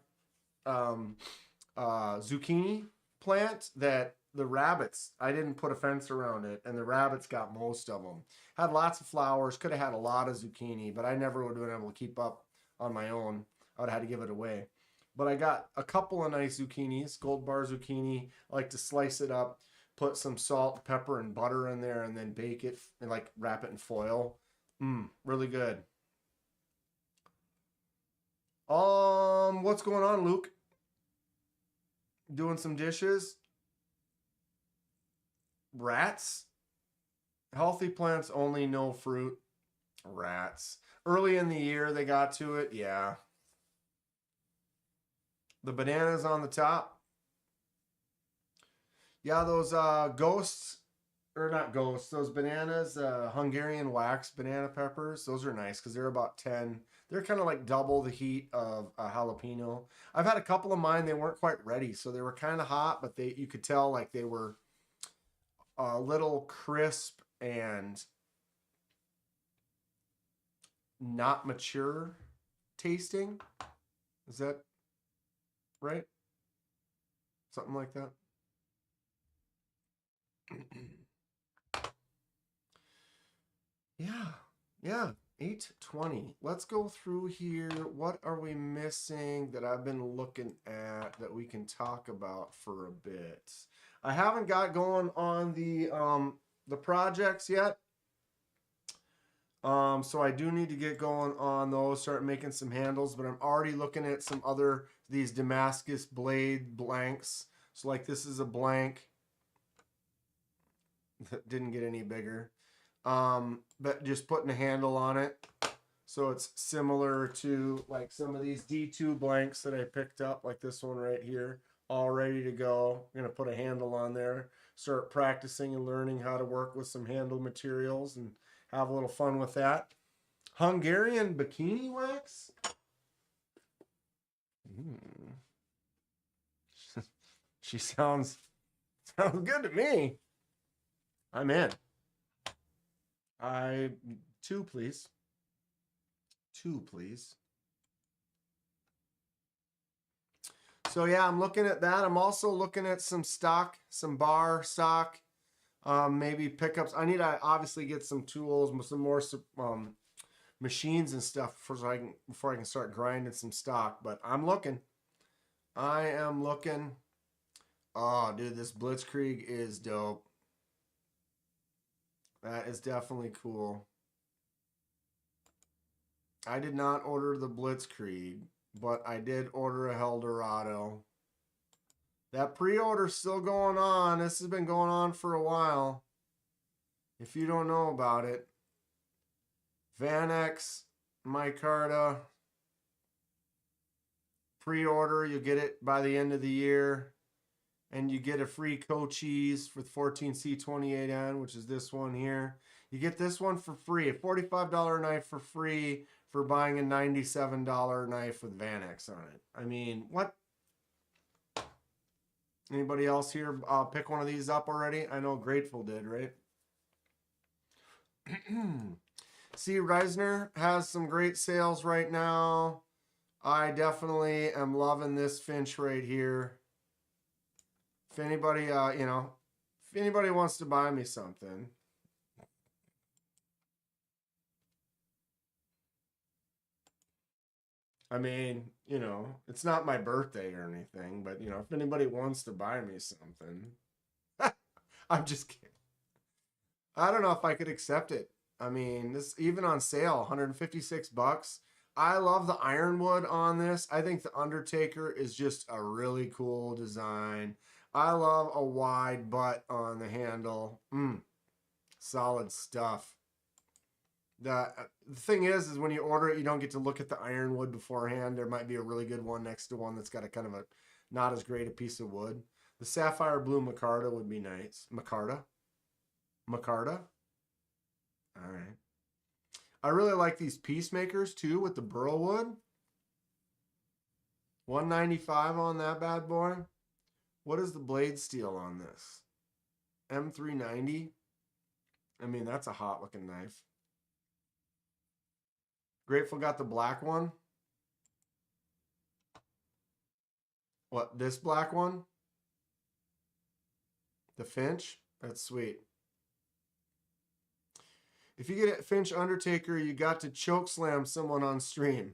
zucchini plant that the rabbits, I didn't put a fence around it, and the rabbits got most of them. Had lots of flowers, could have had a lot of zucchini, but I never would have been able to keep up on my own. I would have had to give it away. But I got a couple of nice zucchinis, gold bar zucchini. I like to slice it up, put some salt, pepper, and butter in there, and then bake it and like wrap it in foil. Really good. What's going on, Luke? Doing some dishes? Rats? Healthy plants only, no fruit. Rats. Early in the year they got to it, yeah. The bananas on the top. Yeah, those ghosts, or not ghosts, those bananas, Hungarian wax banana peppers, those are nice because they're about 10. They're kind of like double the heat of a jalapeno. I've had a couple of mine, they weren't quite ready, so they were kind of hot, but you could tell like they were a little crisp and not mature tasting. Is that right? Something like that. Yeah. 8:20. Let's go through here. What are we missing that I've been looking at that we can talk about for a bit? I haven't got going on the projects yet. So I do need to get going on those, start making some handles, but I'm already looking at some other these Damascus blade blanks. So like this is a blank that didn't get any bigger. But just putting a handle on it. So it's similar to like some of these D2 blanks that I picked up, like this one right here, all ready to go. I'm going to put a handle on there, start practicing and learning how to work with some handle materials and have a little fun with that. Hungarian bikini wax. She sounds good to me. I'm in. Two, please. Two, please. So yeah, I'm looking at that. I'm also looking at some stock, some bar stock, maybe pickups. I need to obviously get some tools, some more machines and stuff before I can start grinding some stock. But I'm looking. I am looking. Oh, dude, this Blitzkrieg is dope. That is definitely cool. I did not order the Blitzkrieg, but I did order a Eldorado. That pre-order's still going on. This has been going on for a while. If you don't know about it. Vanex, micarta. Pre-order, you get it by the end of the year. And you get a free Cochise for 14C28N, which is this one here. You get this one for free, a $45 knife for free for buying a $97 knife with Vanex on it. I mean, what? Anybody else here pick one of these up already? I know Grateful did, right? See, Reisner has some great sales right now. I definitely am loving this Finch right here. If anybody, if anybody wants to buy me something. I mean, it's not my birthday or anything, but, if anybody wants to buy me something, I'm just kidding. I don't know if I could accept it. I mean, this even on sale, $156. I love the ironwood on this. I think the Undertaker is just a really cool design. I love a wide butt on the handle. Solid stuff. The thing is when you order it, you don't get to look at the ironwood beforehand. There might be a really good one next to one that's got a kind of a not as great a piece of wood. The sapphire blue micarta would be nice. Micarta? All right. I really like these peacemakers too with the burl wood. $195 on that bad boy. What is the blade steel on this? M390. I mean, that's a hot looking knife. Grateful got the black one. What, this black one? The Finch? That's sweet. If you get a Finch Undertaker, you got to choke slam someone on stream.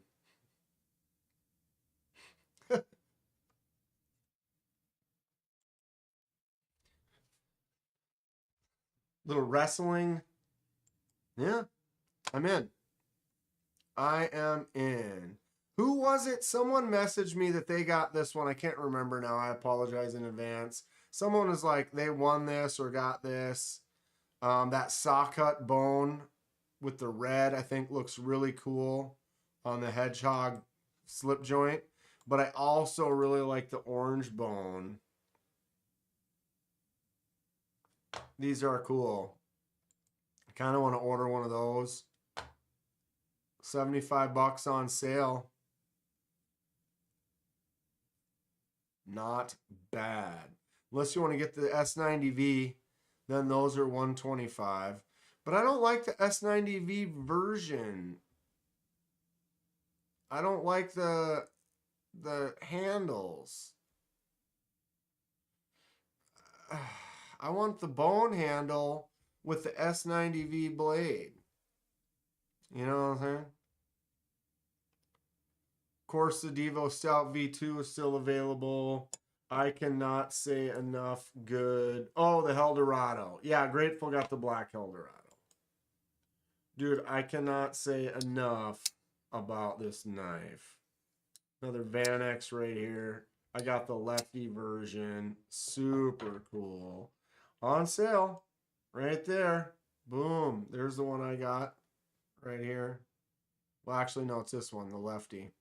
Little wrestling. Yeah, I'm in. I am in. Who was it? Someone messaged me that they got this one. I can't remember now. I apologize in advance. Someone was like, they won this or got this. That saw cut bone with the red, I think looks really cool on the hedgehog slip joint. But I also really like the orange bone. These are cool. I kind of want to order one of those. $75 on sale. Not bad. Unless you want to get the S90V, then those are $125. But I don't like the S90V version. I don't like the handles. I want the bone handle with the S90V blade. You know what I'm saying? Of course, the Devo Stout V2 is still available. I cannot say enough good. Oh, the Eldorado. Yeah, Grateful got the black Eldorado. Dude, I cannot say enough about this knife. Another Van X right here. I got the lefty version. Super cool. On sale. Right there. Boom. There's the one I got. Right here. Well, actually, no, it's this one. The lefty.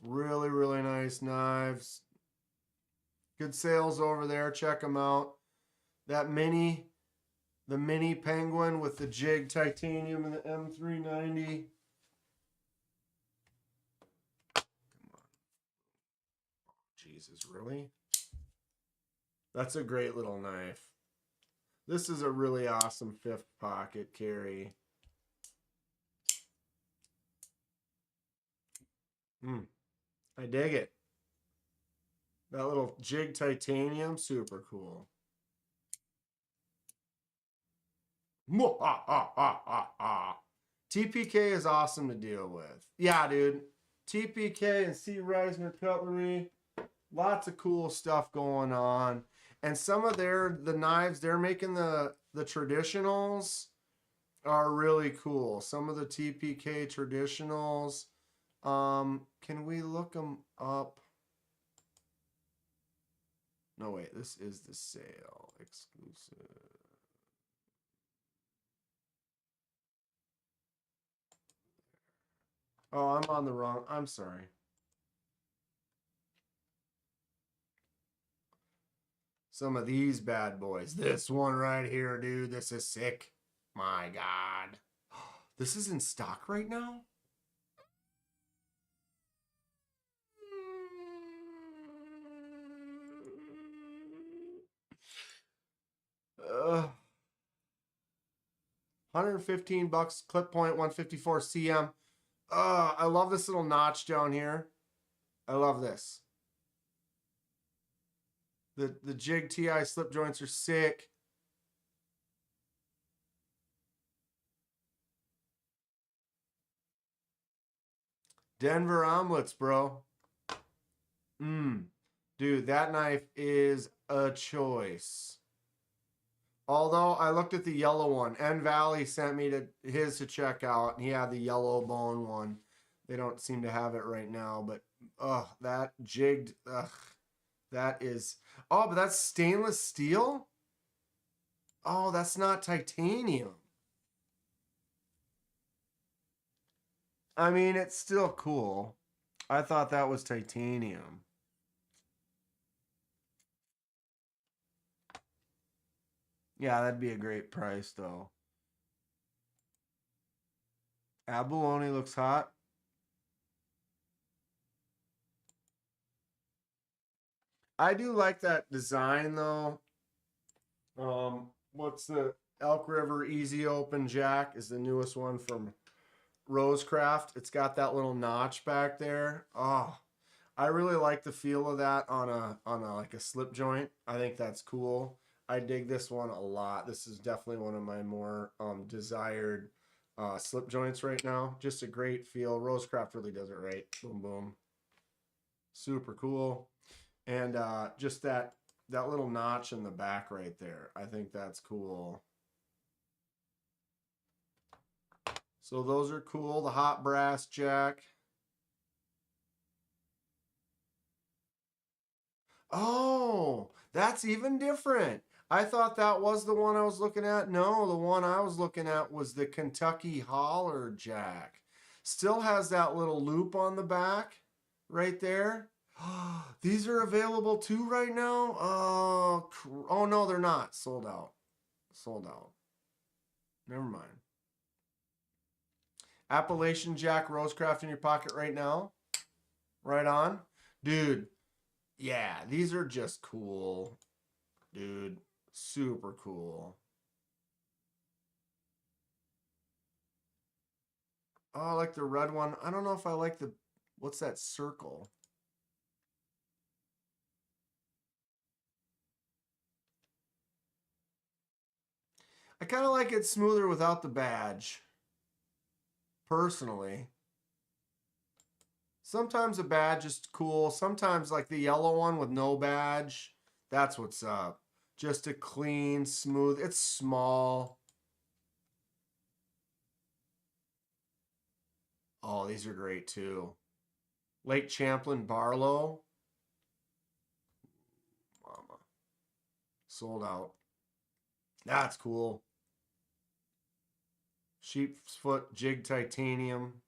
Really, really nice knives. Good sales over there. Check them out. That mini, the mini penguin with the jig titanium and the M390. Come on. Jesus, really? That's a great little knife. This is a really awesome fifth pocket carry. I dig it. That little jig titanium, super cool. TPK is awesome to deal with. Yeah, dude. TPK and C. Reisner Cutlery. Lots of cool stuff going on. And some of the knives they're making, the traditionals are really cool. Some of the TPK traditionals. Can we look them up? No, wait, this is the sale exclusive. Oh, I'm on the wrong. I'm sorry. Some of these bad boys. This one right here, dude. This is sick. My God. This is in stock right now? $115 clip point, 154 cm. I love this little notch down here. I love this. The jig TI slip joints are sick. Denver omelets, bro. Dude, that knife is a choice. Although I looked at the yellow one. N Valley sent me his to check out, and he had the yellow bone one. They don't seem to have it right now, but that jigged, that is. Oh, but that's stainless steel? Oh, that's not titanium. I mean, it's still cool. I thought that was titanium. Yeah, that'd be a great price, though. Abalone looks hot. I do like that design though. What's the Elk River Easy Open Jack is the newest one from Rosecraft. It's got that little notch back there. Oh, I really like the feel of that on a like a slip joint. I think that's cool. I dig this one a lot. This is definitely one of my more desired slip joints right now. Just a great feel. Rosecraft really does it right. Boom boom. Super cool. And just that little notch in the back right there. I think that's cool. So those are cool. The hot brass jack. Oh, that's even different. I thought that was the one I was looking at. No, the one I was looking at was the Kentucky Holler Jack. Still has that little loop on the back right there. These are available too right now. Oh no, they're not. Sold out. Sold out. Never mind. Appalachian Jack Rosecraft in your pocket right now. Right on. Dude, yeah, these are just cool. Dude, super cool. Oh, I like the red one. I don't know if I like the, what's that circle? I kind of like it smoother without the badge. Personally. Sometimes a badge is cool. Sometimes like the yellow one with no badge. That's what's up. Just a clean, smooth. It's small. Oh, these are great too. Lake Champlain Barlow. Mama. Sold out. That's cool. Sheep's foot jig titanium.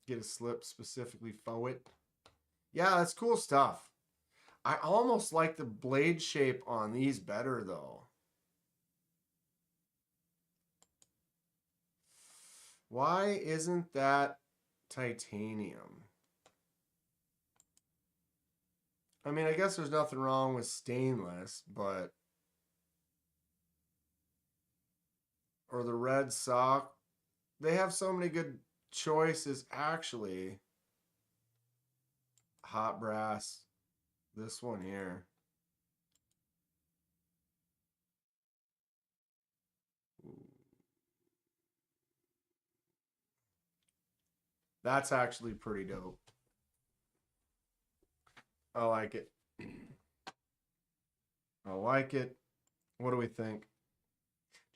Get a slip specifically for it. Yeah, that's cool stuff. I almost like the blade shape on these better though. Why isn't that titanium? I mean, I guess there's nothing wrong with stainless, but or the red sock. They have so many good choices actually. Hot brass. This one here. Ooh. That's actually pretty dope. I like it. I like it. What do we think?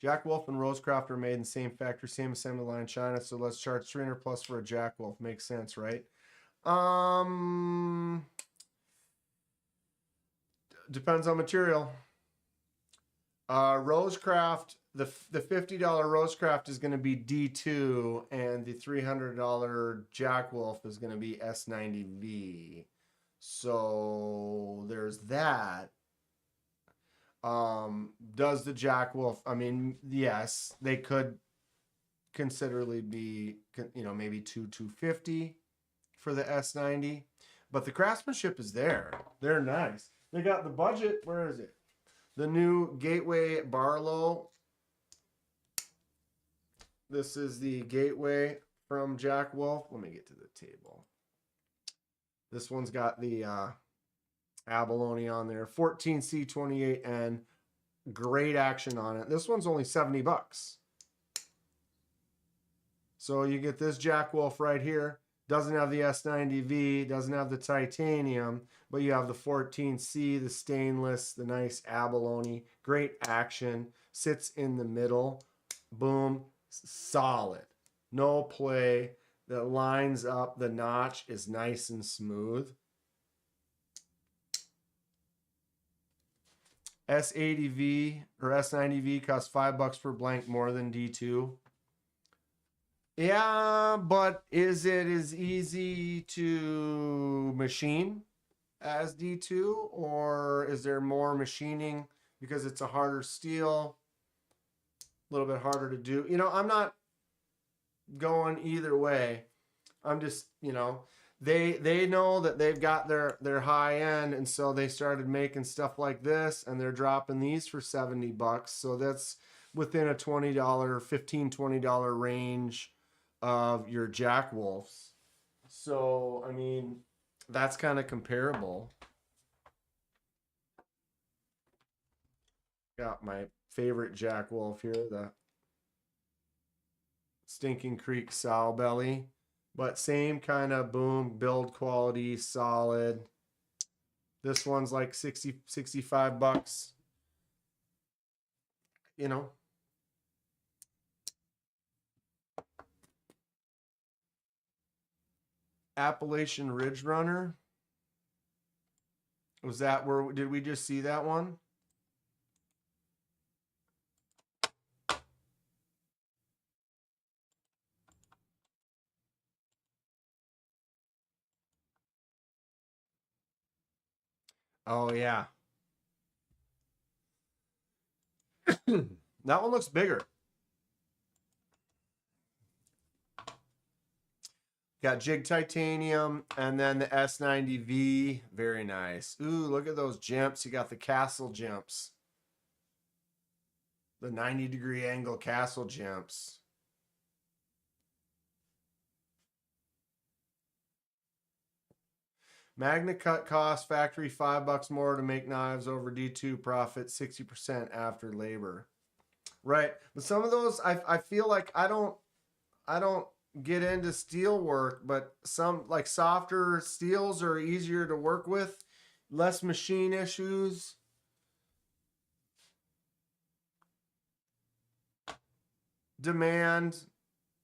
Jack Wolf and Rosecraft are made in the same factory, same assembly line, China. So let's charge 300 plus for a Jack Wolf. Makes sense, right? Depends on material. Rosecraft, the $50 Rosecraft is going to be D2, and the $300 Jack Wolf is going to be S90V. So there's that. Does the Jack Wolf? I mean, yes, they could considerably be, maybe 250 for the S90, but the craftsmanship is there. They're nice. They got the budget. Where is it? The new Gateway Barlow. This is the Gateway from Jack Wolf. Let me get to the table. This one's got the abalone on there. 14C28N. Great action on it. This one's only $70. So you get this Jack Wolf right here. Doesn't have the S90V, doesn't have the titanium, but you have the 14C, the stainless, the nice abalone. Great action. Sits in the middle. Boom. Solid. No play. That lines up. The notch is nice and smooth. S80V or S90V costs $5 per blank more than D2. Yeah, but is it as easy to machine as D2, or is there more machining because it's a harder steel, a little bit harder to do? I'm not going either way. I'm just, you know, they know that they've got their high end, and so they started making stuff like this, and they're dropping these for $70. So that's within a $20, $15, $20 range of your Jack Wolves. So I mean, that's kind of comparable. Got my favorite Jack Wolf here, the Stinking Creek sow belly, but same kind of boom build quality, solid. This one's like 60 $65, you know. Appalachian Ridge Runner, was that where did we just see that one? Oh yeah. That one looks bigger. Got Jig Titanium and then the S90V. Very nice. Ooh, look at those jumps. You got the castle jumps. The 90-degree angle castle jumps. Magna cut cost factory $5 more to make knives over D2 profit 60% after labor. Right. But some of those I feel like I don't get into steel work, but some like softer steels are easier to work with, less machine issues. Demand,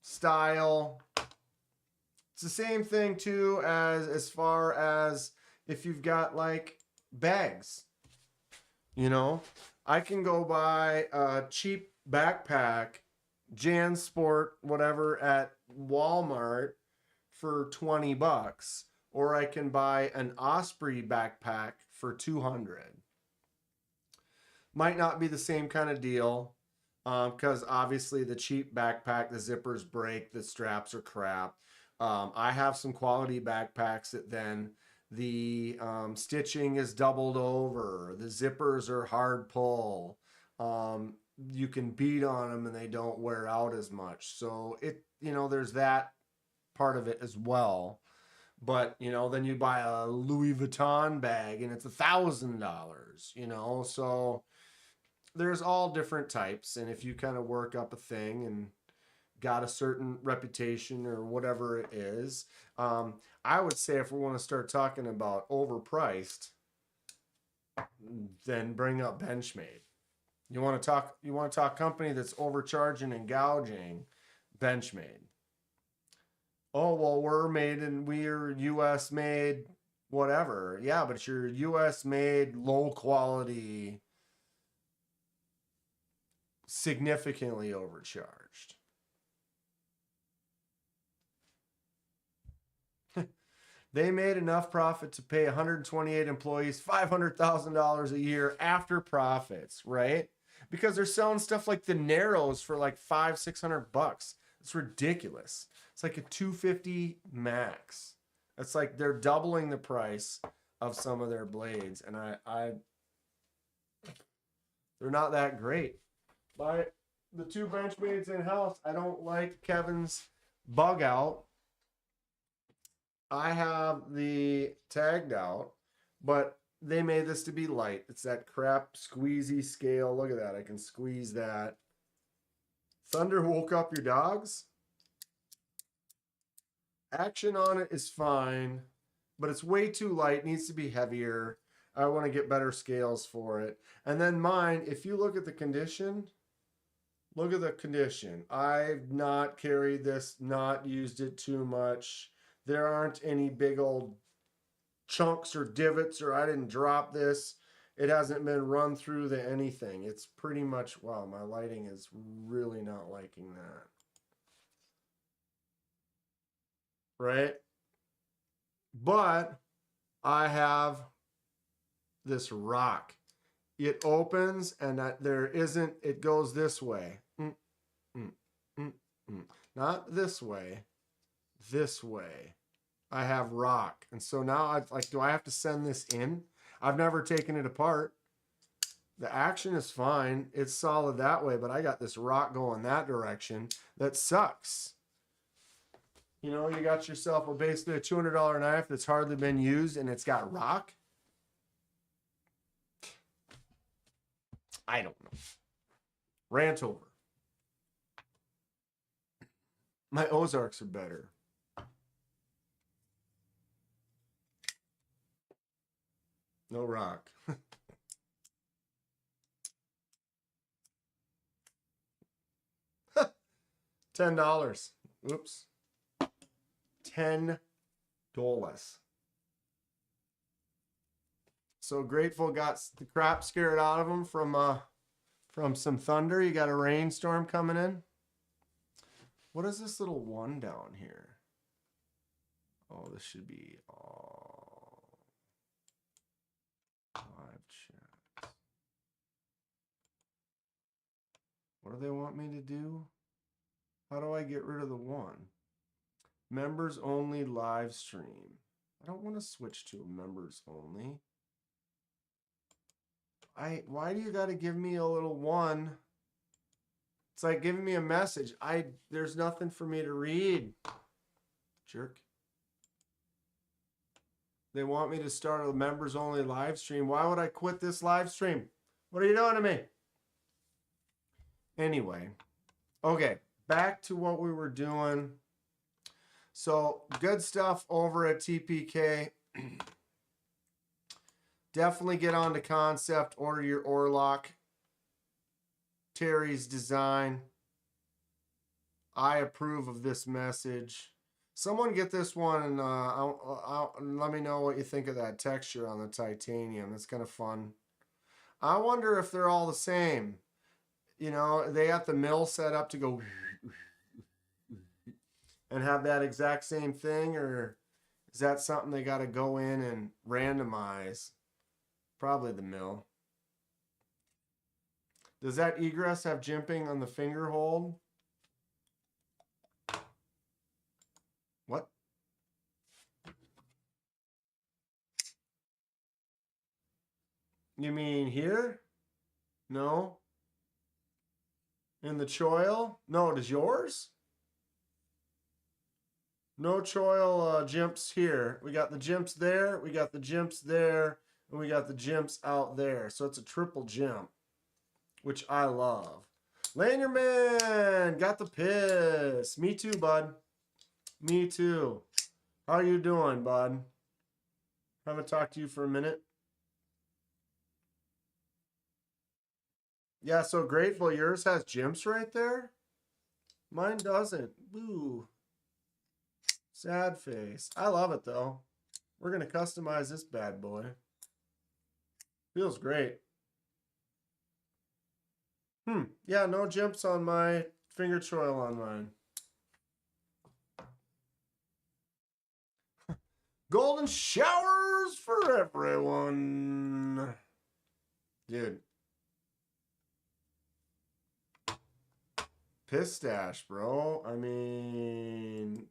style. It's the same thing too as far as if you've got like bags. You know, I can go buy a cheap backpack, JanSport, whatever, at Walmart for $20, or I can buy an Osprey backpack for 200. Might not be the same kind of deal, because obviously the cheap backpack, the zippers break, the straps are crap. I have some quality backpacks that then the stitching is doubled over, the zippers are hard pull. You can beat on them and they don't wear out as much. So there's that part of it as well. But then you buy a Louis Vuitton bag and it's $1,000. So there's all different types, and if you kind of work up a thing and got a certain reputation or whatever it is, I would say if we want to start talking about overpriced, then bring up Benchmade. You want to talk company that's overcharging and gouging, Benchmade. Oh well, we're US made, whatever. Yeah, but you're US made, low quality, significantly overcharged. They made enough profit to pay 128 employees $500,000 a year after profits, right? Because they're selling stuff like the Narrows for like $500-600. It's ridiculous. It's like a 250 max. It's like they're doubling the price of some of their blades, and they're not that great. Buy the two Benchmades in house. I don't like Kevin's bug out. I have the tagged out, but they made this to be light. It's that crap squeezy scale. Look at that. I can squeeze that. Thunder woke up your dogs. Action on it is fine, but it's way too light. Needs to be heavier. I want to get better scales for it. And then mine, if you look at the condition, look at the condition. I've not carried this, not used it too much. There aren't any big old chunks or divots, or I didn't drop this. It hasn't been run through the anything. It's pretty much, wow, my lighting is really not liking that. Right? But I have this rock. It opens and it goes this way. not this way, this way. I have rock. And so now I like, do I have to send this in? I've never taken it apart. The action is fine. It's solid that way, but I got this rock going that direction. That sucks. You know, you got yourself basically a $200 knife that's hardly been used and it's got rock. I don't know. Rant over. My Ozarks are better. No rock. $10. Oops. $10. So Grateful got the crap scared out of him from some thunder. You got a rainstorm coming in. What is this little one down here? Oh, this should be all 5 chats. What do they want me to do? How do I get rid of the one? Members only live stream. I don't want to switch to members only. Why do you got to give me a little one? It's like giving me a message. There's nothing for me to read. Jerk. They want me to start a members only live stream. Why would I quit this live stream? What are you doing to me? Anyway. Okay. Back to what we were doing. So good stuff over at TPK. Definitely get on to Concept. Order your Orlok. Terry's design. I approve of this message. Someone get this one and let me know what you think of that texture on the titanium. It's kind of fun. I wonder if they're all the same. You know, they got the mill set up to go and have that exact same thing, or is that something they got to go in and randomize? Probably the mill. Does that egress have jimping on the finger hold? What? You mean here? No. In the choil? No, does yours? No choil jimps here. We got the jimps there, we got the jimps there, and we got the jimps out there. So it's a triple jimp, which I love. Lanierman, got the piss. Me too, bud. Me too. How you doing, bud? Haven't talked to you for a minute. Yeah, so Grateful. Yours has jimps right there? Mine doesn't. Boo. Sad face. I love it, though. We're going to customize this bad boy. Feels great. Yeah, no jimps on my finger choil on mine. Golden showers for everyone. Dude. Tristache, bro. I mean...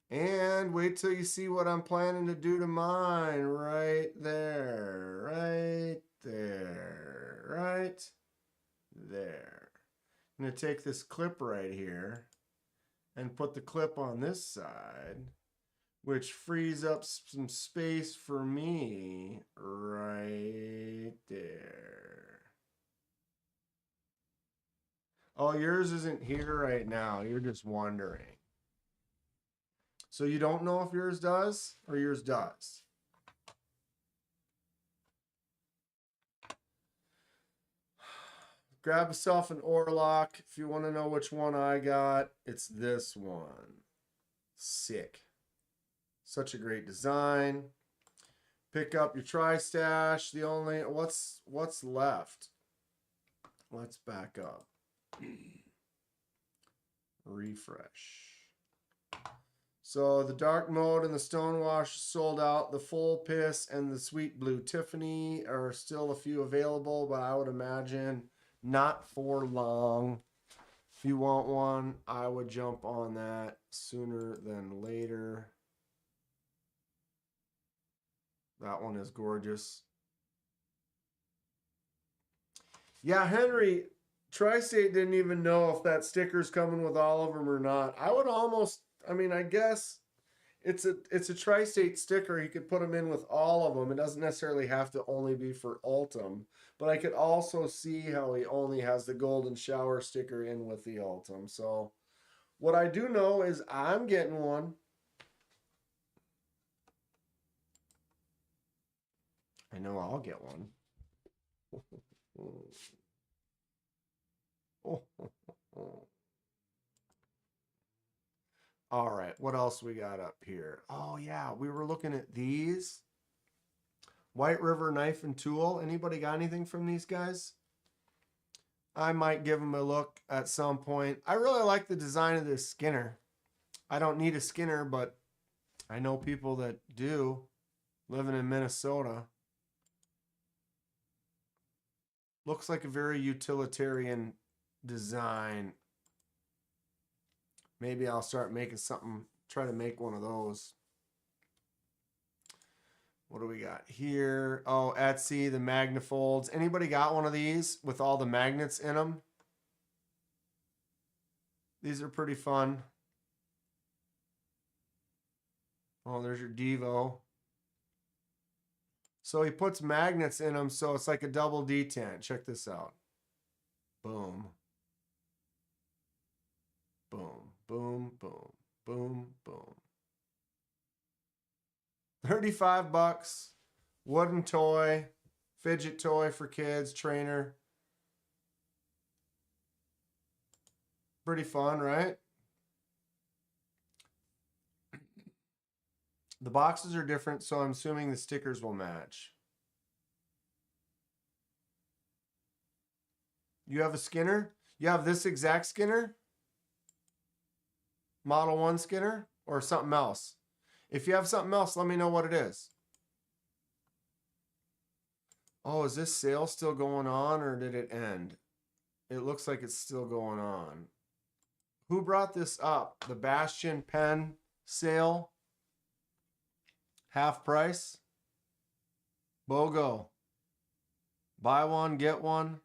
And wait till you see what I'm planning to do to mine. Right there. Right there. Right there. I'm going to take this clip right here and put the clip on this side, which frees up some space for me right there. Oh, yours isn't here right now. You're just wondering. So you don't know if yours does or yours does? Grab yourself an Orlok. If you want to know which one I got, it's this one. Sick. Such a great design. Pick up your Tristache. The only what's left? Let's back up. Refresh. So the dark mode and the Stonewash sold out. The full piss and the sweet blue Tiffany are still a few available, but I would imagine not for long. If you want one, I would jump on that sooner than later. That one is gorgeous. Yeah, Henry, Tri-State didn't even know if that sticker's coming with all of them or not. I would almost, I mean, I guess it's a Tri-State sticker. You could put them in with all of them. It doesn't necessarily have to only be for Ultim. But I could also see how he only has the Golden Shower sticker in with the Ultim. So what I do know is I'm getting one. I know I'll get one. All right, what else we got up here? Oh yeah, we were looking at these. White River Knife and Tool. Anybody got anything from these guys? I might give them a look at some point. I really like the design of this Skinner. I don't need a Skinner, but I know people that do, living in Minnesota. Looks like a very utilitarian design. Maybe I'll start making something, try to make one of those. What do we got here? Oh, Etsy, the Magnafolds. Anybody got one of these with all the magnets in them? These are pretty fun. Oh, there's your Devo. So he puts magnets in them, so it's like a double detent. Check this out. Boom. Boom, boom, boom, boom, boom. 35 bucks. Wooden toy. Fidget toy for kids. Trainer. Pretty fun, right? The boxes are different, so I'm assuming the stickers will match. You have a Skinner? You have this exact Skinner? Model 1 Skinner? Or something else? If you have something else, let me know what it is. Oh, is this sale still going on or did it end? It looks like it's still going on. Who brought this up? The Bastion pen sale? Half price? BOGO. Buy one, get one.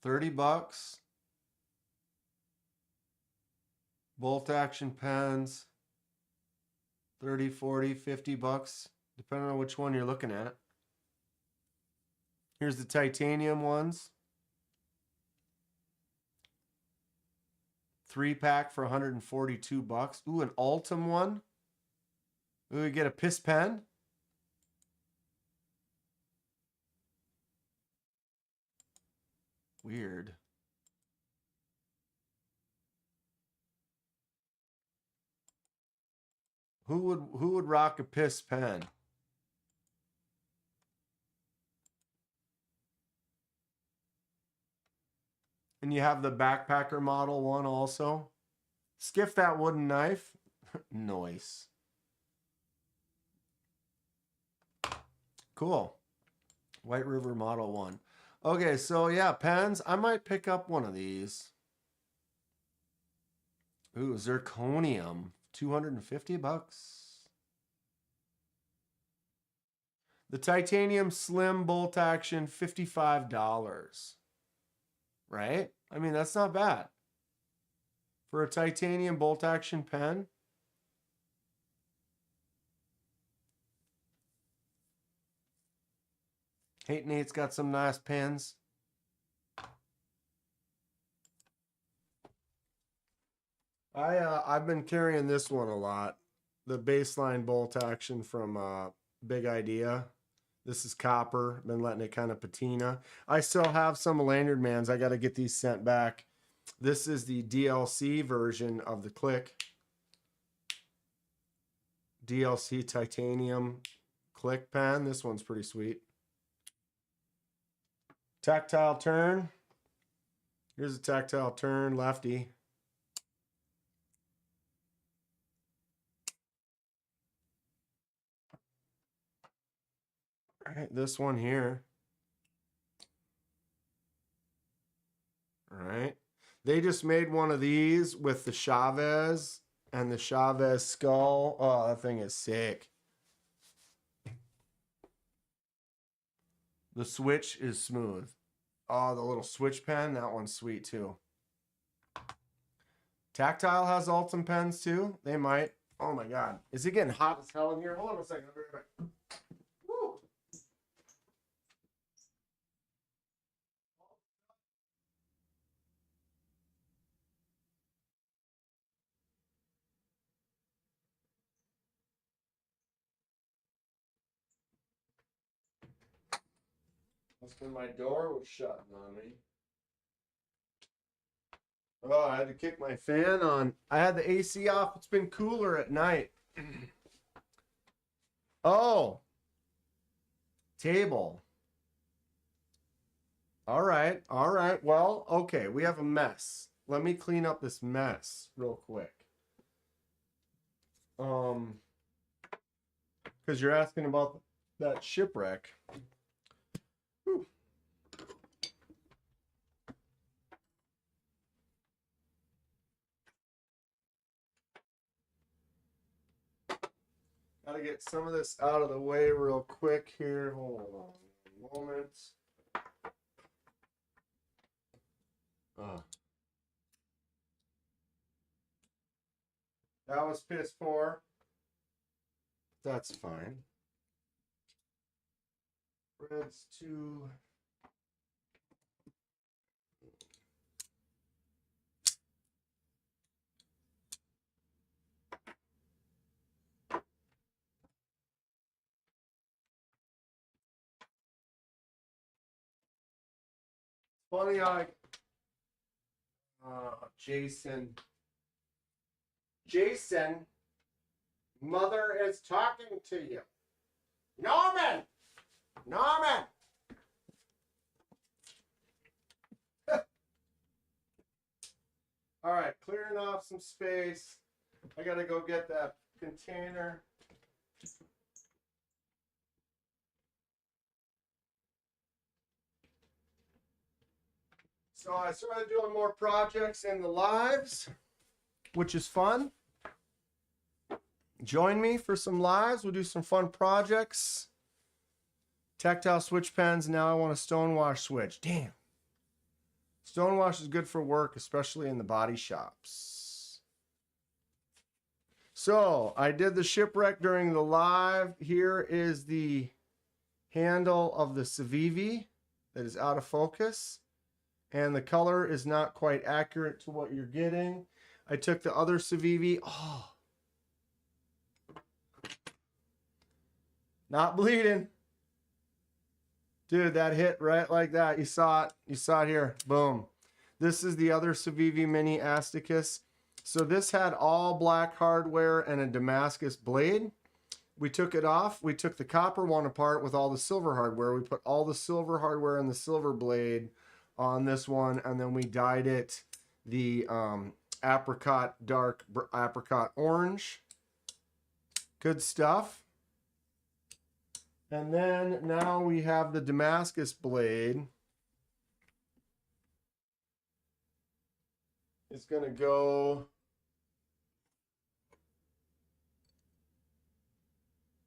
30 bucks. Bolt action pens. 30, 40, 50 bucks, depending on which one you're looking at. Here's the titanium ones. 3-pack for 142 bucks. Ooh, an Ultim one. Ooh, we get a piss pen. Weird. Who would rock a piss pen? And you have the backpacker model one also. Skiff that wooden knife. Nice. Cool. White River Model 1. Okay, so yeah, pens. I might pick up one of these. Ooh, zirconium. 250 bucks. The titanium slim bolt action, $55. Right? I mean, that's not bad. For a titanium bolt action pen. Hate Nate's got some nice pens. I've been carrying this one a lot. The baseline bolt action from Big Idea. This is copper. Been letting it kind of patina. I still have some Lanyard Mans. I got to get these sent back. This is the DLC version of the Click. DLC titanium Click pen. This one's pretty sweet. Tactile turn. Here's a tactile turn, lefty. All right, this one here. They just made one of these with the Chavez and the Chavez skull. Oh, that thing is sick. The switch is smooth. Oh, the little switch pen, that one's sweet too. Tactile has Ultim pens too. They might. Oh my God. Is it getting hot as hell in here? Hold on a second. I'll be right back. Woo. Must have been my door was shutting on me. Oh, I had to kick my fan on. I had the AC off. It's been cooler at night. Oh, table. All right. All right. Well, okay. We have a mess. Let me clean up this mess real quick. Because you're asking about that shipwreck. Whew. Gotta get some of this out of the way real quick here. Hold on a moment. That was piss poor. That's fine. Reds 2. Funny how Jason, mother is talking to you. Norman! All right, clearing off some space. I gotta go get that container. So I started doing more projects in the lives, which is fun. Join me for some lives. We'll do some fun projects. Tactile switch pens. Now I want a stonewash switch. Damn. Stonewash is good for work, especially in the body shops. So I did the shipwreck during the live. Here is the handle of the Civivi that is out of focus. And the color is not quite accurate to what you're getting. I took the other Civivi. Oh. Not bleeding. Dude, that hit right like that. You saw it. You saw it here. Boom. This is the other Civivi Mini Asticus. So this had all black hardware and a Damascus blade. We took it off. We took the copper one apart with all the silver hardware. We put all the silver hardware and the silver blade on this one, and then we dyed it the dark apricot orange. Good stuff. And then now we have the Damascus blade. It's going to go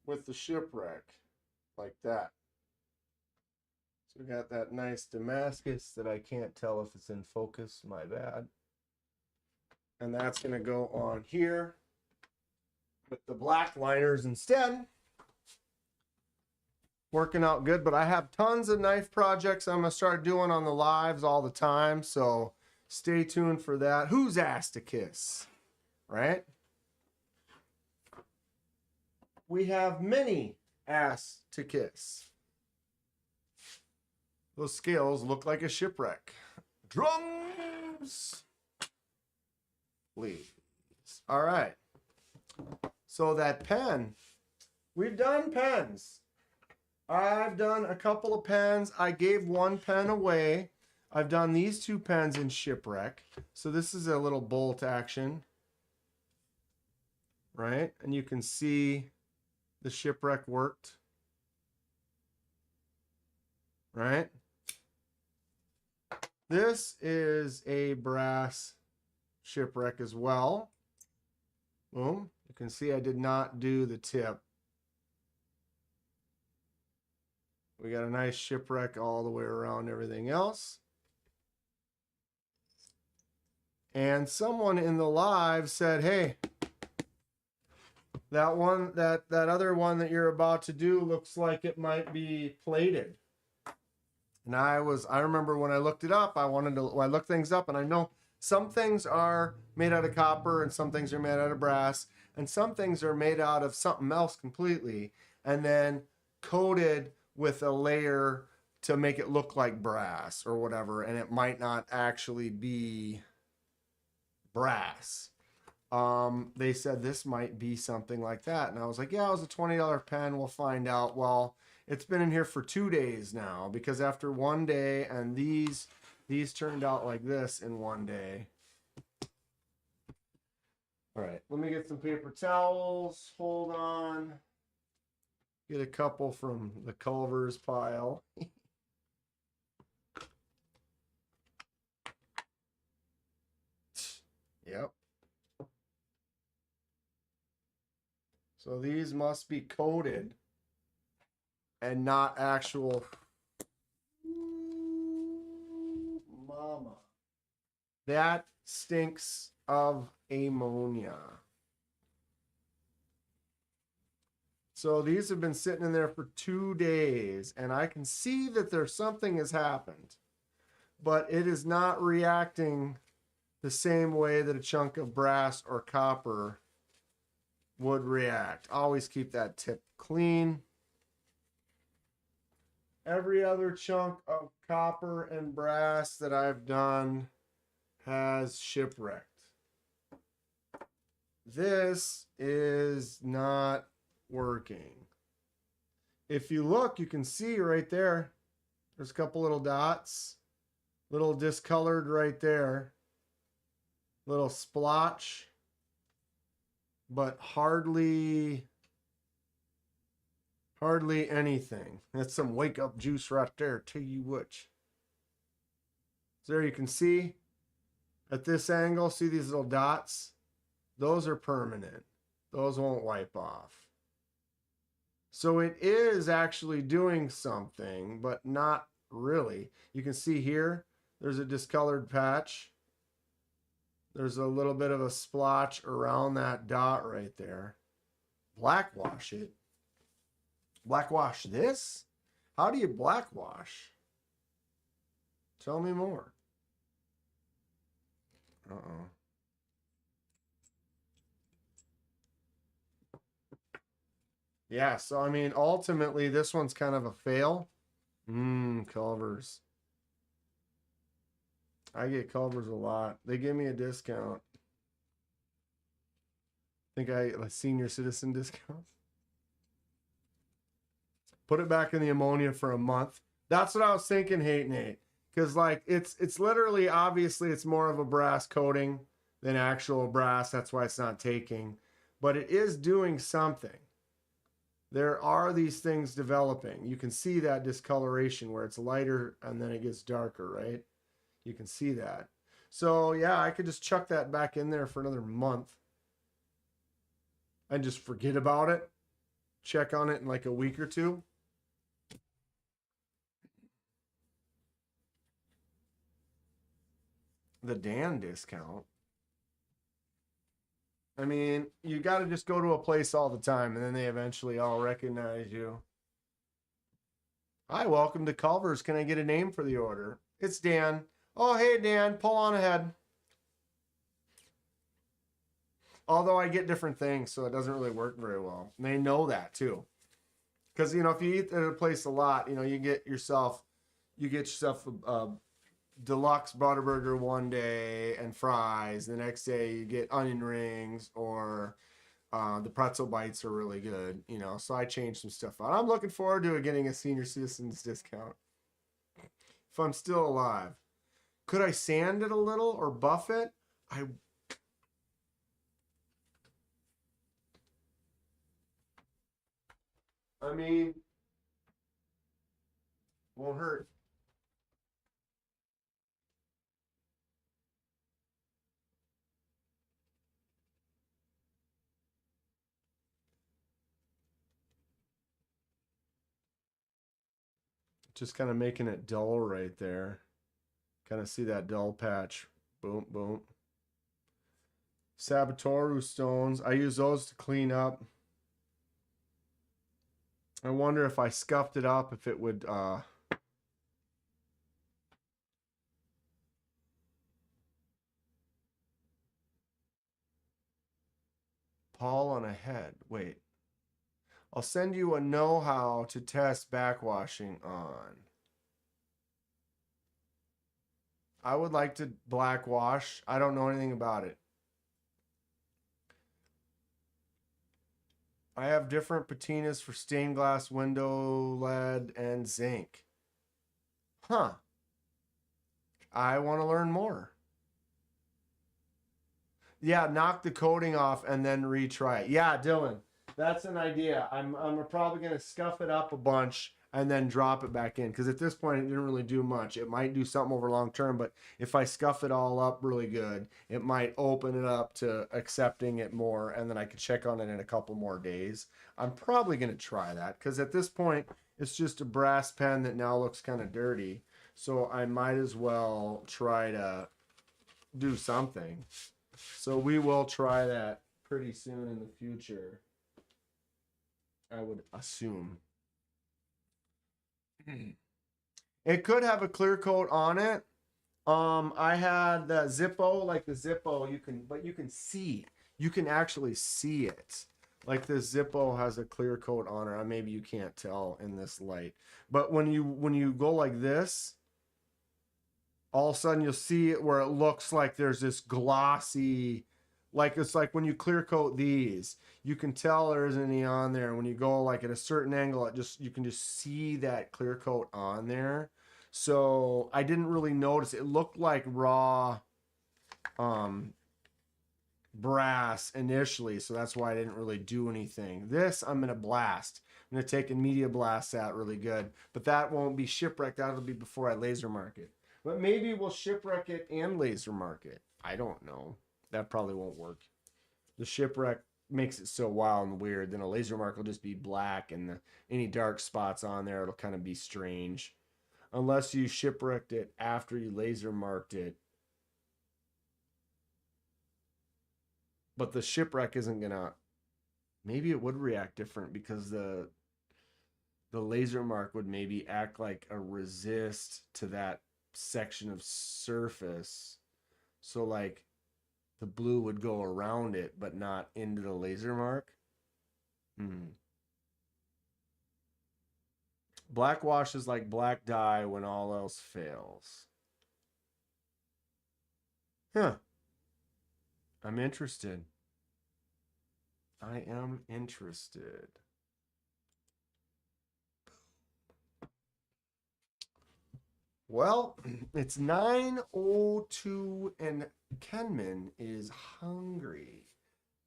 with the shipwreck like that. So we got that nice Damascus that I can't tell if it's in focus, my bad. And that's going to go on here with the black liners instead. Working out good, but I have tons of knife projects I'm going to start doing on the lives all the time, so stay tuned for that. Who's asked to kiss? Right? We have many ass to kiss. Those scales look like a shipwreck. Drums! Please. All right. So that pen, we've done pens. I've done a couple of pens. I gave one pen away. I've done these two pens in shipwreck. So this is a little bolt action. Right? And you can see the shipwreck worked. Right? This is a brass shipwreck as well. Boom. You can see I did not do the tip. We got a nice shipwreck all the way around everything else. And someone in the live said, hey, that other one that you're about to do looks like it might be plated. And I remember when I looked it up, I looked things up, and I know some things are made out of copper and some things are made out of brass and some things are made out of something else completely and then coated with a layer to make it look like brass or whatever, and it might not actually be brass. They said this might be something like that, and I was like, yeah, it was a $20 pen, we'll find out. Well, it's been in here for 2 days now, because after 1 day, and these turned out like this in 1 day. All right, let me get some paper towels. Hold on. Get a couple from the Culver's pile. Yep. So these must be coated and not actual. Mama. That stinks of ammonia. So these have been sitting in there for 2 days, and I can see that there's something has happened, but it is not reacting the same way that a chunk of brass or copper would react. Always keep that tip clean. Every other chunk of copper and brass that I've done has shipwrecked. This is not working. If you look, you can see right there, there's a couple little dots, little discolored right there, little splotch, but hardly anything. That's some wake up juice right there, tell you which. So there you can see at this angle, see these little dots? Those are permanent. Those won't wipe off. So it is actually doing something, but not really. You can see here, there's a discolored patch. There's a little bit of a splotch around that dot right there. Blackwash it. Blackwash this? How do you blackwash? Tell me more. Uh-oh. Yeah, so I mean, ultimately, this one's kind of a fail. Culver's. I get Culver's a lot. They give me a discount. A senior citizen discount. Put it back in the ammonia for a month. That's what I was thinking, Hate Nate. Because like it's literally, obviously, it's more of a brass coating than actual brass. That's why it's not taking. But it is doing something. There are these things developing. You can see that discoloration where it's lighter and then it gets darker, right? You can see that. So yeah, I could just chuck that back in there for another month and just forget about it. Check on it in like a week or two. The Dan discount. I mean, you got to just go to a place all the time, and then they eventually all recognize you. Hi, welcome to Culver's. Can I get a name for the order? It's Dan. Oh, hey, Dan, pull on ahead. Although I get different things, so it doesn't really work very well. And they know that, too. Because, you know, if you eat at a place a lot, you know, you get yourself a deluxe Butterburger one day and fries. The next day you get onion rings, or the pretzel bites are really good, you know. So I changed some stuff out. I'm looking forward to getting a senior citizens discount if I'm still alive. Could I sand it a little or buff it? I mean, won't hurt. Just kind of making it dull right there. Kind of see that dull patch. Boom, boom. Sabatoru stones. I use those to clean up. I wonder if I scuffed it up, if it would... Paul on a head. Wait. I'll send you a know-how to test backwashing on. I would like to blackwash. I don't know anything about it. I have different patinas for stained glass, window, lead, and zinc. Huh. I want to learn more. Yeah, knock the coating off and then retry it. Yeah, Dylan, that's an idea. I'm probably going to scuff it up a bunch and then drop it back in. Because at this point, it didn't really do much. It might do something over long term, but if I scuff it all up really good, it might open it up to accepting it more, and then I could check on it in a couple more days. I'm probably going to try that, because at this point, it's just a brass pen that now looks kind of dirty. So I might as well try to do something. So we will try that pretty soon in the future, I would assume. It could have a clear coat on it. I had the Zippo, like the Zippo, you can see, you can actually see it. Like this Zippo has a clear coat on it. Maybe you can't tell in this light, but when you go like this, all of a sudden you'll see it where it looks like there's this glossy, like it's like when you clear coat these, you can tell there isn't any on there. And when you go like at a certain angle, you can just see that clear coat on there. So I didn't really notice. It looked like raw brass initially, so that's why I didn't really do anything. This I'm gonna blast. I'm gonna take and media blast that really good, but that won't be shipwrecked. That'll be before I laser mark it. But maybe we'll shipwreck it and laser mark it. I don't know. That probably won't work. The shipwreck makes it so wild and weird. Then a laser mark will just be black, and any dark spots on there, it'll kind of be strange. Unless you shipwrecked it after you laser marked it. But the shipwreck isn't gonna... Maybe it would react different because the laser mark would maybe act like a resist to that section of surface. So like the blue would go around it but not into the laser mark. Black wash is like black dye when all else fails. Huh. I'm interested. I am interested. Well, it's 9:02 and Kenman is hungry.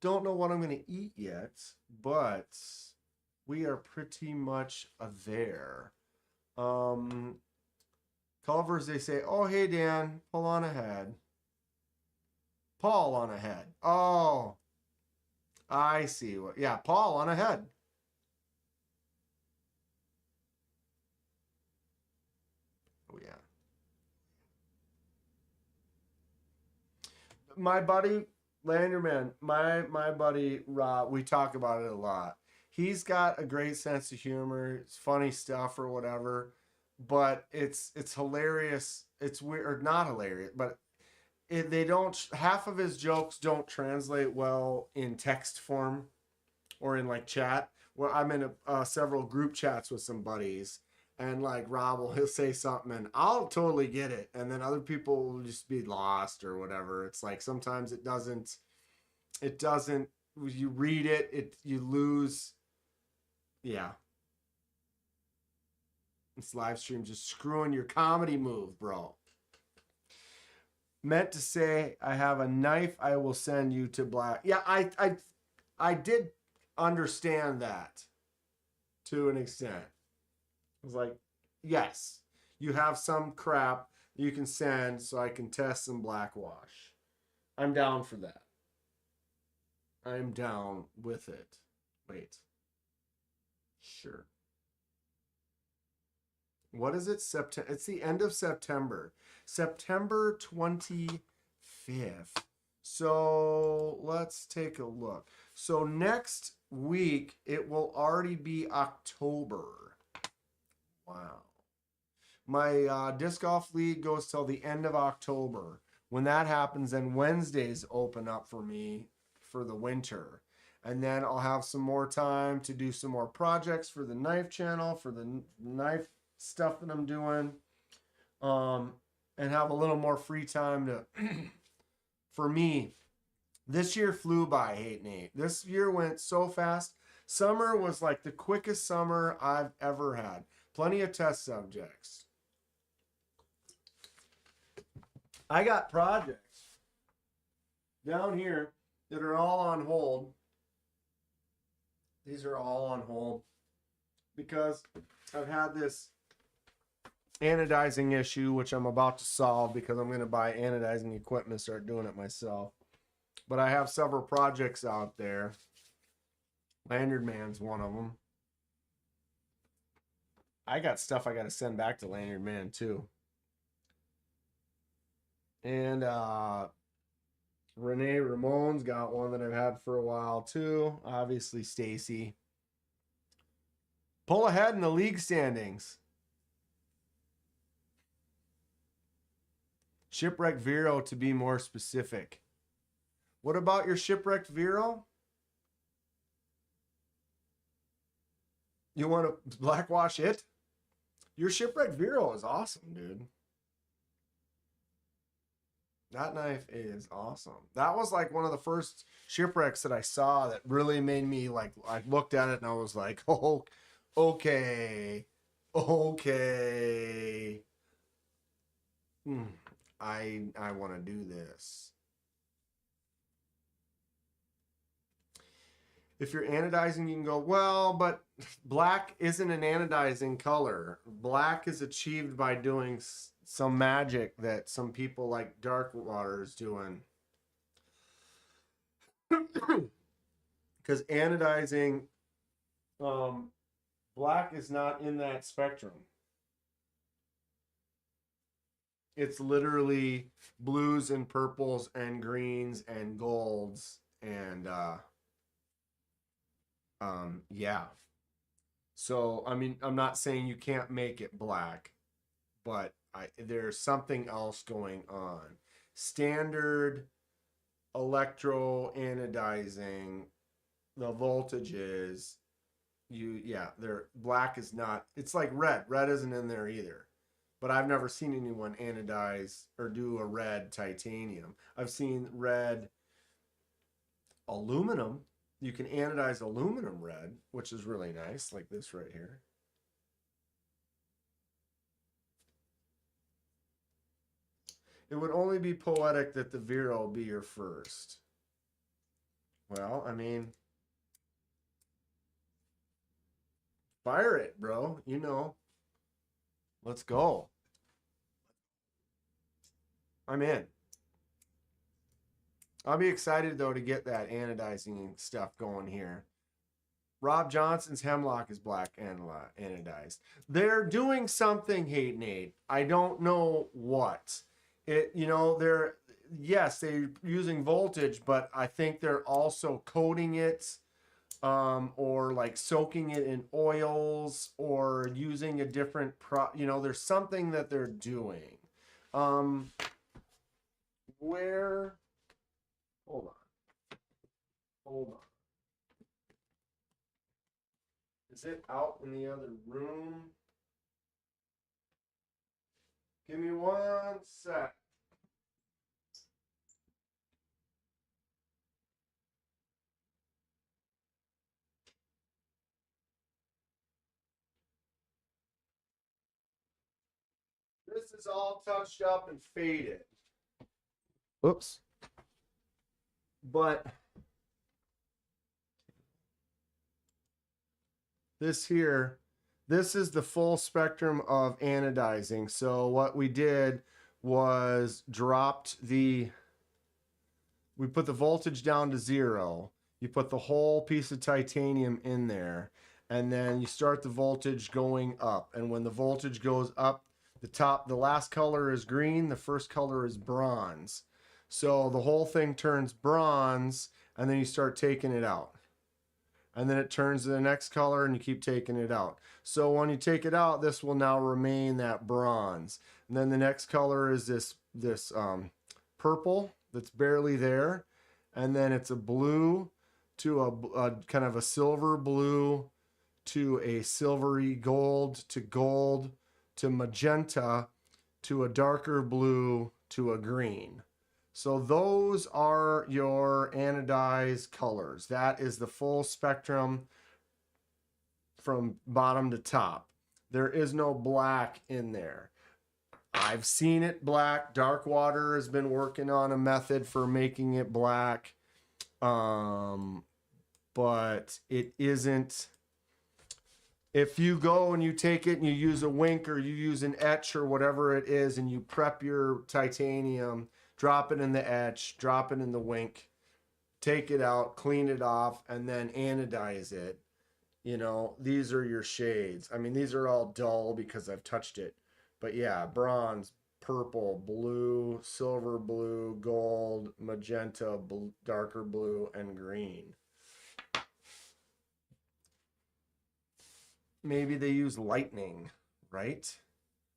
Don't know what I'm going to eat yet, but we are pretty much there. Culvers, they say, oh, hey, Dan, pull on ahead. Paul on ahead. Oh, I see. Yeah, Paul on ahead. Oh, yeah. My buddy, Landerman, my buddy, Rob, we talk about it a lot. He's got a great sense of humor. It's funny stuff or whatever, but it's hilarious. It's weird, or not hilarious, but they don't, half of his jokes don't translate well in text form or in like chat. Well, I'm in several group chats with some buddies, and like Rob will, he'll say something and I'll totally get it, and then other people will just be lost or whatever. It's like sometimes it doesn't you read it you lose. Yeah, this live stream just screwing your comedy move, bro. Meant to say I have a knife I will send you to black. Yeah, I did understand that to an extent. I was like, yes, you have some crap you can send so I can test some black wash. I'm down for that. I'm down with it. Wait. Sure. what is it? September. It's the end of September. September 25th. So let's take a look. So next week, it will already be October. Wow. My disc golf league goes till the end of October. When that happens, then Wednesdays open up for me for the winter. And then I'll have some more time to do some more projects for the knife channel, for the knife stuff that I'm doing. And have a little more free time to, for me, this year flew by, Hate Nate. This year went so fast. Summer was like the quickest summer I've ever had. Plenty of test subjects. I got projects down here that are all on hold. These are all on hold because I've had this anodizing issue, which I'm about to solve because I'm going to buy anodizing equipment and start doing it myself. But I have several projects out there. Lanyard Man's one of them. I got stuff I got to send back to Lanyard Man too. And Renee Ramon's got one that I've had for a while too. Obviously Stacy. Pull ahead in the league standings. Shipwreck Vero to be more specific. What about your Shipwrecked Vero? You want to blackwash it? Your Shipwrecked Vero is awesome, dude. That knife is awesome. That was like one of the first shipwrecks that I saw that really made me like, I looked at it and I was like, oh, okay. I want to do this. If you're anodizing, you can go, well, but black isn't an anodizing color. Black is achieved by doing some magic that some people like Dark Water is doing. Because anodizing, black is not in that spectrum. It's literally blues and purples and greens and golds and yeah. So I mean, I'm not saying you can't make it black, but there's something else going on. Standard electro anodizing, the voltages, they're black is not. It's like red. Red isn't in there either. But I've never seen anyone anodize or do a red titanium. I've seen red aluminum. You can anodize aluminum red, which is really nice, like this right here. It would only be poetic that the Vero be your first. Well, I mean, fire it, bro. You know. Let's go. I'm in. I'll be excited, though, to get that anodizing stuff going here. Rob Johnson's Hemlock is black anodized. They're doing something, Hate Nate. I don't know what. They're using voltage, but I think they're also coating it or like soaking it in oils or using a different there's something that they're doing. Where? Hold on. Is it out in the other room? Give me 1 sec. This is all touched up and faded. Whoops. But this is the full spectrum of anodizing. So what we did was we put the voltage down to 0. You put the whole piece of titanium in there. and then you start the voltage going up. And when the voltage goes up, the last color is green, the first color is bronze. So the whole thing turns bronze, and then you start taking it out. And then it turns to the next color, and you keep taking it out. So when you take it out, this will now remain that bronze. And then the next color is this purple that's barely there. And then it's a blue to a kind of a silver blue to a silvery gold to magenta to a darker blue to a green. So those are your anodized colors. That is the full spectrum from bottom to top. There is no black in there. I've seen it black. Darkwater has been working on a method for making it black. But it isn't. If you go and you take it and you use a wink or you use an etch or whatever it is and you prep your titanium, drop it in the etch, drop it in the wink, take it out, clean it off, and then anodize it. You know, these are your shades. I mean, these are all dull because I've touched it. But yeah, bronze, purple, blue, silver blue, gold, magenta, darker blue, and green. Maybe they use lightning, right?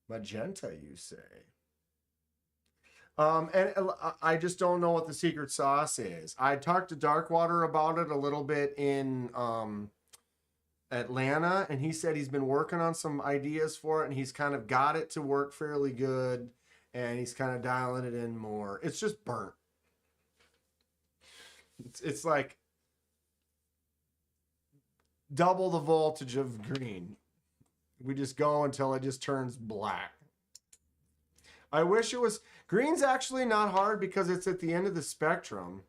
Magenta, you say. And I just don't know what the secret sauce is. I talked to Darkwater about it a little bit in Atlanta, and he said he's been working on some ideas for it, and he's kind of got it to work fairly good, and he's kind of dialing it in more. It's just burnt. It's like double the voltage of green. We just go until it just turns black. I wish it was. Green's actually not hard because it's at the end of the spectrum.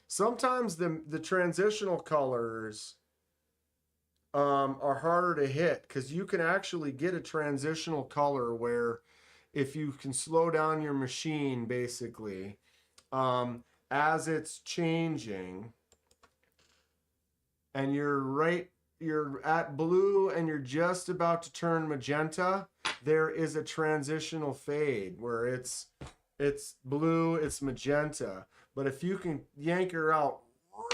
Sometimes the transitional colors are harder to hit because you can actually get a transitional color where if you can slow down your machine basically as it's changing and you're at blue and you're just about to turn magenta, there is a transitional fade where it's blue, it's magenta. But if you can yank her out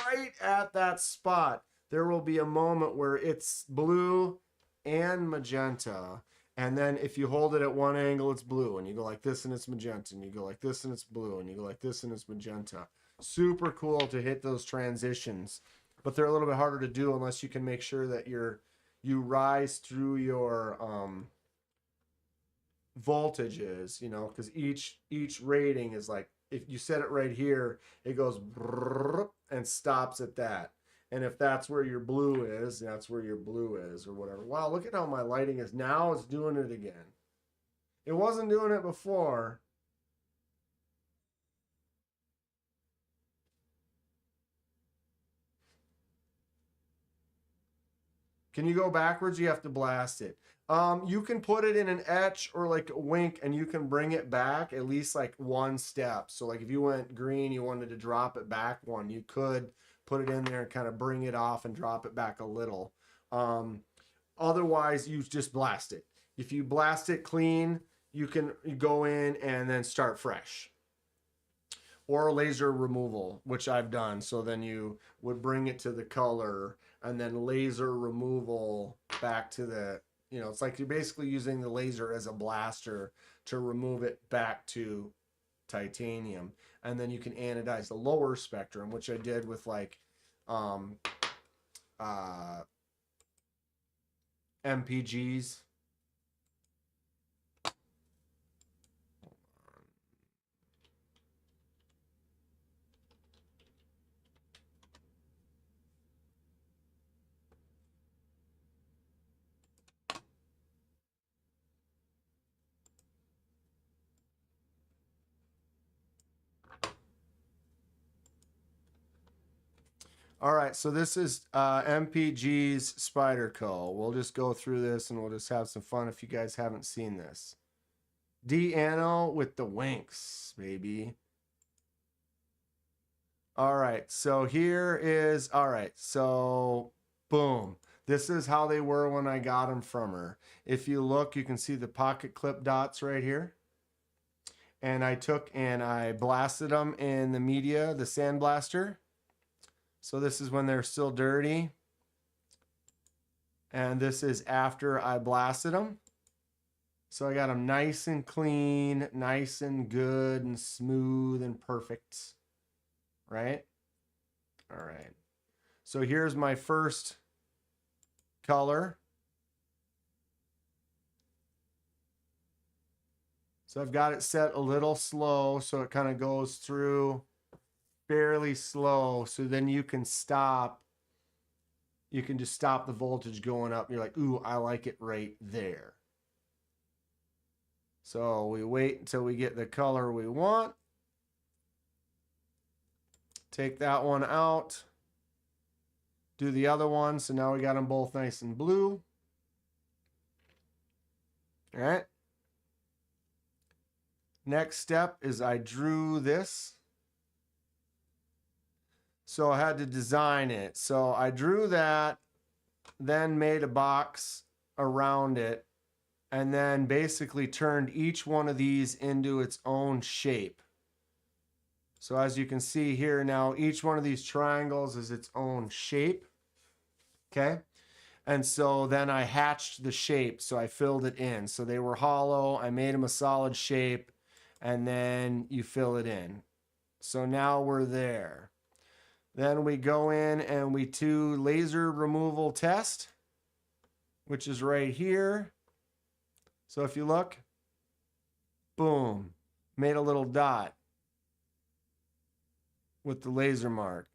right at that spot, there will be a moment where it's blue and magenta. And then if you hold it at one angle, it's blue. And you go like this and it's magenta. And you go like this and it's blue. And you go like this and it's magenta. Super cool to hit those transitions. But they're a little bit harder to do unless you can make sure that you rise through your voltages, you know, because each rating is like, if you set it right here, it goes and stops at that. And if that's where your blue is, that's where your blue is or whatever. Wow, look at how my lighting is. Now it's doing it again. It wasn't doing it before. Can you go backwards? You have to blast it. You can put it in an etch or like a wink and you can bring it back at least like one step. So like if you went green, you wanted to drop it back one, you could put it in there and kind of bring it off and drop it back a little. Otherwise, you just blast it. If you blast it clean, you go in and then start fresh. Or laser removal, which I've done. So then you would bring it to the color and then laser removal back to the, you know, it's like you're basically using the laser as a blaster to remove it back to titanium. And then you can anodize the lower spectrum, which I did with like MPGs. All right, so this is MPG's Spyderco. We'll just go through this and we'll just have some fun if you guys haven't seen this. D-Ano with the winks, baby. All right, so here is, all right, so boom. This is how they were when I got them from her. If you look, you can see the pocket clip dots right here. And I took and I blasted them in the media, the sandblaster. So this is when they're still dirty. And this is after I blasted them. So I got them nice and clean, nice and good and smooth and perfect. Right? All right. So here's my first color. So I've got it set a little slow so it kind of goes through fairly slow. So then you can stop. You can just stop the voltage going up. You're like, ooh, I like it right there. So we wait until we get the color we want. Take that one out. Do the other one. So now we got them both nice and blue. All right. Next step is I drew this. So I had to design it. So I drew that, then made a box around it, and then basically turned each one of these into its own shape. So as you can see here now, each one of these triangles is its own shape. Okay. And so then I hatched the shape. So I filled it in. So they were hollow. I made them a solid shape. And then you fill it in. So now we're there. Then we go in and we do laser removal test, which is right here. So if you look, boom, made a little dot with the laser mark.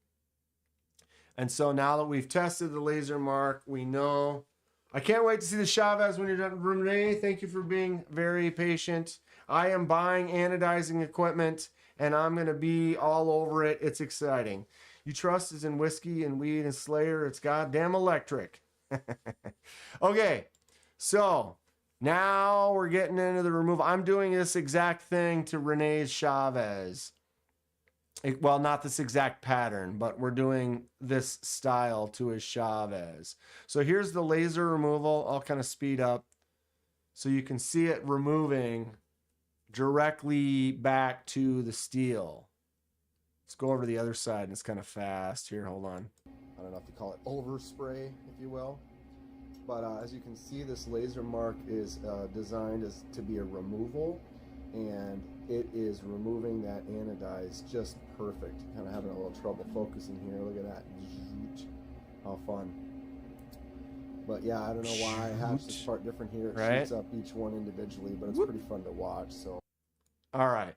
And so now that we've tested the laser mark, we know. I can't wait to see the Chavez when you're done. Renee, thank you for being very patient. I am buying anodizing equipment, and I'm going to be all over it. It's exciting. You trust is in whiskey and weed and Slayer. It's goddamn electric. Okay, so now we're getting into the removal. I'm doing this exact thing to Renee's Chavez. Well, not this exact pattern, but we're doing this style to his Chavez. So here's the laser removal. I'll kind of speed up so you can see it removing directly back to the steel. Let's go over to the other side, and it's kind of fast. Here, hold on. I don't know if you call it overspray, if you will. But as you can see, this laser mark is designed as to be a removal, and it is removing that anodize just perfect. Kind of having a little trouble focusing here. Look at that. How fun. But yeah, I don't know why I have this part different here. It shoots up each one individually, but it's pretty fun to watch. So, all right.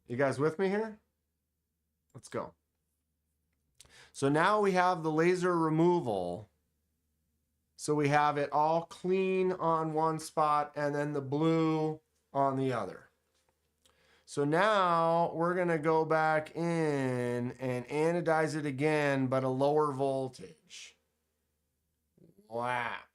You guys with me here? Let's go. So now we have the laser removal. So we have it all clean on one spot and then the blue on the other. So now we're going to go back in and anodize it again, but a lower voltage. Whap.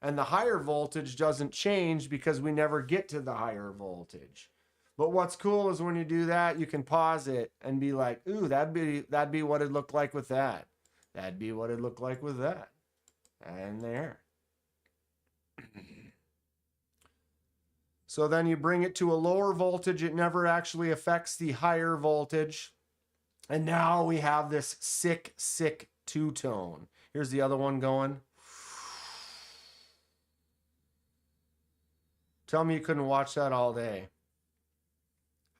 And the higher voltage doesn't change because we never get to the higher voltage. But what's cool is when you do that, you can pause it and be like, ooh, that'd be what it looked like with that. That'd be what it looked like with that. And there. So then you bring it to a lower voltage. It never actually affects the higher voltage. And now we have this sick, sick two-tone. Here's the other one going. Tell me you couldn't watch that all day.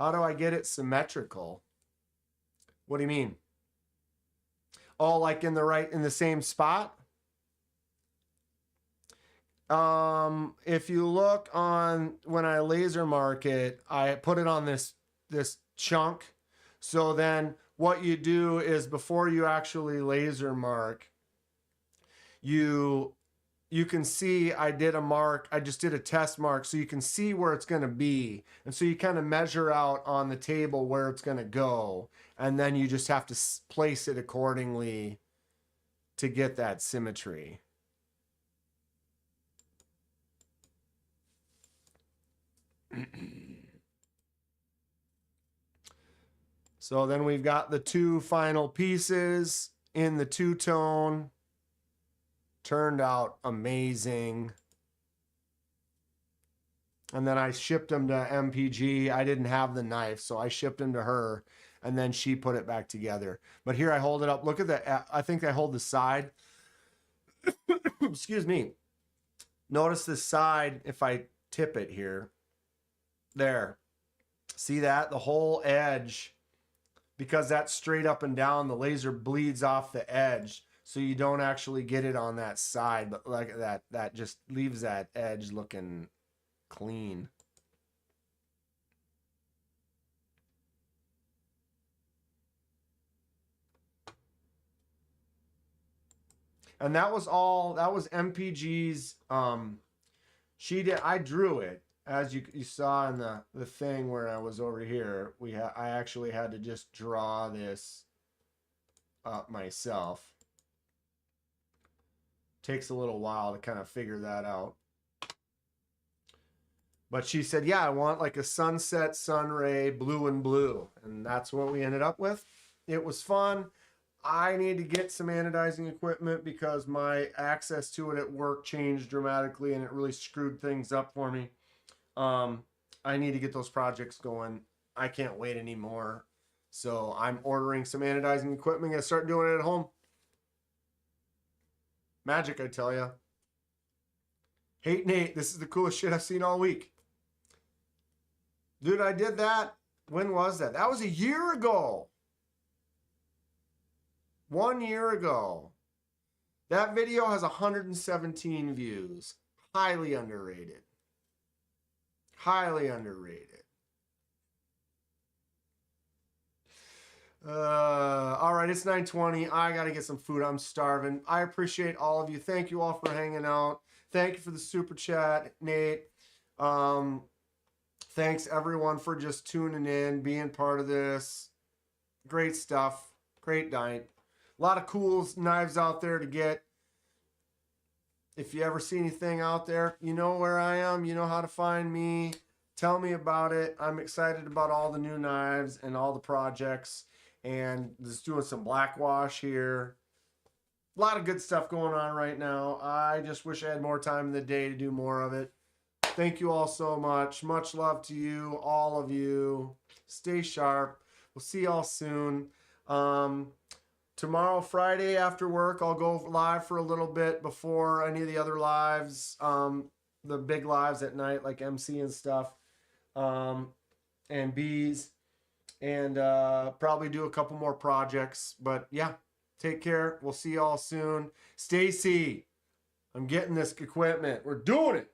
How do I get it symmetrical? What do you mean? Oh, like in the same spot? If you look on when I laser mark it, I put it on this chunk. So then what you do is before you actually laser mark, you can see I did a mark. I just did a test mark so you can see where it's going to be. And so you kind of measure out on the table where it's going to go. And then you just have to place it accordingly to get that symmetry. So then we've got the 2 final pieces in the 2-tone. Turned out amazing. And then I shipped them to MPG. I didn't have the knife, so I shipped them to her, and then she put it back together. But here I hold it up. Look at that. I think I hold the side. Excuse me. Notice the side if I tip it here. There. See that? The whole edge, because that's straight up and down, the laser bleeds off the edge, so you don't actually get it on that side. But like that just leaves that edge looking clean. And that was MPG's. I drew it, as you saw in the thing where I was over here. I actually had to just draw this up myself. Takes a little while to kind of figure that out. But she said, yeah, I want like a sunset sun ray, blue and blue. And that's what we ended up with. It was fun. I need to get some anodizing equipment because my access to it at work changed dramatically and it really screwed things up for me. I need to get those projects going. I can't wait anymore. So I'm ordering some anodizing equipment. I'm going to start doing it at home. Magic, I tell ya. Hate Nate, this is the coolest shit I've seen all week. Dude, I did that. When was that? That was a year ago. 1 year ago. That video has 117 views. Highly underrated. Highly underrated. All right, it's 9:20. I got to get some food. I'm starving. I appreciate all of you. Thank you all for hanging out. Thank you for the super chat, Nate. Thanks everyone for just tuning in, being part of this. Great stuff. Great night. A lot of cool knives out there to get. If you ever see anything out there, you know where I am. You know how to find me. Tell me about it. I'm excited about all the new knives and all the projects. And just doing some black wash here. A lot of good stuff going on right now. I just wish I had more time in the day to do more of it. Thank you all so much. Much love to you, all of you. Stay sharp. We'll see y'all soon. Tomorrow, Friday, after work, I'll go live for a little bit before any of the other lives. The big lives at night, like MC and stuff. And bees. And probably do a couple more projects. But yeah, take care. We'll see y'all soon. Stacy, I'm getting this equipment. We're doing it.